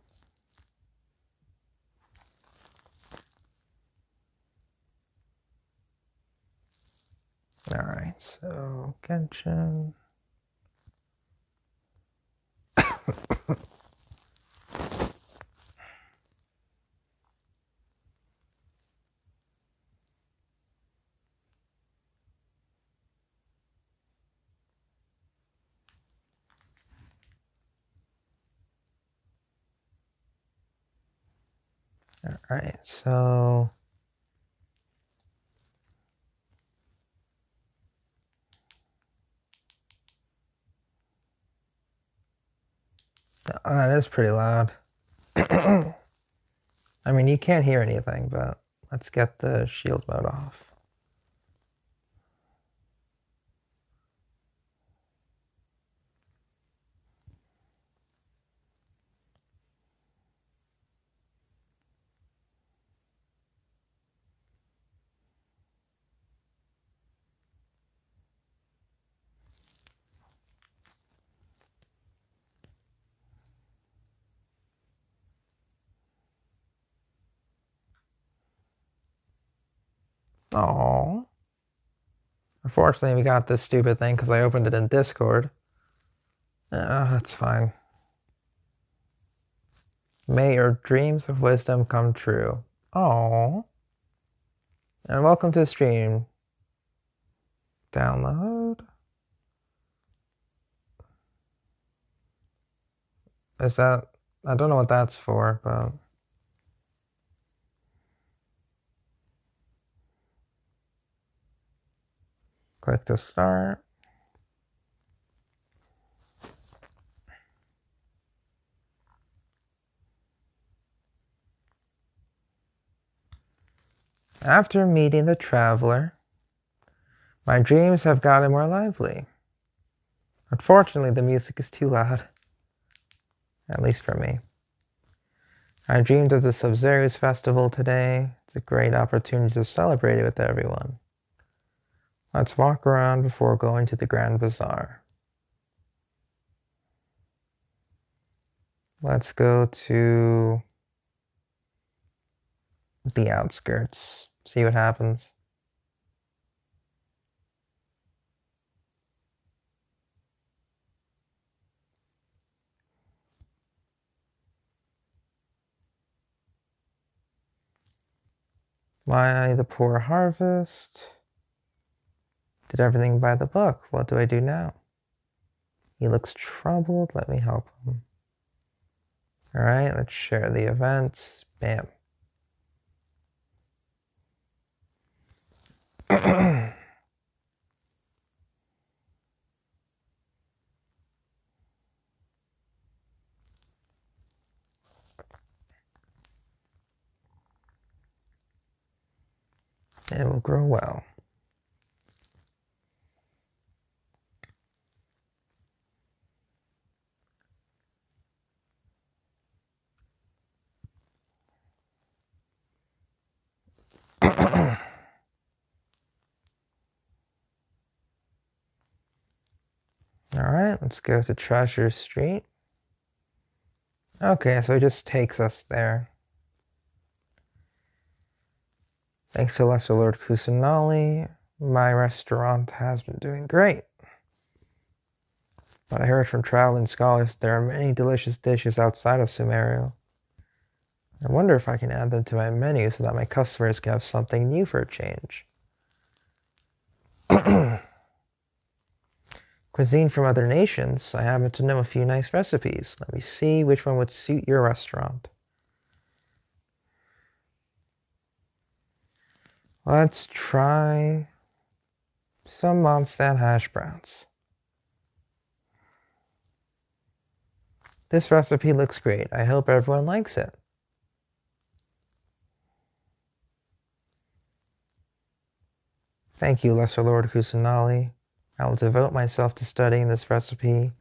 Alright, so Genshin. Alright, so oh, that is pretty loud. I mean, you can't hear anything, but let's get the shield mode off. Oh. Unfortunately, we got this stupid thing because I opened it in Discord. That's fine. May your dreams of wisdom come true. Oh. And welcome to the stream. Download. Is that... I don't know what that's for, but... click to start. After meeting the traveler, my dreams have gotten more lively. Unfortunately, the music is too loud. At least for me. I dreamed of the Sub-Zerius festival today. It's a great opportunity to celebrate it with everyone. Let's walk around before going to the Grand Bazaar. Let's go to the outskirts. See what happens. Why the poor harvest? Did everything by the book. What do I do now? He looks troubled. Let me help him. Alright, let's share the events. Bam. It will grow well. Alright, let's go to Treasure Street. Okay, so it just takes us there. Thanks to Lesser Lord Kusanali, my restaurant has been doing great. But I heard from traveling scholars there are many delicious dishes outside of Sumeru. I wonder if I can add them to my menu so that my customers can have something new for a change. cuisine from other nations, I happen to know a few nice recipes. Let me see which one would suit your restaurant. Let's try some Mondstadt hash browns. This recipe looks great. I hope everyone likes it. Thank you, Lesser Lord Kusanali. I will devote myself to studying this recipe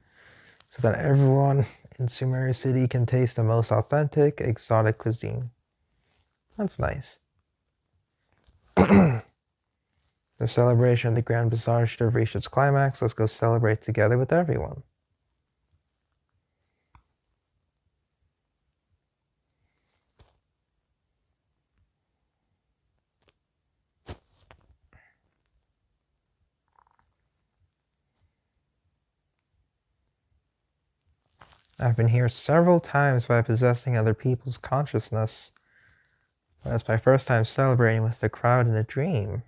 so that everyone in Sumeru City can taste the most authentic, exotic cuisine. That's nice. The celebration of the Grand Bazaar should have reached its climax. Let's go celebrate together with everyone. I've been here several times by possessing other people's consciousness. But it's my first time celebrating with the crowd in a dream.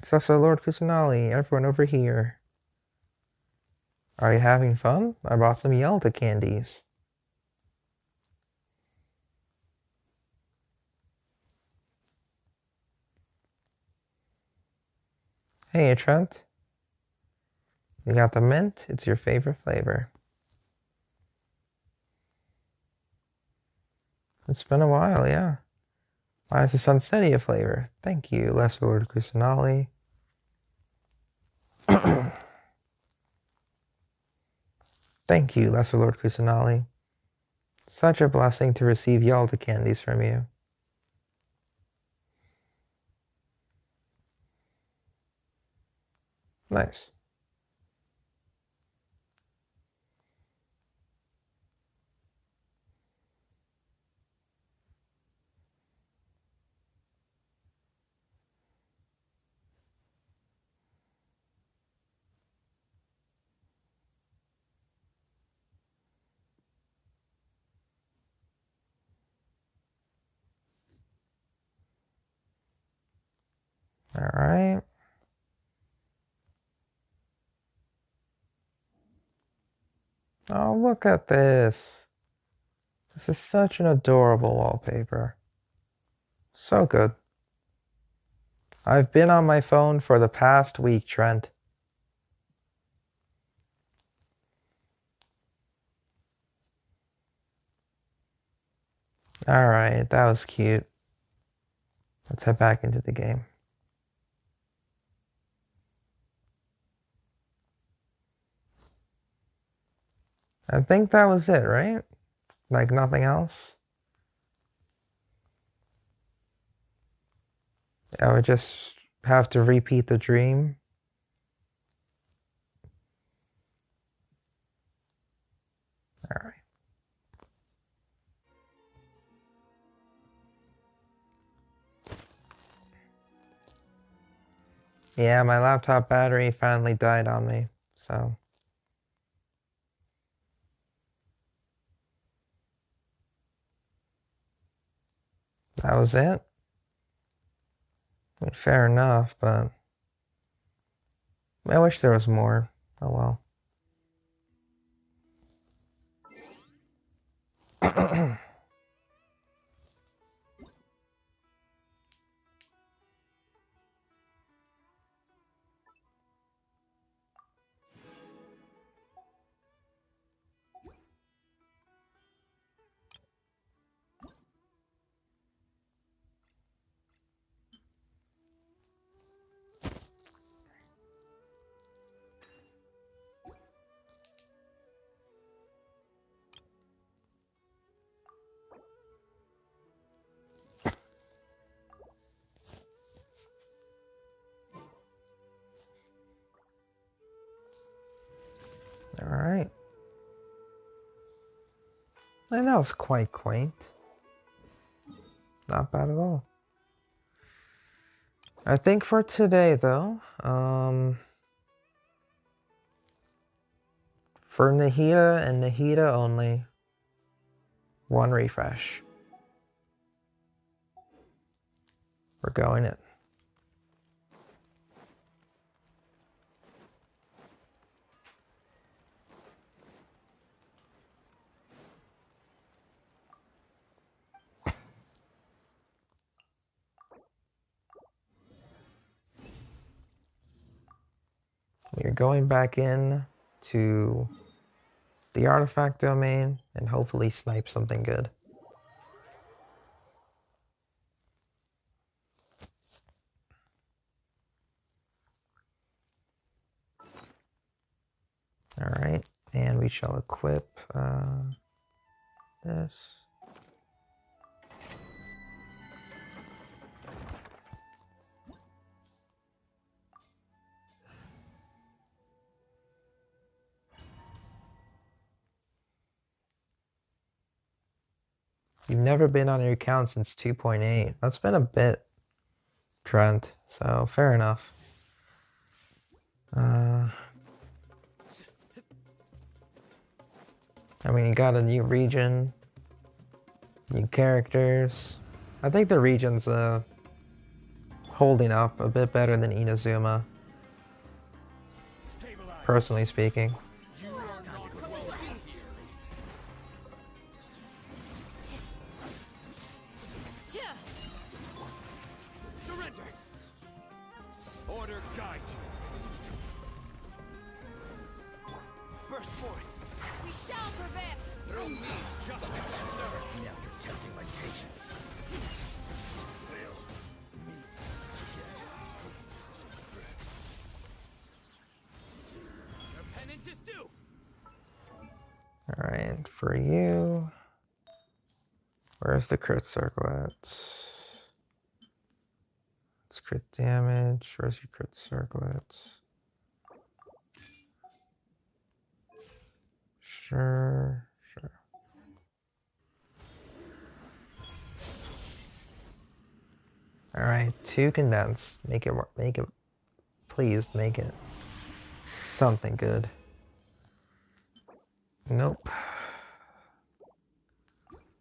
Successor Lord Kusanali, everyone over here. Are you having fun? I brought some Yelda candies. Hey, Trent. You got the mint? It's your favorite flavor. It's been a while, yeah. Why is the Sunsetia flavor? Thank you, Lesser Lord Kusanali. Thank you, Lesser Lord Kusanali. Such a blessing to receive Yalda candies from you. Nice. All right. Oh, look at this. This is such an adorable wallpaper. So good. I've been on my phone for the past week, Trent. Alright, that was cute. Let's head back into the game. I think that was it, right? Like nothing else? I would just have to repeat the dream. Alright. Yeah, my laptop battery finally died on me, so. That was it. I mean, fair enough, but I wish there was more. Oh well. Alright. And that was quite quaint. Not bad at all. I think for today, though, for Nahida and Nahida only, one refresh. We're going in. We're going back in to the artifact domain and hopefully snipe something good. Alright, and we shall equip this. You've never been on your account since 2.8. That's been a bit, Trent, so fair enough. I mean, you got a new region, new characters. I think the region's holding up a bit better than Inazuma, personally speaking. Surrender. Order guide you. Burst forth. We shall prevail. Through me, justice served. Now you're testing my patience. Your penance is due. Alright, for you, where's the crit circle at? It's crit damage. Where's your crit circle at? Sure. Alright, 2 condensed. Make it, please make it something good. Nope.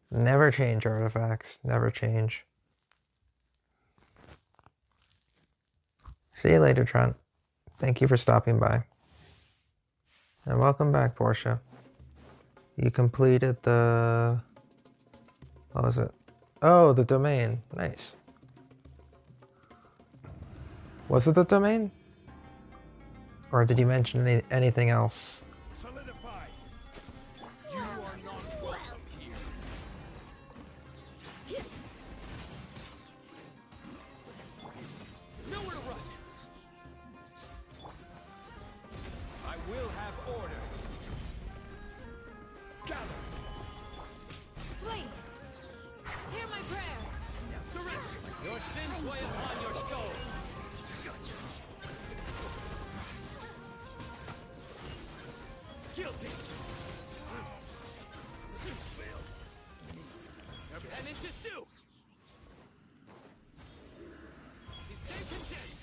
Never change artifacts. Never change. See you later, Trent. Thank you for stopping by. And welcome back, Portia. You completed the... What was it? Oh, the domain. Nice. Was it the domain? Or did you mention anything else? Solidified. You are not welcome here. Nowhere to run. I will have order. Gather. Flee. Hear my prayer. Surrender. Your sins weigh upon your soul. Guilty. Your penance is due. You stay condemned.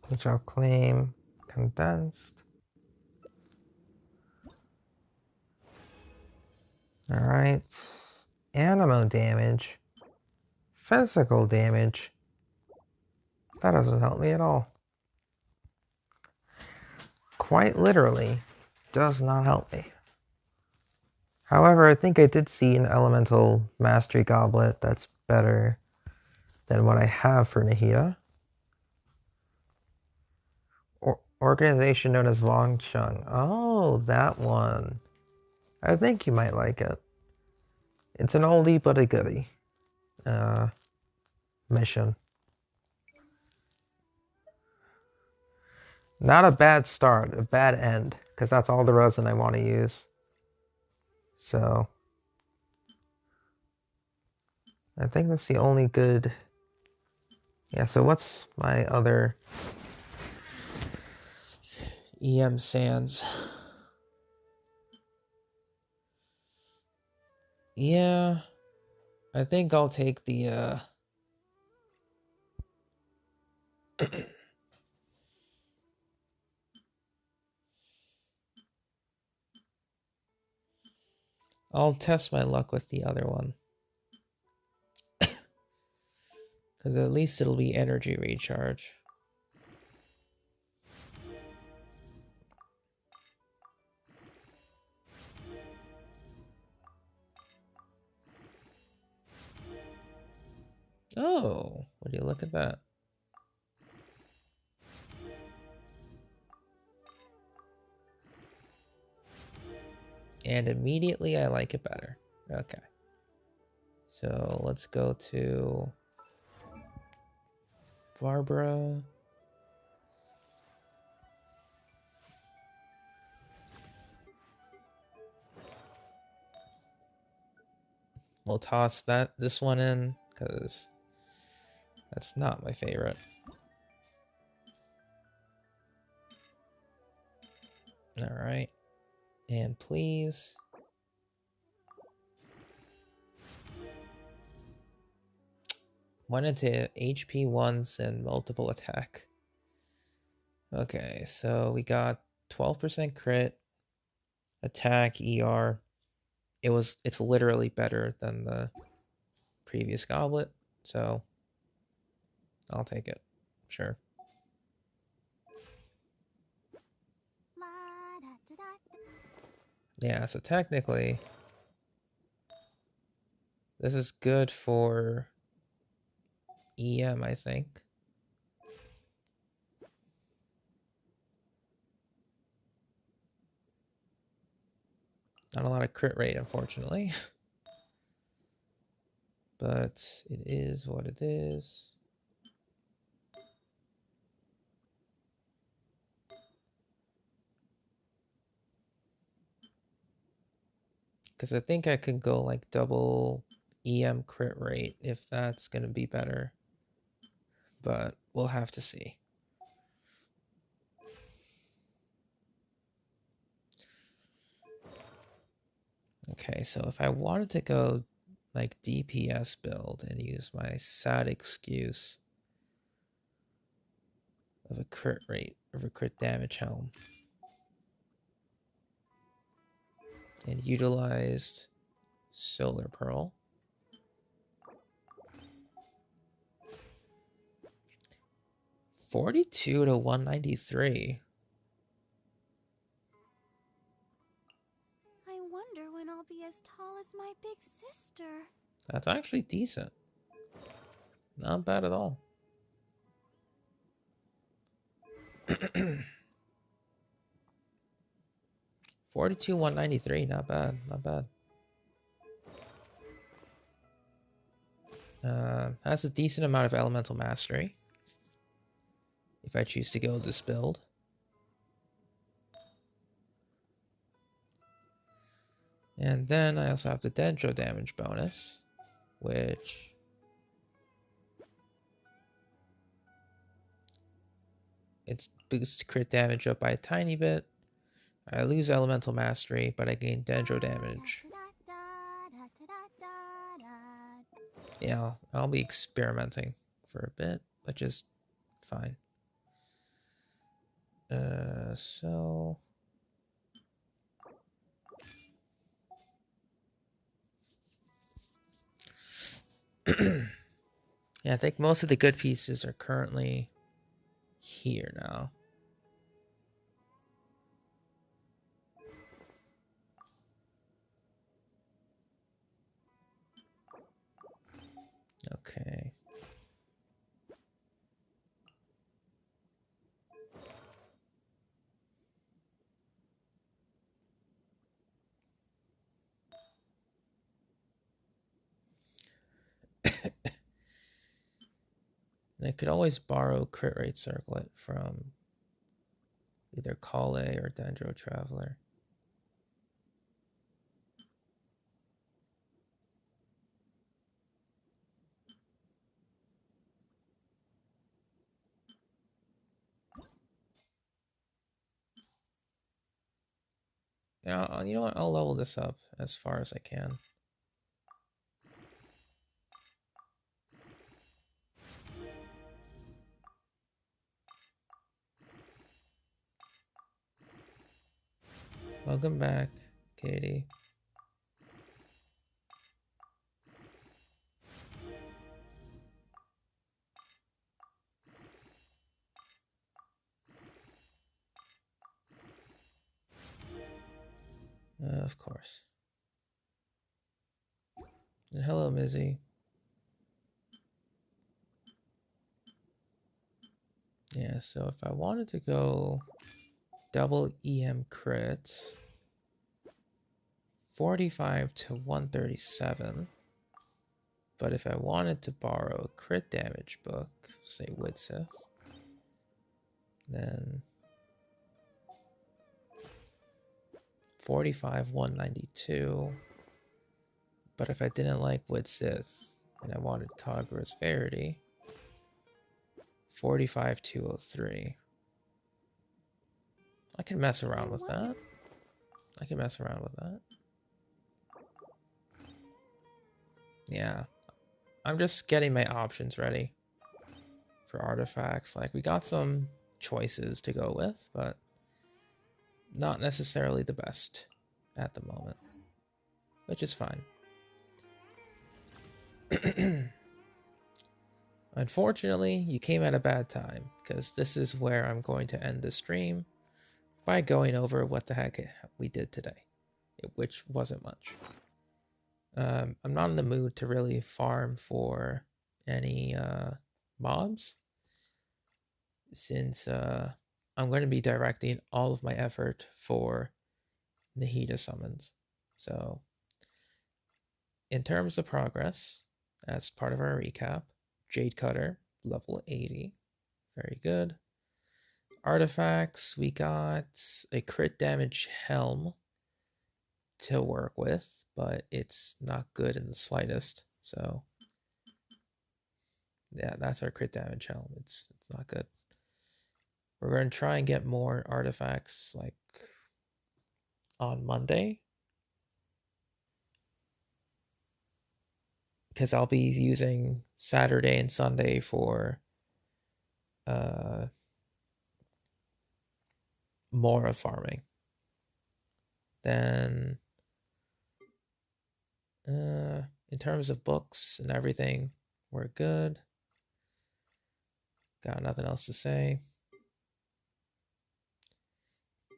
Which I'll claim condensed. Alright. Animo damage. Physical damage. That doesn't help me at all. Quite literally, does not help me. However, I think I did see an elemental mastery goblet that's better than what I have for Nahida. Organization known as Wang Chung. Oh, that one. I think you might like it. It's an oldie but a goodie mission. Not a bad start, a bad end, because that's all the resin I want to use. So, I think that's the only good... Yeah, so what's my other... EM Sands? Yeah, I think I'll take the, I'll test my luck with the other one. Because at least it'll be energy recharge. Oh, would you look at that? And immediately I like it better. Okay. So let's go to Barbara. We'll toss this one in because that's not my favorite. All right. And please. Went into HP once and multiple attack. Okay, so we got 12% crit, attack, ER. It's literally better than the previous goblet, so I'll take it. Sure. Yeah, so technically this is good for EM, I think. Not a lot of crit rate, unfortunately. But it is what it is. Because I think I could go like double EM crit rate if that's going to be better. But we'll have to see. Okay, so if I wanted to go like DPS build and use my sad excuse of a crit rate, of a crit damage helm, and utilized Solar Pearl, $42 to $193. I wonder when I'll be as tall as my big sister. That's actually decent. Not bad at all. 42, 193, not bad, not bad. Has a decent amount of elemental mastery if I choose to go this build. And then I also have the Dendro damage bonus, which it boosts crit damage up by a tiny bit. I lose elemental mastery, but I gain Dendro damage. Yeah, I'll be experimenting for a bit, which is fine. So yeah, I think most of the good pieces are currently here now. Okay. And I could always borrow crit rate circlet from either Kale or Dendro Traveler. Yeah, you know what? I'll level this up as far as I can. Welcome back, Katie. Of course. And hello, Mizzy. Yeah, so if I wanted to go double EM crits, 45 to 137. But if I wanted to borrow a crit damage book, say Widsith, then 45, 192. But if I didn't like Widsith and I wanted Kagura's Verity, 45, 203. I can mess around with that. I can mess around with that. Yeah. I'm just getting my options ready for artifacts. Like, we got some choices to go with, but not necessarily the best at the moment, which is fine. Unfortunately, you came at a bad time, because this is where I'm going to end the stream by going over what the heck we did today, which wasn't much. I'm not in the mood to really farm for any mobs, since I'm going to be directing all of my effort for Nahida summons. So, in terms of progress, as part of our recap, Jade Cutter, level 80. Very good. Artifacts, we got a crit damage helm to work with, but it's not good in the slightest. So, yeah, that's our crit damage helm. It's not good. We're going to try and get more artifacts like on Monday, because I'll be using Saturday and Sunday for more of farming. Then in terms of books and everything, we're good. Got nothing else to say.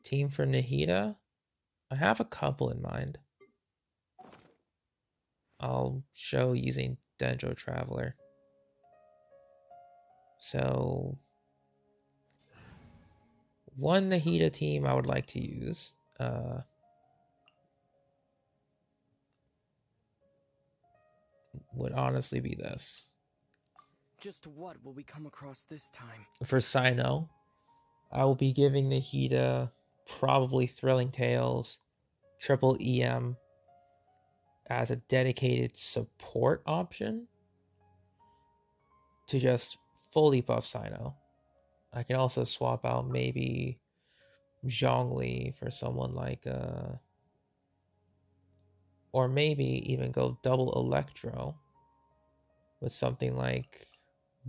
Team for Nahida, I have a couple in mind. I'll show using Dendro Traveler. So, one Nahida team I would like to use. Would honestly be this. Just what will we come across this time? For Sino, I will be giving Nahida probably Thrilling Tales, Triple EM as a dedicated support option to just fully buff Sino. I can also swap out maybe Zhongli for someone like or maybe even go double Electro with something like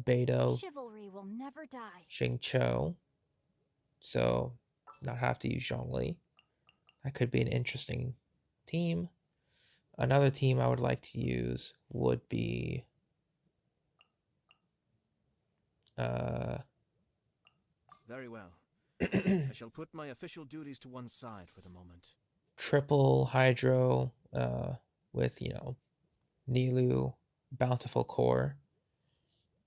Beidou, Chivalry will never die. Xingqiu, so not have to use Zhongli. That could be an interesting team. Another team I would like to use would be Very well. I shall put my official duties to one side for the moment. triple Hydro with, Nilu, Bountiful Core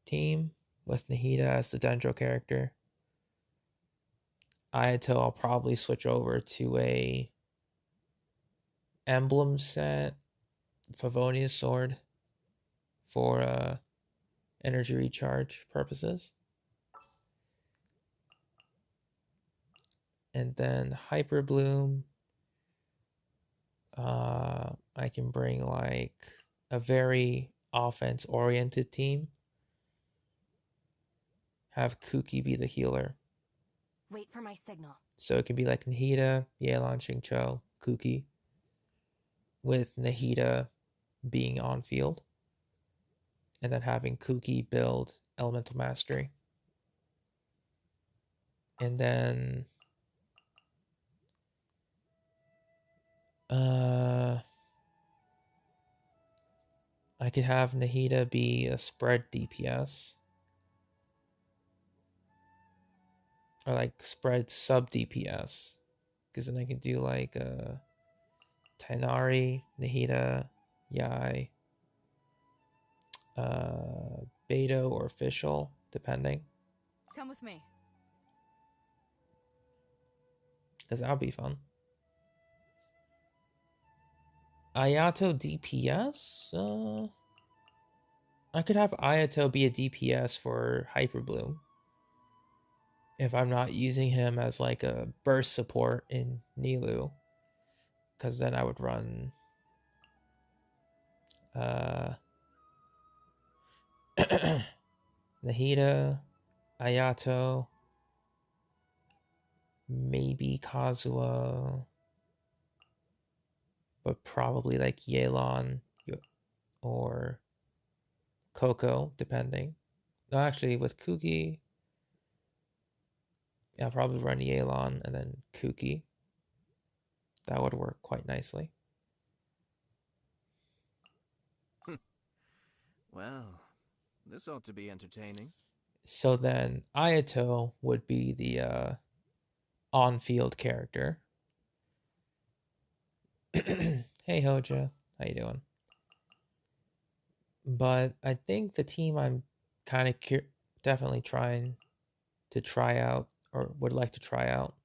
team with Nahida as the Dendro character. Ayato, I'll probably switch over to a emblem set, Favonius Sword for energy recharge purposes. And then Hyper Bloom, I can bring like a very offense oriented team. Have Kuki be the healer. Wait for my signal. So it can be like Nahida, Yelan, Xingqiu, Kuki, with Nahida being on field, and then having Kuki build Elemental Mastery. And then I could have Nahida be a spread DPS. Or like spread sub DPS. Because then I can do like Tainari, Nahida, Yai, Beidou, or Official, depending. Come with me. Because that would be fun. Ayato DPS? I could have Ayato be a DPS for Hyperbloom. If I'm not using him as like a burst support in Nilu. Because then I would run Nahida, Ayato, maybe Kazuha, but probably like Yelan or Coco, depending. No, actually, with Kuki, yeah, I'll probably run Yelan and then Kuki. That would work quite nicely. Well, this ought to be entertaining. So then Ayato would be the on-field character. Hey Hoja, how you doing? But I think the team I'm kind of definitely trying to try out, or would like to try out,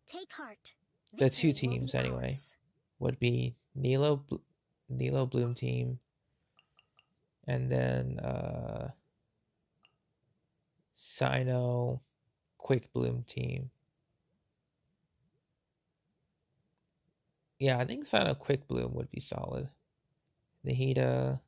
Take heart. the two Victory will be teams anyway, ours. would be Nilo Bloom team, and then Sino Quick Bloom team. Yeah, I think Sino Quick Bloom would be solid. Nahida,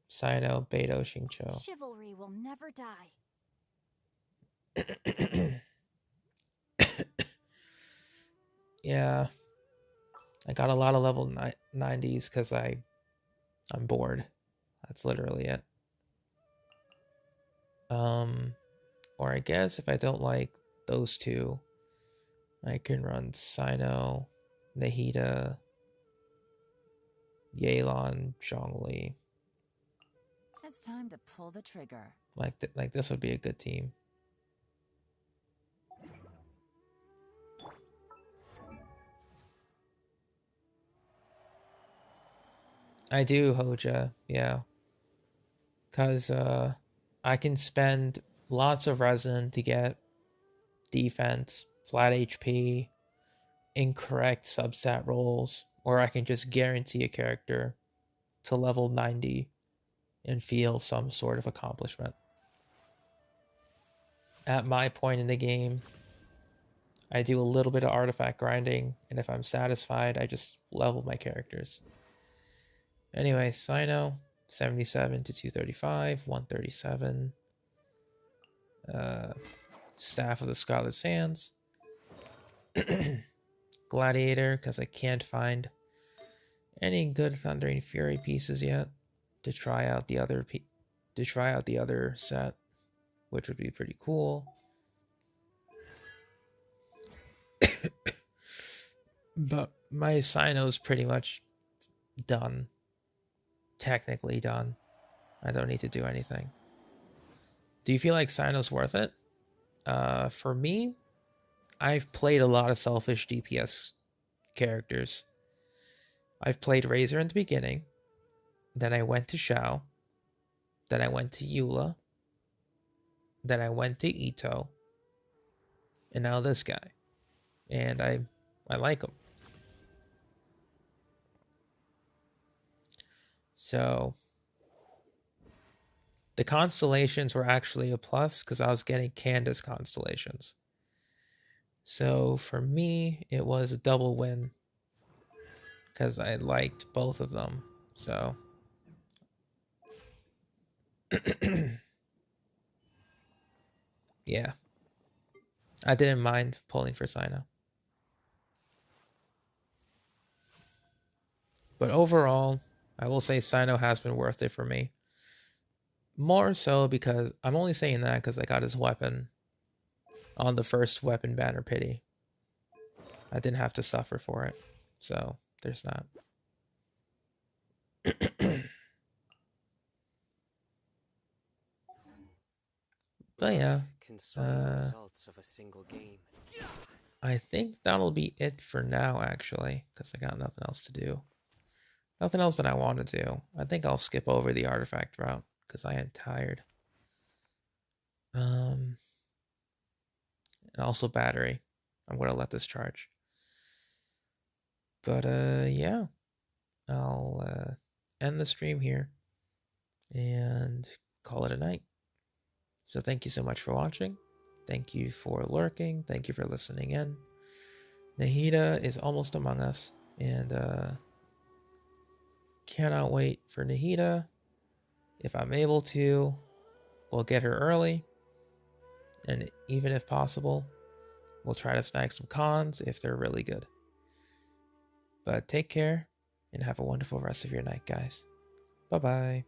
Sino Beto Xingqiu. Chivalry will never die. Yeah, I got a lot of level 90s because I'm bored. That's literally it. Or I guess if I don't like those two, I can run Sino, Nahida, Yelan, Zhongli. It's time to pull the trigger. Like this would be a good team. I do, Hoja, yeah. Because I can spend lots of resin to get defense, flat HP, incorrect substat rolls, or I can just guarantee a character to level 90 and feel some sort of accomplishment. At my point in the game, I do a little bit of artifact grinding, and if I'm satisfied, I just level my characters. Anyway, Sino, 77 to 235, 137. Staff of the Scarlet Sands. Gladiator, because I can't find any good Thundering Fury pieces yet to try out the other set, which would be pretty cool. But my Sino's pretty much done. Technically done. I don't need to do anything. Do you feel like Sino's worth it? For me, I've played a lot of selfish DPS characters. I've played Razor in the beginning. Then I went to Shao. Then I went to Eula. Then I went to Ito. And now this guy. And I like him. So the constellations were actually a plus because I was getting Candace constellations. So for me, it was a double win because I liked both of them. So yeah, I didn't mind pulling for Sino. But overall, I will say Sino has been worth it for me. More so because I'm only saying that because I got his weapon on the first weapon banner pity. I didn't have to suffer for it. So there's that. But yeah, Can sway the results of a single game. I think that'll be it for now, actually, because I got nothing else to do. Nothing else that I want to do. I think I'll skip over the artifact route because I am tired. And also battery. I'm gonna let this charge. But yeah, I'll end the stream here and call it a night. So thank you so much for watching. Thank you for lurking. Thank you for listening in. Nahida is almost among us, and cannot wait for Nahida. If I'm able to, we'll get her early, and even if possible, we'll try to snag some cons if they're really good. But take care, and have a wonderful rest of your night, guys. Bye-bye.